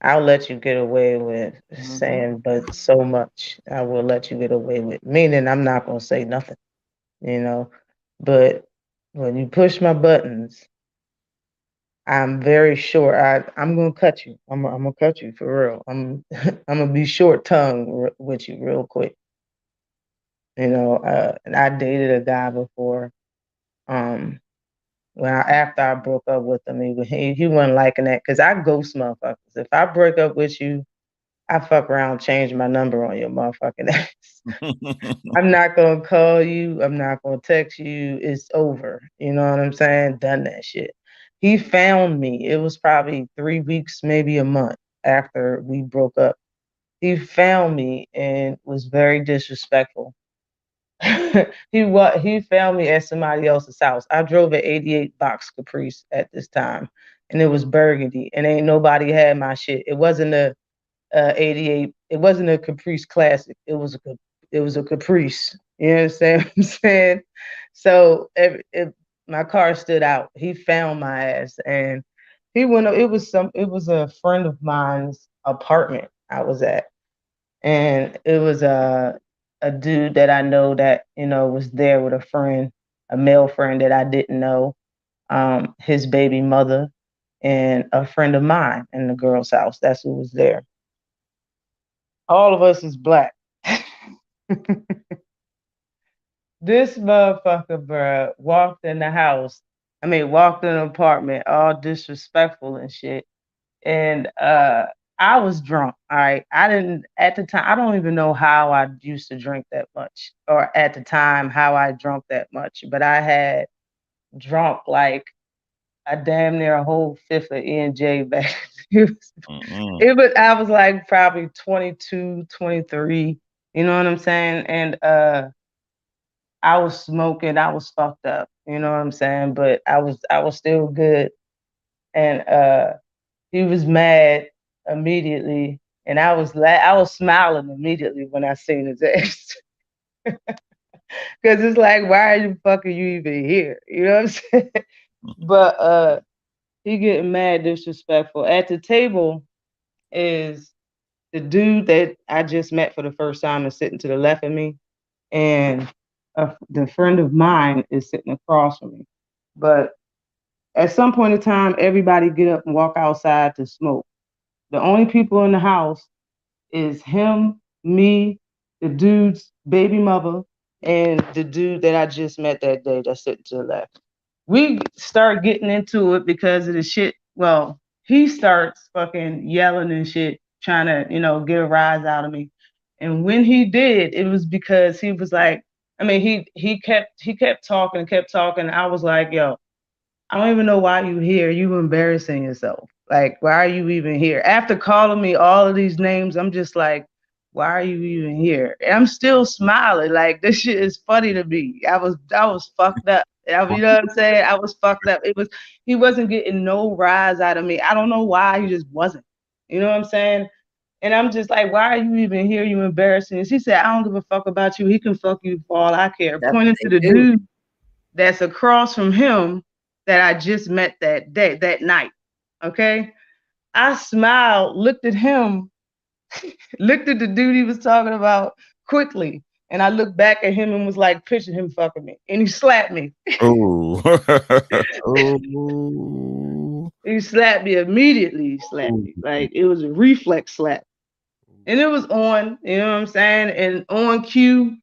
I'll let you get away with Mhm. saying, but so much I will let you get away with. Meaning, I'm not gonna say nothing, you know. But when you push my buttons, I'm very sure I'm gonna cut you. I'm gonna cut you for real. I'm gonna be short tongued with you real quick. And I dated a guy before. Um, after I broke up with him, he wasn't liking that because I ghost motherfuckers. If I break up with you, I fuck around, change my number on your motherfucking ass. I'm not gonna call you. I'm not gonna text you. It's over. You know what I'm saying? Done that shit. He found me. It was probably 3 weeks, maybe a month after we broke up. He found me and was very disrespectful. He found me at somebody else's house. I drove an '88 box Caprice at this time, and it was burgundy, and ain't nobody had my shit. It wasn't a '88. It wasn't a Caprice Classic. It was a Caprice. You understand what I'm saying? So my car stood out. He found my ass, and he went. It was a friend of mine's apartment I was at, and it was a dude that I know that was there with a friend, a male friend that I didn't know, his baby mother, and a friend of mine in the girl's house. That's who was there. All of us is black. This motherfucker, bruh, walked in the house. I mean, walked in the apartment, all disrespectful and shit. And I was drunk. All right. I didn't at the time. I don't even know how I used to drink that much, or at the time how I drunk that much. But I had drunk like a damn near a whole fifth of E&J back. I was like probably 22, 23. You know what I'm saying? And I was smoking. I was fucked up. You know what I'm saying? But I was still good. And he was mad immediately, and I was smiling immediately when I seen his ass. Cause it's like, why are you fucking you even here? You know what I'm saying? But he getting mad disrespectful. At the table is the dude that I just met for the first time is sitting to the left of me, and the friend of mine is sitting across from me. But at some point in time, everybody get up and walk outside to smoke. The only people in the house is him, me, the dude's baby mother, and the dude that I just met that day that's sitting to the left. We start getting into it because of the shit. Well, he starts fucking yelling and shit, trying to, get a rise out of me. And when he did, it was because he was like, I mean, he kept talking and kept talking. I was like, yo, I don't even know why you here. You embarrassing yourself. Like, why are you even here? After calling me all of these names, I'm just like, why are you even here? And I'm still smiling. Like, this shit is funny to me. I was fucked up. You know what I'm saying? I was fucked up. He wasn't getting no rise out of me. I don't know why. He just wasn't. You know what I'm saying? And I'm just like, why are you even here? You embarrassing. And she said, I don't give a fuck about you. He can fuck you for all I care. That's what Pointing to they the do. dude that's across from him that I just met that day, that night. Okay. I smiled, looked at him, looked at the dude he was talking about quickly. And I looked back at him and was like, picture him fucking me. And he slapped me. Oh. Oh. He slapped me immediately. He slapped me. Like, it was a reflex slap. And it was on, you know what I'm saying? And on cue,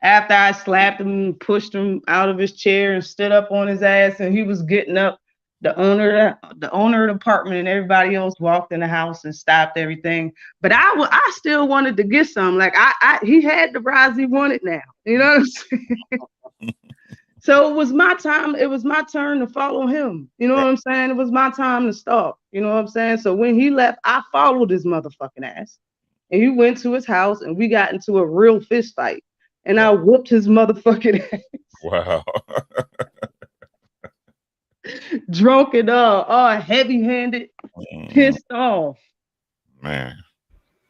after I slapped him, pushed him out of his chair and stood up on his ass, and he was getting up, the owner of the apartment and everybody else walked in the house and stopped everything. But I still wanted to get some. Like he had the rise he wanted now. You know what I'm saying? So it was my time. It was my turn to follow him. You know what I'm saying? It was my time to stalk. You know what I'm saying? So when he left, I followed his motherfucking ass. And he went to his house and we got into a real fist fight. And I whooped his motherfucking ass. Wow. Drunk and all heavy-handed, pissed off. Man.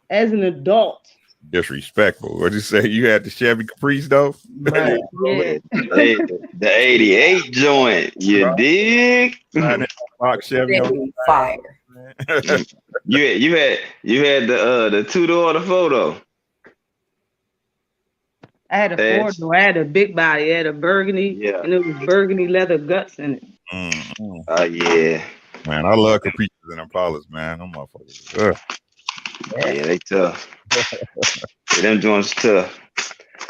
As an adult. Disrespectful. What'd you say? You had the Chevy Caprice though? Right. Yeah. The 88 joint. You dig? Box Chevy on fire. You had the two-door the photo. I had a four-door. I had a big body. I had a burgundy, and it was burgundy leather guts in it. Oh yeah. Man, I love Caprices and Impalas, man. Them motherfuckers. Yeah, they tough. Them joints tough.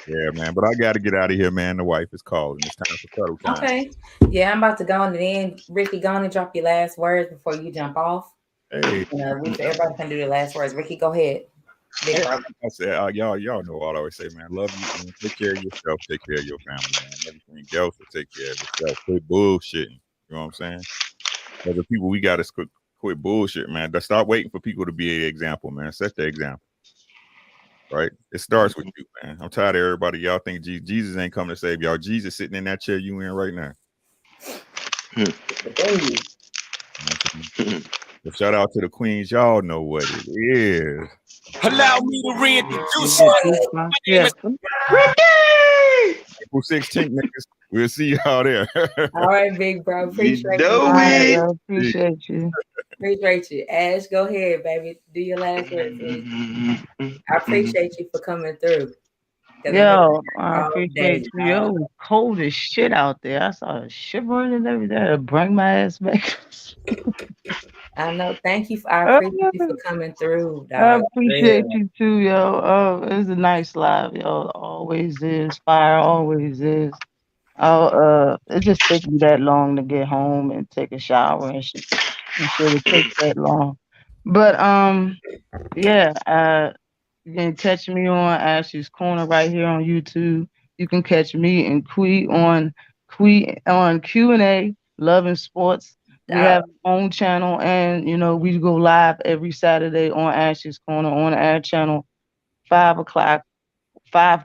Yeah, man. But I got to get out of here, man. The wife is calling. It's time for cuddle time. Okay. Yeah, I'm about to go on and then Ricky, go on and drop your last words before you jump off. Hey. Everybody can do the last words. Ricky, go ahead. Big I said, y'all know what I always say, man. Love you, man. Take care of yourself. Take care of your family, man. Everything else will take care of yourself. Quit bullshitting. You know what I'm saying? As the people, we got to quit bullshit, man. Stop waiting for people to be an example, man. Set the example. Right? It starts with you, man. I'm tired of everybody. Y'all think Jesus ain't coming to save y'all. Jesus sitting in that chair you in right now. But shout out to the queens. Y'all know what it is. Allow me to reintroduce you. My name is Ricky! April 16th, niggas. We'll see y'all there. All right, big bro. Appreciate you. Appreciate you. Appreciate you. Ash, go ahead, baby. Do your last words. I appreciate you for coming through. Yo, I appreciate you. Yo, it was cold as shit out there. I saw it shivering and everything to bring my ass back. I know. Thank you. I appreciate you for coming through, dog. I appreciate you too, yo. It was a nice live, yo. Always is. Fire always is. It just took me that long to get home and take a shower and shit. It takes that long. But yeah, you can catch me on Ashley's Corner right here on YouTube. You can catch me and Quee on Q&A, Love and Sports. We have our own channel, and we go live every Saturday on Ashley's Corner on our channel, 5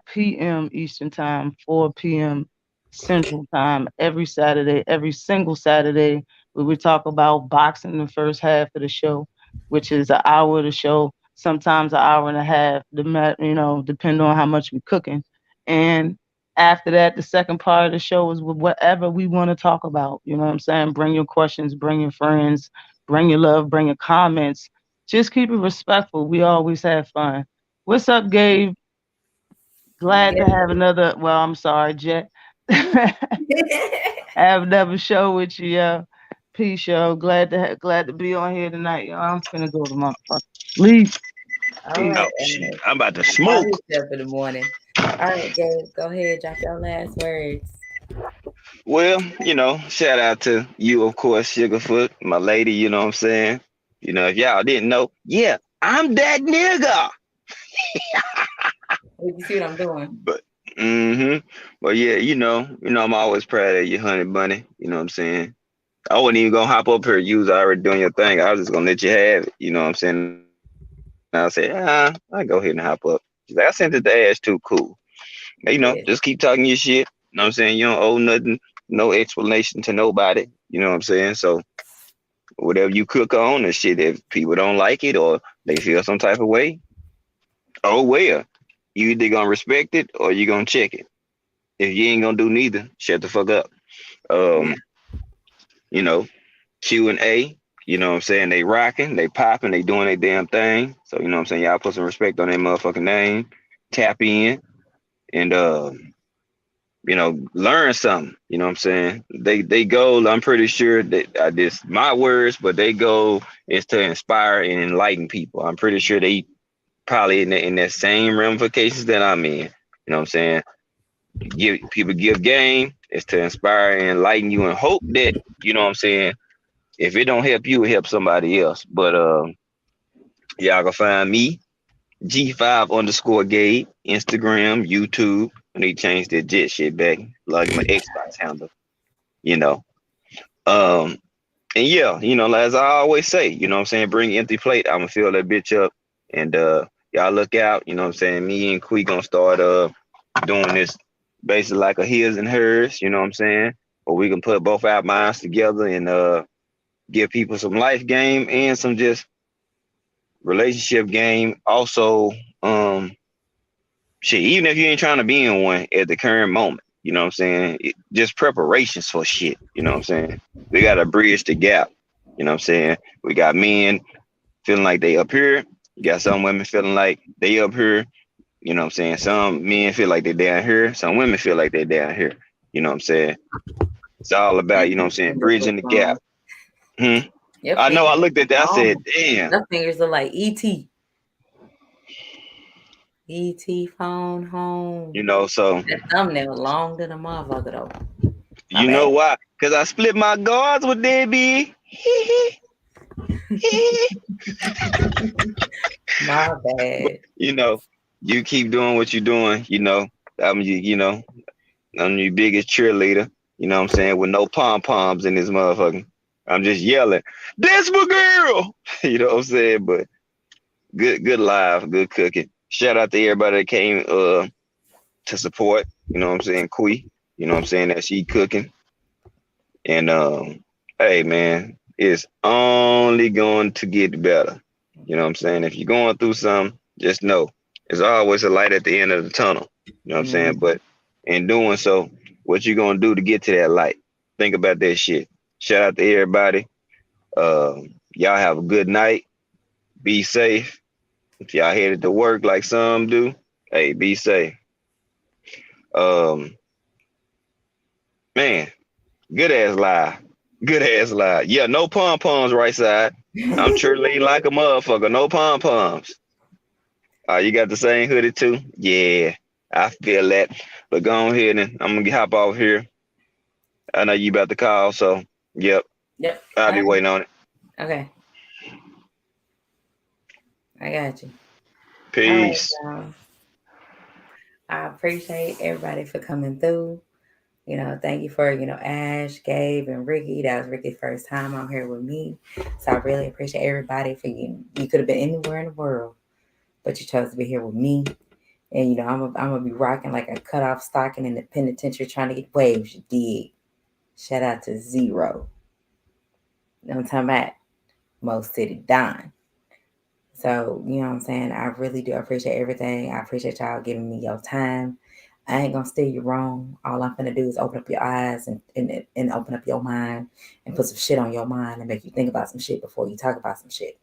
p.m. Eastern Time, 4 p.m. Central Time, every Saturday, every single Saturday, where we talk about boxing the first half of the show, which is an hour of the show, sometimes an hour and a half, depending on how much we're cooking. And after that, the second part of the show is whatever we want to talk about. You know what I'm saying? Bring your questions, bring your friends, bring your love, bring your comments. Just keep it respectful. We always have fun. What's up, Gabe? Glad to have another. Well, I'm sorry, Jet. Have another show with you, yo. Peace, yo. Glad to be on here tonight, yo. I'm finna go to my sleep. All right. I'm about to smoke. In the morning. All right, Gabe, go ahead, drop your last words. Well, shout out to you, of course, Sugarfoot, my lady, you know what I'm saying? If y'all didn't know, yeah, I'm that nigga. You see what I'm doing? But yeah, I'm always proud of you, honey bunny. You know what I'm saying? I wasn't even gonna hop up here. You was already doing your thing. I was just gonna let you have it. You know what I'm saying? And I said, I go ahead and hop up. She's like, I sent it to Ash too. Cool. Just keep talking your shit. You know what I'm saying? You don't owe nothing, no explanation to nobody. You know what I'm saying? So whatever you cook on and shit, if people don't like it or they feel some type of way, oh well. You either gonna respect it or you gonna check it. If you ain't gonna do neither, shut the fuck up. Q&A, you know what I'm saying? They rocking, they popping, they doing their damn thing. So you know what I'm saying? Y'all put some respect on their motherfucking name, tap in, and learn something. You know what I'm saying? They goal, I'm pretty sure that this my words, but they goal is to inspire and enlighten people. I'm pretty sure they probably in that same ramifications that I'm in. You know what I'm saying? Give game is to inspire and enlighten you and hope that, you know what I'm saying, if it don't help you, it helps somebody else. But y'all can find me, G5_Gabe, Instagram, YouTube. And they changed their jet shit back, like my Xbox handle, you know. Um and yeah, you know, as I always say, you know what I'm saying, bring empty plate, I'ma fill that bitch up. And y'all look out, you know what I'm saying. Me and Quee gonna start doing this basically like a his and hers, you know what I'm saying? Or we can put both our minds together and give people some life game and some just relationship game. Also, shit, even if you ain't trying to be in one at the current moment, you know what I'm saying? Just preparations for shit, you know what I'm saying? We gotta bridge the gap, you know what I'm saying? We got men feeling like they up here. You got some women feeling like they up here. You know what I'm saying? Some men feel like they're down here. Some women feel like they're down here. You know what I'm saying? It's all about, you know what I'm saying, bridging the gap. I know, I looked at that, I said, damn. Those fingers look like E.T. E.T. phone home. You know, so. That thumbnail long than a motherfucker, though. You know why? Because I split my guards with Debbie. My bad. You know, you keep doing what you're doing, you know. I'm your biggest cheerleader, you know what I'm saying, with no pom-poms in this motherfucker. I'm just yelling, "That's my girl!" You know what I'm saying? But good live, good cooking. Shout out to everybody that came to support, you know what I'm saying, Quee, you know what I'm saying, that she cooking. And hey man, it's only going to get better. You know what I'm saying? If you're going through something, just know there's always a light at the end of the tunnel. You know what I'm saying? But in doing so, what you gonna do to get to that light? Think about that shit. Shout out to everybody. Y'all have a good night. Be safe. If y'all headed to work like some do, hey, be safe. Man, good ass lie. Good ass lie. Yeah, no pom-poms right side. I'm cheerleading like a motherfucker. No pom-poms. You got the same hoodie too? Yeah, I feel that. But go ahead and I'm gonna hop off here. I know you about to call, so yep. I'll be waiting on it. Okay. I got you. Peace. Right, I appreciate everybody for coming through. You know, thank you for, Ash, Gabe, and Ricky. That was Ricky's first time out here with me. So I really appreciate everybody for you. You could have been anywhere in the world, but you chose to be here with me. And, I'm going to be rocking like a cutoff stocking in the penitentiary trying to get waves. You dig? Shout out to Zero. You know what I'm talking about? Most City Don. So, you know what I'm saying? I really do appreciate everything. I appreciate y'all giving me your time. I ain't gonna steer you wrong. All I'm gonna do is open up your eyes and open up your mind and put some shit on your mind and make you think about some shit before you talk about some shit.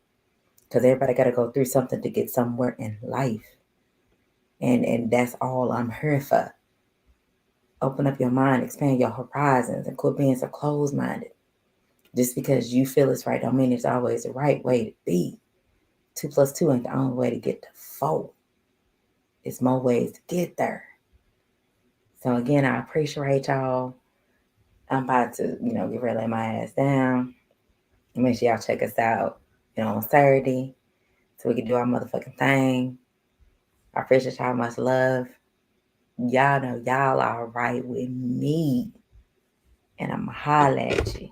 Because everybody gotta go through something to get somewhere in life. And that's all I'm here for. Open up your mind, expand your horizons, and quit being so closed-minded. Just because you feel it's right don't mean it's always the right way to be. 2 + 2 ain't the only way to get to 4. It's more ways to get there. So again, I appreciate y'all. I'm about to, get ready to lay my ass down. Make sure y'all check us out, on Saturday so we can do our motherfucking thing. I appreciate y'all, much love. Y'all know y'all are right with me. And I'm going to holler at you.